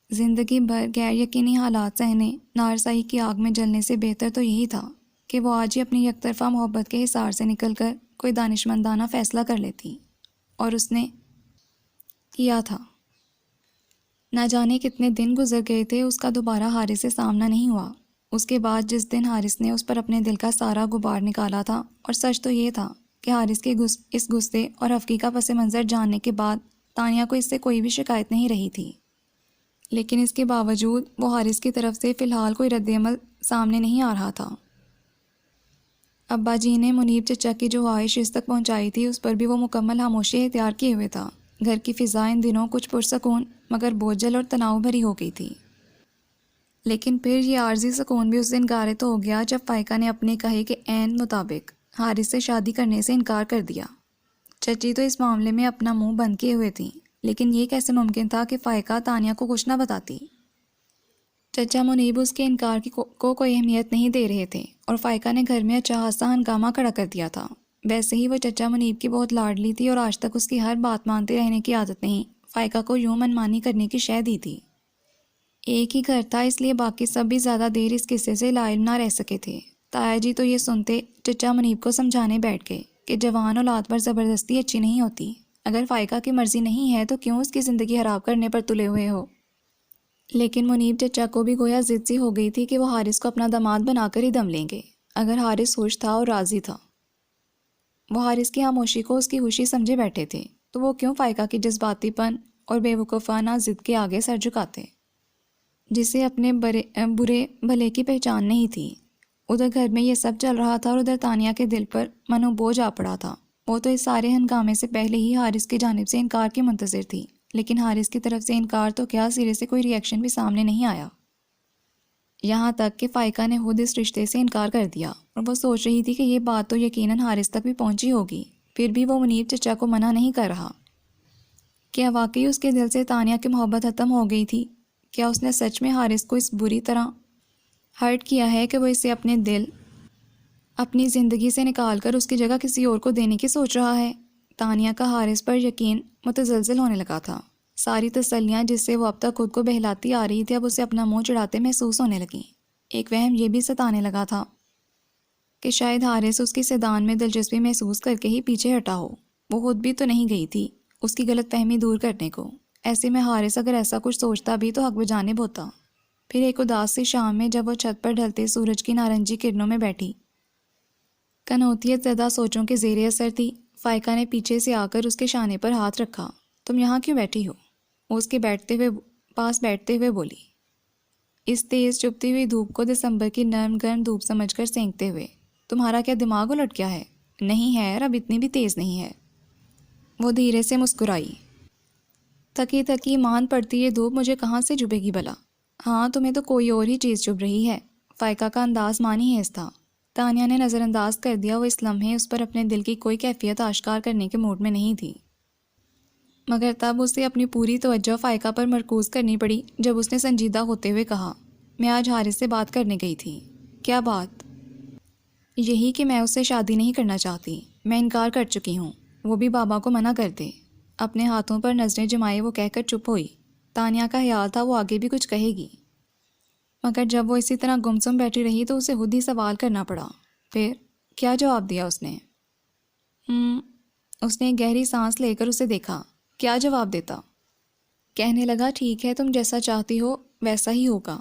زندگی بھر غیر یقینی حالات سہنے، نارسائی کی آگ میں جلنے سے بہتر تو یہی تھا کہ وہ آج ہی اپنی یک طرفہ محبت کے حصار سے نکل کر کوئی دانشمندانہ فیصلہ کر لیتی، اور اس نے کیا تھا۔ نہ جانے کتنے دن گزر گئے تھے، اس کا دوبارہ حارث سے سامنا نہیں ہوا۔ اس کے بعد جس دن حارث نے اس پر اپنے دل کا سارا غبار نکالا تھا، اور سچ تو یہ تھا کہ حارث کے اس غصے اور حفقی کا پس منظر جاننے کے بعد تانیہ کو اس سے کوئی بھی شکایت نہیں رہی تھی، لیکن اس کے باوجود وہ حارث کی طرف سے فی الحال کوئی رد عمل سامنے نہیں آ رہا تھا۔ ابا جی نے منیب چچا کی جو خواہش اس تک پہنچائی تھی، اس پر بھی وہ مکمل خاموشی اختیار کیے ہوئے تھا۔ گھر کی فضا ان دنوں کچھ پرسکون مگر بوجھل اور تناؤ بھری ہو گئی تھی، لیکن پھر یہ عارضی سکون بھی اس دن غارت تو ہو گیا جب فائقہ نے اپنے کہے کے عین مطابق حارث سے شادی کرنے سے انکار کر دیا۔ چچی تو اس معاملے میں اپنا منہ بند کیے ہوئے تھیں، لیکن یہ کیسے ممکن تھا کہ فائقہ تانیہ کو کچھ نہ بتاتی؟ چچا منیب اس کے انکار کو کوئی اہمیت نہیں دے رہے تھے، اور فائقہ نے گھر میں اچھا خاصا ہنگامہ کھڑا کر دیا تھا۔ ویسے ہی وہ چچا منیب کی بہت لاڈلی تھی، اور آج تک اس کی ہر بات مانتے رہنے کی عادت نہیں فائقہ کو یوں منمانی کرنے کی شے دی تھی۔ ایک ہی گھر تھا، اس لیے باقی سب بھی زیادہ دیر اس قصے سے لا علم نہ رہ سکے تھے۔ تایا جی تو یہ سنتے چچا منیب کو سمجھانے بیٹھ گئے کہ جوان اولاد پر زبردستی اچھی نہیں ہوتی، اگر فائقہ کی مرضی نہیں ہے تو کیوں اس کی زندگی خراب کرنے پر تلے ہوئے ہو۔ لیکن منیب چچا کو بھی گویا ضد سی ہو گئی تھی کہ وہ حارث کو اپنا داماد بنا کر ہی دم لیں گے اگر حارث خوش تھا اور راضی تھا۔ وہ حارث کی خاموشی کو اس کی خوشی سمجھے بیٹھے تھے، تو وہ کیوں فائقہ کی جذباتی پن اور بے وقوفانہ ضد کے آگے سر جھکاتے، جسے اپنے برے بھلے کی پہچان نہیں تھی۔ ادھر گھر میں یہ سب چل رہا تھا، اور ادھر تانیہ کے دل پر منو بوجھ آ پڑا تھا۔ وہ تو اس سارے ہنگامے سے پہلے ہی حارث کی جانب سے انکار کی منتظر تھی، لیکن حارث کی طرف سے انکار تو کیا، سرے سے کوئی ری ایکشن بھی سامنے نہیں آیا، یہاں تک کہ فائقہ نے خود اس رشتے سے انکار کر دیا، اور وہ سوچ رہی تھی کہ یہ بات تو یقیناً حارث تک بھی پہنچی ہوگی، پھر بھی وہ منیب چچا کو منع نہیں کر رہا۔ کیا واقعی اس کے دل سے تانیہ کی محبت ختم ہو گئی تھی؟ کیا اس نے سچ میں حارث کو اس بری طرح ہرٹ کیا ہے کہ وہ اسے اپنے دل اپنی زندگی سے نکال کر اس کی جگہ کسی اور کو دینے کی سوچ رہا ہے؟ تانیہ کا حارث پر یقین متزلزل ہونے لگا تھا۔ ساری تسلیاں جس سے وہ اب تک خود کو بہلاتی آ رہی تھی اب اسے اپنا منہ چڑھاتے محسوس ہونے لگیں۔ ایک وہم یہ بھی ستانے لگا تھا کہ شاید حارث اس کی صدان میں دلچسپی محسوس کر کے ہی پیچھے ہٹا ہو۔ وہ خود بھی تو نہیں گئی تھی اس کی غلط فہمی دور کرنے کو۔ ایسے میں حارث اگر ایسا کچھ سوچتا بھی تو حق بجانب ہوتا۔ پھر ایک اداس سی شام میں جب وہ چھت پر ڈھلتے سورج کی نارنجی کرنوں میں بیٹھی کنوتیت زدہ سوچوں کے زیر اثر تھی، فائقہ نے پیچھے سے آ کر اس کے شانے پر ہاتھ رکھا۔ تم یہاں کیوں بیٹھی ہو؟ وہ اس کے پاس بیٹھتے ہوئے بولی، اس تیز چبھتی ہوئی دھوپ کو دسمبر کی نرم گرم دھوپ سمجھ کر سینکتے ہوئے۔ تمہارا کیا دماغ الٹ گیا ہے؟ نہیں ہے، اب اتنی بھی تیز نہیں ہے۔ وہ دھیرے سے مسکرائی۔ تھکی تھکی مان پڑتی یہ دھوپ مجھے کہاں سے چبھے گی بھلا؟ ہاں، تمہیں تو کوئی اور ہی چیز چبھ رہی ہے۔ فائقہ کا انداز مانی ہے تھا۔ تانیہ نے نظر انداز کر دیا، وہ اس لمحے اس پر اپنے دل کی کوئی کیفیت آشکار کرنے کے موڈ میں نہیں تھی، مگر تب اسے اپنی پوری توجہ فائقہ پر مرکوز کرنی پڑی جب اس نے سنجیدہ ہوتے ہوئے کہا، میں آج حارث سے بات کرنے گئی تھی۔ کیا بات؟ یہی کہ میں اس سے شادی نہیں کرنا چاہتی، میں انکار کر چکی ہوں۔ وہ بھی بابا کو منع کر دے۔ اپنے ہاتھوں پر نظریں جمائے وہ کہہ کر چپ ہوئی۔ تانیہ کا خیال تھا وہ آگے بھی کچھ کہے گی، مگر جب وہ اسی طرح گمسم بیٹھی رہی تو اسے خود ہی سوال کرنا پڑا۔ پھر کیا جواب دیا اس نے؟ اس نے گہری سانس لے کر اسے دیکھا۔ کیا جواب دیتا؟ کہنے لگا، ٹھیک ہے، تم جیسا چاہتی ہو ویسا ہی ہوگا۔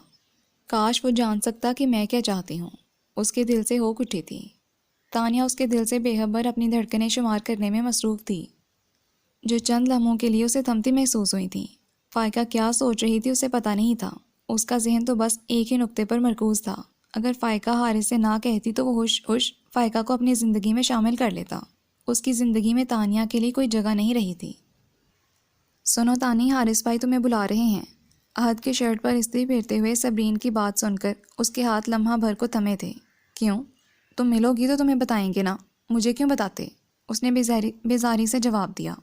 کاش وہ جان سکتا کہ میں کیا چاہتی ہوں۔ اس کے دل سے ہوک اٹھی تھی۔ تانیہ اس کے دل سے بے خبر اپنی دھڑکنیں شمار کرنے میں مصروف تھی، جو چند لمحوں کے لیے اسے تھمتی محسوس ہوئی تھیں۔ فائقہ کیا سوچ رہی تھی اسے پتہ نہیں تھا، اس کا ذہن تو بس ایک ہی نقطے پر مرکوز تھا۔ اگر فائقہ حارث سے نہ کہتی تو وہ ہوش ہوش فائقہ کو اپنی زندگی میں شامل کر لیتا۔ اس کی زندگی میں تانیہ کے لیے کوئی جگہ نہیں رہی تھی۔ سنو تانی، حارث بھائی تمہیں بلا رہے ہیں۔ عہد کی شرٹ پر استری پھیرتے ہوئے صبرین کی بات سن کر اس کے ہاتھ لمحہ بھر کو تھمے تھے۔ کیوں؟ تم ملو گی تو تمہیں بتائیں گے نا، مجھے کیوں بتاتے؟ اس نے بیزاری سے جواب دیا۔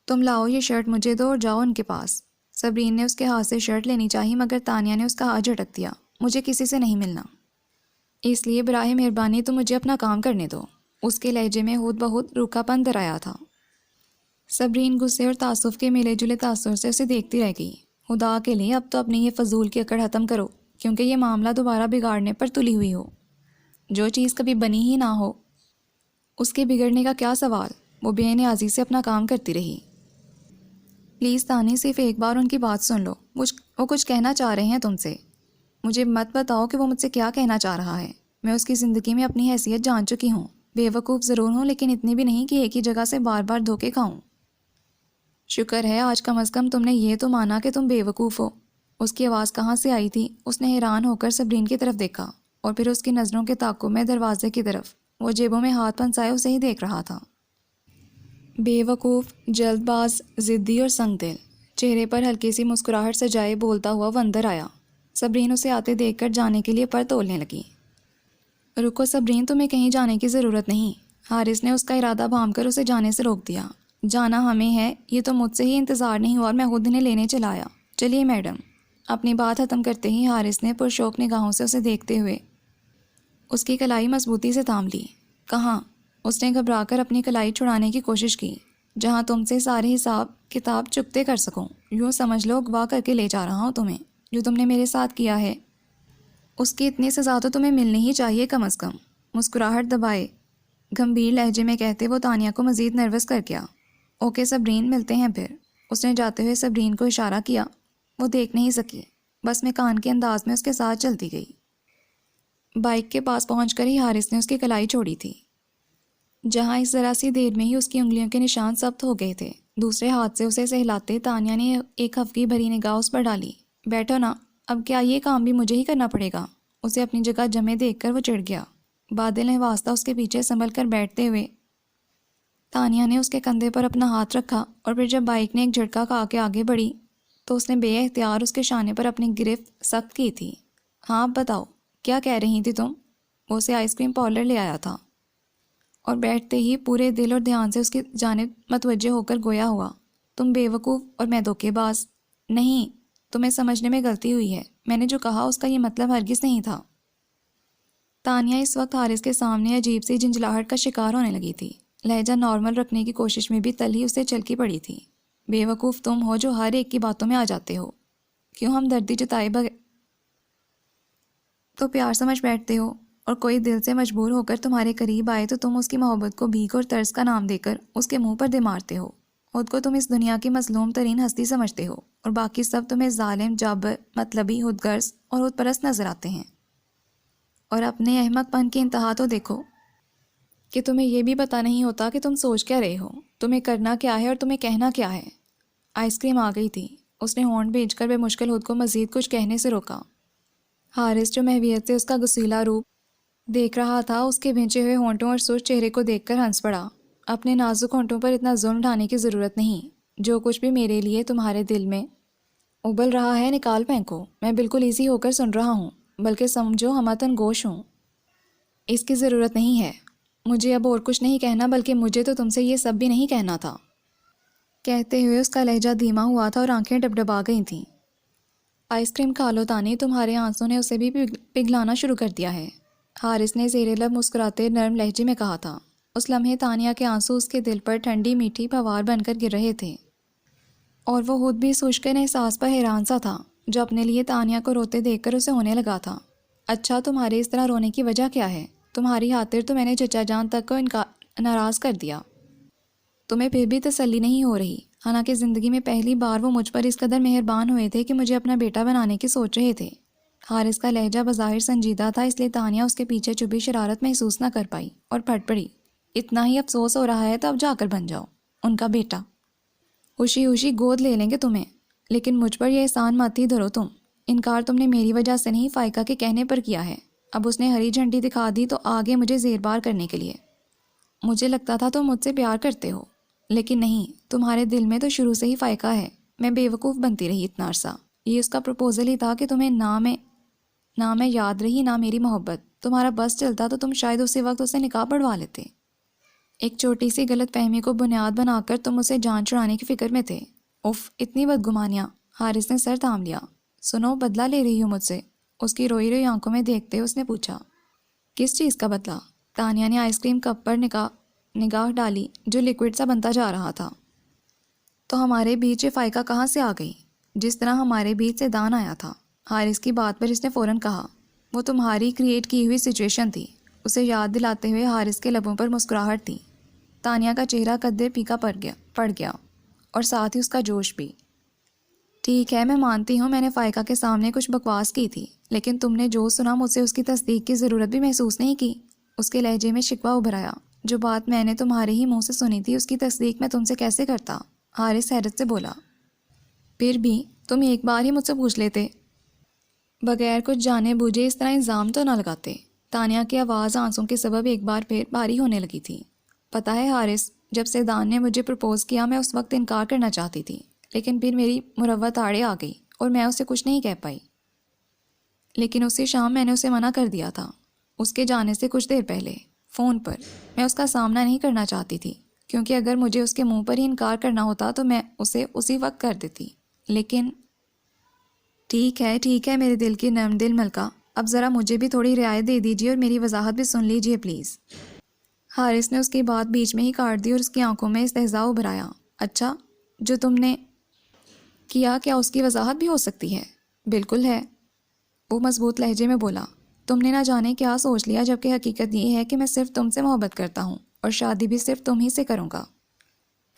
تم لاؤ یہ شرٹ مجھے دو اور جاؤ ان کے پاس۔ صبرین نے اس کے ہاتھ سے شرٹ لینی چاہی مگر تانیہ نے اس کا ہاتھ جھٹک دیا۔ مجھے کسی سے نہیں ملنا، اس لیے براہ مہربانی تم مجھے اپنا کام کرنے دو۔ اس کے لہجے میں خود بخود روکھا پن در آیا تھا۔ صبرین غصے اور تعصب کے ملے جلے تاثر سے اسے دیکھتی رہ گئی۔ خدا کے لیے اب تو اپنی یہ فضول کی اکڑ ختم کرو، کیونکہ یہ معاملہ دوبارہ بگاڑنے پر تلی ہوئی ہو۔ جو چیز کبھی بنی ہی نہ ہو اس کے بگڑنے کا کیا سوال؟ وہ بے نیازی سے اپنا کام کرتی رہی۔ پلیز تانی، صرف ایک بار ان کی بات سن لو، وہ کچھ کہنا چاہ رہے ہیں تم سے۔ مجھے مت بتاؤ کہ وہ مجھ سے کیا کہنا چاہ رہا ہے۔ میں اس کی زندگی میں اپنی حیثیت جان چکی ہوں۔ بے وقوف ضرور ہوں لیکن اتنی بھی نہیں کہ ایک ہی جگہ سے بار بار دھوکے کھاؤں۔ شکر ہے آج کم از کم تم نے یہ تو مانا کہ تم بے وقوف ہو۔ اس کی آواز کہاں سے آئی تھی؟ اس نے حیران ہو کر صبرین کی طرف دیکھا اور پھر اس کی نظروں کے تعاقب میں دروازے کی طرف۔ وہ جیبوں میں ہاتھ پھنسائے اسے ہی دیکھ رہا تھا۔ بے وقوف، جلد باز، ضدی اور سنگ دل، چہرے پر ہلکی سی مسکراہٹ سجائے بولتا ہوا وہ اندر آیا۔ صبرین اسے آتے دیکھ کر جانے کے لیے پر تولنے لگی۔ رکو صبرین، تمہیں کہیں جانے کی ضرورت نہیں۔ حارث نے اس کا ارادہ بھانپ کر اسے جانے سے روک دیا۔ جانا ہمیں ہے، یہ تو مجھ سے ہی انتظار نہیں ہوا اور میں خود انہیں لینے چلا آیا۔ چلیے میڈم۔ اپنی بات ختم کرتے ہی حارث نے پرشوق نگاہوں سے اسے دیکھتے ہوئے اس کی کلائی مضبوطی سے تھام لی۔ کہاں؟ اس نے گھبرا کر اپنی کلائی چھڑانے کی کوشش کی۔ جہاں تم سے سارے حساب کتاب چکتے کر سکوں، یوں سمجھ لو اغوا کر کے لے جا رہا ہوں تمہیں۔ جو تم نے میرے ساتھ کیا ہے اس کی اتنی سزا تو تمہیں ملنی ہی چاہیے کم از کم۔ مسکراہٹ دبائے گمبھیر لہجے میں کہتے وہ تانیہ کو مزید نروس کر گیا۔ اوکے صبرین، ملتے ہیں پھر۔ اس نے جاتے ہوئے صبرین کو اشارہ کیا۔ وہ دیکھ نہیں سکی، بس میں کان کے انداز میں اس کے ساتھ چلتی گئی۔ بائک کے پاس پہنچ کر ہی حارث نے اس کی کلائی چھوڑی تھی، جہاں اس ذرا سی دیر میں ہی اس کی انگلیوں کے نشان ثبت ہو گئے تھے۔ دوسرے ہاتھ سے اسے سہلاتے تانیہ نے ایک خفگی بھری نگاہ اس پر ڈالی۔ بیٹھو نا، اب کیا یہ کام بھی مجھے ہی کرنا پڑے گا؟ اسے اپنی جگہ جمے دیکھ کر وہ چڑھ گیا۔ بادل نے واسطہ اس کے پیچھے سنبھل کر بیٹھتے ہوئے تانیہ نے اس کے کندھے پر اپنا ہاتھ رکھا اور پھر جب بائک نے ایک جھٹکا کھا کے آگے بڑھی تو اس نے بے اختیار اس کے شانے پر اپنی گرفت سخت کی تھی۔ ہاں بتاؤ، کیا کہہ رہی تھی تم؟ وہ اسے آئس کریم پارلر لے آیا تھا اور بیٹھتے ہی پورے دل اور دھیان سے اس کی جانب متوجہ ہو کر گویا ہوا، تم بے وقوف اور میں دھوکے باز۔ نہیں، تمہیں سمجھنے میں غلطی ہوئی ہے۔ میں نے جو کہا اس کا یہ مطلب ہرگز نہیں تھا۔ تانیہ اس وقت حارث کے سامنے عجیب سی جھنجھلاہٹ کا شکار ہونے لگی تھی۔ لہجہ نارمل رکھنے کی کوشش میں بھی تلہی اسے چلکی پڑی تھی۔ بے وقوف تم ہو جو ہر ایک کی باتوں میں آ جاتے ہو۔ کیوں ہمدردی جتائے بغیر تو پیار سمجھ بیٹھتے ہو، اور کوئی دل سے مجبور ہو کر تمہارے قریب آئے تو تم اس کی محبت کو بھیک اور طرز کا نام دے کر اس کے منہ پر دے مارتے ہو۔ خود کو تم اس دنیا کی مظلوم ترین ہستی سمجھتے ہو اور باقی سب تمہیں ظالم، جابر، مطلبی، خود غرض اور خود پرست نظر آتے ہیں۔ اور اپنے احمق پن کی انتہا تو دیکھو کہ تمہیں یہ بھی پتہ نہیں ہوتا کہ تم سوچ کیا رہے ہو، تمہیں کرنا کیا ہے اور تمہیں کہنا کیا ہے۔ آئس کریم آ گئی تھی۔ اس نے ہونٹ بھیج کر بے مشکل خود کو مزید کچھ کہنے سے روکا۔ حارث جو محویت سے اس کا گسیلا روپ دیکھ رہا تھا، اس کے بھینچے ہوئے ہونٹوں اور سرخ چہرے کو دیکھ کر ہنس پڑا۔ اپنے نازک ہونٹوں پر اتنا ظلم ڈھانے کی ضرورت نہیں۔ جو کچھ بھی میرے لیے تمہارے دل میں ابل رہا ہے نکال پھینکو۔ میں بالکل ایزی ہو کر سن رہا ہوں، بلکہ سمجھو ہمتن گوش ہوں۔ اس کی ضرورت نہیں ہے۔ مجھے اب اور کچھ نہیں کہنا، بلکہ مجھے تو تم سے یہ سب بھی نہیں کہنا تھا۔ کہتے ہوئے اس کا لہجہ دھیما ہوا تھا اور آنکھیں ڈبڈبا گئی تھیں۔ آئس کریم کھا لو تانی، تمہارے آنسوں نے اسے بھی پگھلانا شروع کر دیا ہے، حارث نے زیر لب مسکراتے نرم لہجے میں کہا تھا۔ اس لمحے تانیہ کے آنسو اس کے دل پر ٹھنڈی میٹھی پھوار بن کر گر رہے تھے، اور وہ خود بھی سوچکن احساس پر حیران سا تھا جو اپنے لیے تانیہ کو روتے دیکھ کر اسے ہونے لگا تھا۔ اچھا، تمہارے اس طرح رونے کی وجہ کیا ہے؟ تمہاری خاطر تو میں نے چچا جان تک کو ناراض کر دیا۔ تمہیں پھر بھی تسلی نہیں ہو رہی، حالانکہ زندگی میں پہلی بار وہ مجھ پر اس قدر مہربان ہوئے تھے کہ مجھے اپنا بیٹا بنانے کی سوچ رہے تھے۔ حارث کا لہجہ بظاہر سنجیدہ تھا، اس لیے تانیہ اس کے پیچھے چھپی شرارت محسوس نہ کر پائی اور پھٹ پڑی۔ اتنا ہی افسوس ہو رہا ہے تو اب جا کر بن جاؤ ان کا بیٹا، خوشی خوشی گود لے لیں گے تمہیں، لیکن مجھ پر یہ احسان مت ہی دھرو تم۔ انکار تم نے میری وجہ سے نہیں، فائقہ کے کہنے پر کیا ہے۔ اب اس نے ہری جھنڈی دکھا دی تو آگے مجھے زیر بار کرنے کے لیے۔ مجھے لگتا تھا تم مجھ سے پیار کرتے ہو، لیکن نہیں، تمہارے دل میں تو شروع سے ہی فائقہ ہے۔ میں بے وقوف بنتی رہی اتنا عرصہ۔ یہ اس کا پروپوزل ہی تھا کہ تمہیں نہ میں یاد رہی نہ میری محبت۔ تمہارا بس چلتا تو تم شاید اسی وقت اسے نکاح پڑھوا لیتے۔ ایک چھوٹی سی غلط فہمی کو بنیاد بنا کر تم اسے جان چھڑانے کی فکر میں تھے۔ اف، اتنی بدگمانیاں۔ حارث نے سر تھام لیا۔ سنو، بدلہ لے رہی ہو مجھ سے؟ اس کی روئی روئی آنکھوں میں دیکھتے اس نے پوچھا۔ کس چیز کا بدلہ؟ تانیہ نے آئس کریم کپ پر نگاہ ڈالی جو لیکوڈ سا بنتا جا رہا تھا۔ تو ہمارے بیچ یہ فائقہ کہاں سے آ گئی؟ جس طرح ہمارے بیچ سے دان آیا تھا۔ حارث کی بات پر اس نے فوراً کہا، وہ تمہاری کریٹ کی ہوئی سچویشن تھی۔ اسے یاد دلاتے ہوئے حارث کے لبوں پر مسکراہٹ تھی۔ تانیہ کا چہرہ قدرے پھیکا پڑ گیا اور ساتھ ہی اس کا جوش بھی۔ ٹھیک ہے، میں مانتی ہوں میں نے فائقہ کے سامنے کچھ بکواس کی تھی، لیکن تم نے جو سنا مجھ سے اس کی تصدیق کی ضرورت بھی محسوس نہیں کی۔ اس کے لہجے میں شکوہ ابھر آیا۔ جو بات میں نے تمہارے ہی منہ سے سنی تھی اس کی تصدیق میں تم سے کیسے کرتا؟ حارث حیرت سے بولا۔ پھر بھی تم ایک بار ہی مجھ سے پوچھ لیتے، بغیر کچھ جانے بوجھے اس طرح الزام تو نہ لگاتے۔ تانیہ کی آواز آنسوں کے سبب ایک بار پھر بھاری ہونے لگی تھی۔ پتہ ہے حارث، جب سیدان نے مجھے پرپوز کیا میں اس وقت انکار کرنا چاہتی تھی، لیکن پھر میری مروت آڑے آ گئی اور میں اسے کچھ نہیں کہہ پائی۔ لیکن اسی شام میں نے اسے منع کر دیا تھا۔ اس کے جانے سے کچھ دیر پہلے فون پر میں اس کا سامنا نہیں کرنا چاہتی تھی، کیونکہ اگر مجھے اس کے منہ پر ہی انکار کرنا ہوتا تو میں اسے اسی وقت کر دیتی۔ لیکن ٹھیک ہے میرے دل کی نرم دل ملکہ، اب ذرا مجھے بھی تھوڑی رعایت دے دیجیے اور میری وضاحت بھی سن لیجیے پلیز۔ حارث نے اس کی بات بیچ میں ہی کاٹ دی اور اس کی آنکھوں میں استہزاء ابھر آیا۔ اچھا، جو تم نے کیا اس کی وضاحت بھی ہو سکتی ہے؟ بالکل ہے، وہ مضبوط لہجے میں بولا۔ تم نے نہ جانے کیا سوچ لیا، جبکہ حقیقت یہ ہے کہ میں صرف تم سے محبت کرتا ہوں اور شادی بھی صرف تم ہی سے کروں گا۔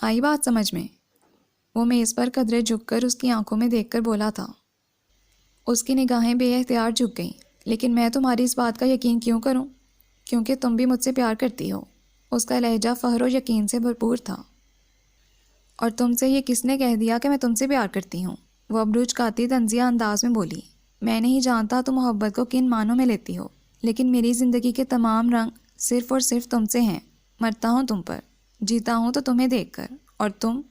آئی بات سمجھ میں؟ وہ میز پر قدرے جھک کر اس کی آنکھوں میں دیکھ کر بولا تھا۔ اس کی نگاہیں بے اختیار جھک گئیں۔ لیکن میں تمہاری اس بات کا یقین کیوں کروں؟ کیونکہ تم بھی مجھ سے پیار کرتی ہو۔ اس کا لہجہ فخر و یقین سے بھرپور تھا۔ اور تم سے یہ کس نے کہہ دیا کہ میں تم سے پیار کرتی ہوں؟ وہ ابرو چکاتی طنزیہ انداز میں بولی۔ میں نہیں جانتا تم محبت کو کن معنوں میں لیتی ہو، لیکن میری زندگی کے تمام رنگ صرف اور صرف تم سے ہیں۔ مرتا ہوں تم پر، جیتا ہوں تو تمہیں دیکھ کر، اور تم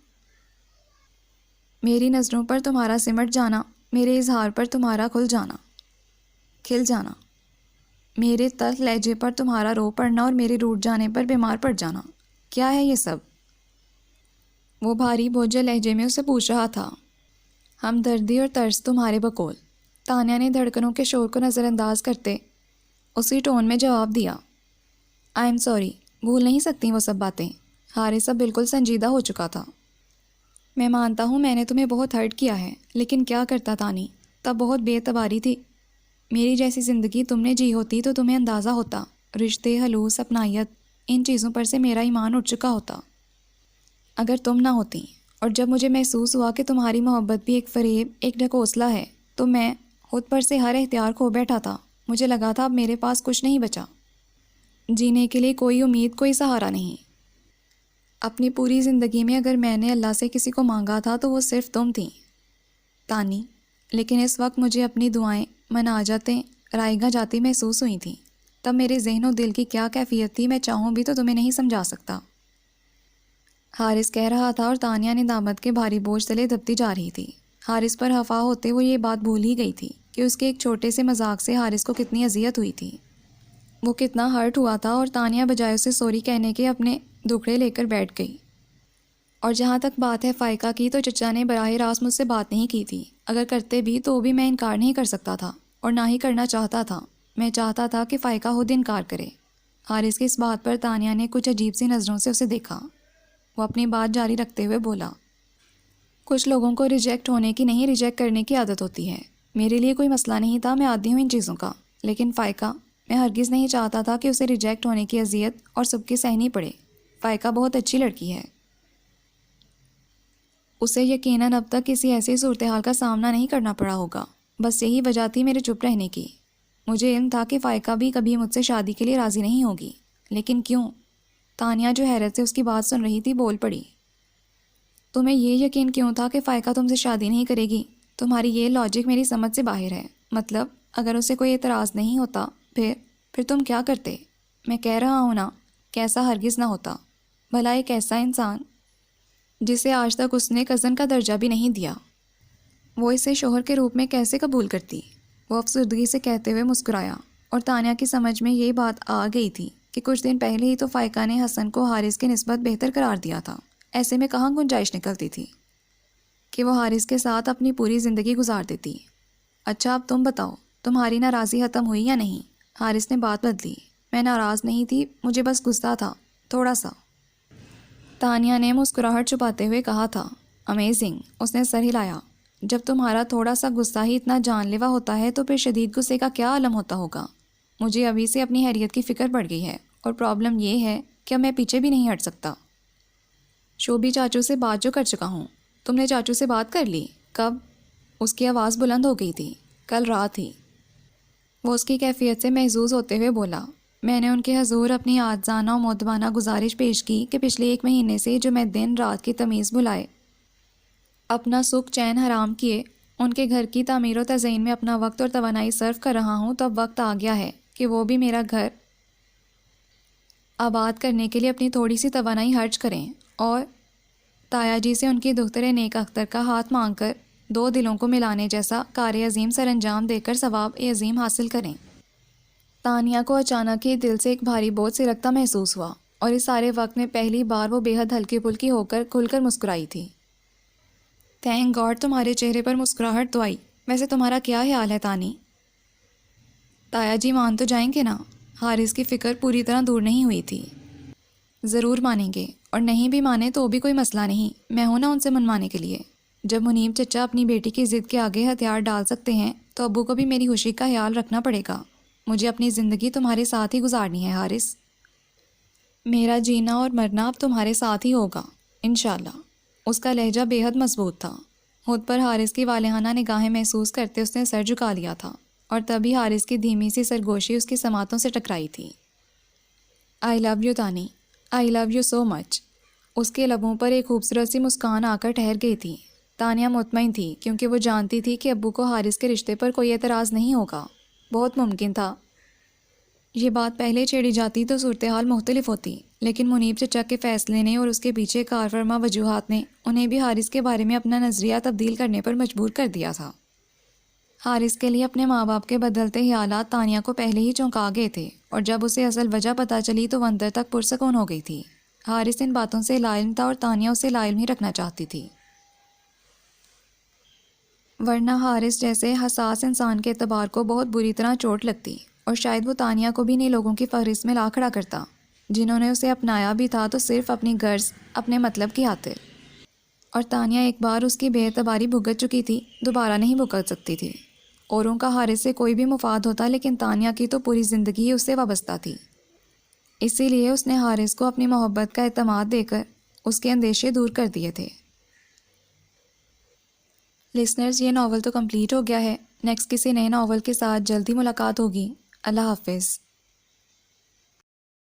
میری نظروں پر تمہارا سمٹ جانا، میرے اظہار پر تمہارا کھل جانا، میرے تلخ لہجے پر تمہارا رو پڑنا اور میرے روٹھ جانے پر بیمار پڑ جانا۔ کیا ہے یہ سب؟ وہ بھاری بوجھل لہجے میں اسے پوچھ رہا تھا۔ ہمدردی اور ترس تمہارے بقول۔ تانیہ نے دھڑکنوں کے شور کو نظر انداز کرتے اسی ٹون میں جواب دیا۔ آئی ایم سوری، بھول نہیں سکتی وہ سب باتیں۔ حارث اب بالکل سنجیدہ ہو چکا تھا۔ میں مانتا ہوں میں نے تمہیں بہت ہرٹ کیا ہے، لیکن کیا کرتا تانی، تب بہت بے اعتباری تھی۔ میری جیسی زندگی تم نے جی ہوتی تو تمہیں اندازہ ہوتا، رشتے، خلوص، اپنائیت، ان چیزوں پر سے میرا ایمان اٹھ چکا ہوتا اگر تم نہ ہوتی۔ اور جب مجھے محسوس ہوا کہ تمہاری محبت بھی ایک فریب، ایک ڈھکوسلا ہے، تو میں خود پر سے ہر اختیار کھو بیٹھا تھا۔ مجھے لگا تھا اب میرے پاس کچھ نہیں بچا، جینے کے لیے کوئی امید، کوئی سہارا نہیں۔ اپنی پوری زندگی میں اگر میں نے اللہ سے کسی کو مانگا تھا تو وہ صرف تم تھیں تانی۔ لیکن اس وقت مجھے اپنی دعائیں مناجاتیں رائگاں جاتی محسوس ہوئی تھیں۔ تب میرے ذہن و دل کی کیا کیفیت تھی میں چاہوں بھی تو تمہیں نہیں سمجھا سکتا۔ حارث کہہ رہا تھا اور تانیہ نے دامت کے بھاری بوجھ تلے دبتی جا رہی تھی۔ حارث پر خفا ہوتے وہ یہ بات بھول ہی گئی تھی کہ اس کے ایک چھوٹے سے مذاق سے حارث کو کتنی اذیت ہوئی تھی، وہ کتنا ہرٹ ہوا تھا، اور تانیہ بجائے اسے سوری کہنے کے اپنے دکھڑے لے کر بیٹھ گئی۔ اور جہاں تک بات ہے فائقہ کی، تو چچا نے براہ راست مجھ سے بات نہیں کی تھی۔ اگر کرتے بھی تو بھی میں انکار نہیں کر سکتا تھا، اور نہ ہی کرنا چاہتا تھا۔ میں چاہتا تھا کہ فائقہ خود انکار کرے۔ حارث کی اس بات پر تانیہ نے کچھ عجیب سی نظروں سے اسے دیکھا۔ وہ اپنی بات جاری رکھتے ہوئے بولا، کچھ لوگوں کو ریجیکٹ ہونے کی نہیں، ریجیکٹ کرنے کی عادت ہوتی ہے۔ میرے لیے کوئی مسئلہ نہیں تھا، میں عادی ہوں ان چیزوں کا، لیکن فائقہ، میں ہرگز نہیں چاہتا تھا کہ اسے ریجیکٹ ہونے کی اذیت اور سب کی سہنی پڑے۔ فائقہ بہت اچھی لڑکی ہے، اسے یقیناً اب تک کسی ایسی صورتحال کا سامنا نہیں کرنا پڑا ہوگا۔ بس یہی وجہ تھی میرے چپ رہنے کی۔ مجھے علم تھا کہ فائقہ بھی کبھی مجھ سے شادی کے لیے راضی نہیں ہوگی، لیکن کیوں؟ تانیہ جو حیرت سے اس کی بات سن رہی تھی بول پڑی، تمہیں یہ یقین کیوں تھا کہ فائقہ تم سے شادی نہیں کرے گی؟ تمہاری یہ لاجک میری سمجھ سے باہر ہے۔ مطلب اگر اسے کوئی اعتراض نہیں ہوتا پھر تم کیا کرتے؟ میں کہہ رہا ہوں نا، کیسا ہرگز نہ ہوتا۔ بھلا ایک ایسا انسان جسے آج تک اس نے کزن کا درجہ بھی نہیں دیا، وہ اسے شوہر کے روپ میں کیسے قبول کرتی؟ وہ افسردگی سے کہتے ہوئے مسکرایا، اور تانیہ کی سمجھ میں یہ بات آ گئی تھی کہ کچھ دن پہلے ہی تو فائقہ نے حسن کو حارث کی نسبت بہتر قرار دیا تھا. ایسے میں کہاں گنجائش نکلتی تھی کہ وہ حارث کے ساتھ اپنی پوری زندگی گزار دیتی. اچھا اب تم بتاؤ, تمہاری ناراضی ختم ہوئی یا نہیں؟ حارث نے بات بدلی. میں ناراض نہیں تھی, مجھے بس غصہ تھا, تھوڑا سا. تانیہ نے مسکراہٹ چھپاتے ہوئے کہا تھا. امیزنگ, اس نے سر ہلایا. جب تمہارا تھوڑا سا غصہ ہی اتنا جان لیوا ہوتا ہے تو پھر شدید غصے کا کیا عالم ہوتا ہوگا. مجھے ابھی سے اپنی حیثیت کی فکر پڑ گئی ہے, اور پرابلم یہ ہے کہ اب میں پیچھے بھی نہیں ہٹ سکتا. شوبی چاچو سے بات جو کر چکا ہوں. تم نے چاچو سے بات کر لی؟ کب؟ اس کی آواز بلند ہو گئی تھی. کل رات ہی. وہ اس کی کیفیت سے محظوظ ہوتے ہوئے بولا. میں نے ان کے حضور اپنی عاجزانہ و مؤدبانہ گزارش پیش کی کہ پچھلے 1 مہینے سے جو میں دن رات کی تمیز بھلائے اپنا سکھ چین حرام کیے ان کے گھر کی تعمیر و تزئین میں اپنا وقت اور توانائی صرف کر رہا ہوں، تو اب وقت آ گیا ہے کہ وہ بھی میرا گھر آباد کرنے کے لیے اپنی تھوڑی سی توانائی خرچ کریں اور تایا جی سے ان کی دختر نیک اختر کا ہاتھ مانگ کر 2 دلوں کو ملانے جیسا کار عظیم سر انجام دے کر ثواب عظیم حاصل کریں۔ تانیہ کو اچانک ہی دل سے ایک بھاری بوجھ سلگتا محسوس ہوا، اور اس سارے وقت میں پہلی بار وہ بے حد ہلکی پھلکی ہو کر کھل کر مسکرائی تھی۔ تھینک گاڈ تمہارے چہرے پر مسکراہٹ تو آئی۔ ویسے تمہارا کیا خیال ہے تانی؟ تایا جی مان تو جائیں گے نا؟ حارث کی فکر پوری طرح دور نہیں ہوئی تھی۔ ضرور مانیں گے، اور نہیں بھی مانے تو بھی کوئی مسئلہ نہیں، میں ہوں نا ان سے منوانے کے لیے۔ جب منیب چچا اپنی بیٹی کی ضد کے آگے ہتھیار ڈال سکتے ہیں تو ابو کو بھی میری خوشی کا خیال رکھنا پڑے گا۔ مجھے اپنی زندگی تمہارے ساتھ ہی گزارنی ہے حارث۔ میرا جینا اور مرنا اب تمہارے ساتھ ہی ہوگا انشاءاللہ۔ اس کا لہجہ بے حد مضبوط تھا۔ ہونٹ پر حارث کی والہانہ نگاہیں محسوس کرتے اس نے سر جھکا لیا تھا، اور تبھی حارث کی دھیمی سی سرگوشی اس کی سماعتوں سے ٹکرائی تھی۔ آئی لو یو تانی، آئی لو یو سو مچ۔ اس کے لبوں پر ایک خوبصورت سی مسکان آ کر ٹھہر گئی تھی۔ تانیہ مطمئن تھی کیونکہ وہ جانتی تھی کہ ابو کو حارث کے رشتے پر کوئی اعتراض نہیں ہوگا۔ بہت ممکن تھا یہ بات پہلے چھیڑی جاتی تو صورتحال مختلف ہوتی، لیکن منیب چچا کے فیصلے نے اور اس کے پیچھے کار فرما وجوہات نے انہیں بھی حارث کے بارے میں اپنا نظریہ تبدیل کرنے پر مجبور کر دیا تھا۔ حارث کے لیے اپنے ماں باپ کے بدلتے خیالات تانیہ کو پہلے ہی چونکا گئے تھے، اور جب اسے اصل وجہ پتہ چلی تو وہ اندر تک پرسکون ہو گئی تھی۔ حارث ان باتوں سے لاعلم تھا اور تانیہ اسے لاعلم ہی رکھنا چاہتی تھی، ورنہ حارث جیسے حساس انسان کے اعتبار کو بہت بری طرح چوٹ لگتی، اور شاید وہ تانیہ کو بھی انہیں لوگوں کی فہرست میں لا کھڑا کرتا جنہوں نے اسے اپنایا بھی تھا تو صرف اپنی غرض، اپنے مطلب کی خاطر۔ اور تانیہ ایک بار اس کی بے اعتباری بھگت چکی تھی، دوبارہ نہیں بھگت سکتی تھی۔ اوروں کا حارث سے کوئی بھی مفاد ہوتا، لیکن تانیہ کی تو پوری زندگی ہی اس سے وابستہ تھی۔ اسی لیے اس نے حارث کو اپنی محبت کا اعتماد دے کر اس کے اندیشے دور کر دیے تھے۔ لسنرز، یہ ناول تو کمپلیٹ ہو گیا ہے۔ نیکسٹ کسی نئے ناول کے ساتھ جلدی ملاقات ہوگی۔ اللہ حافظ۔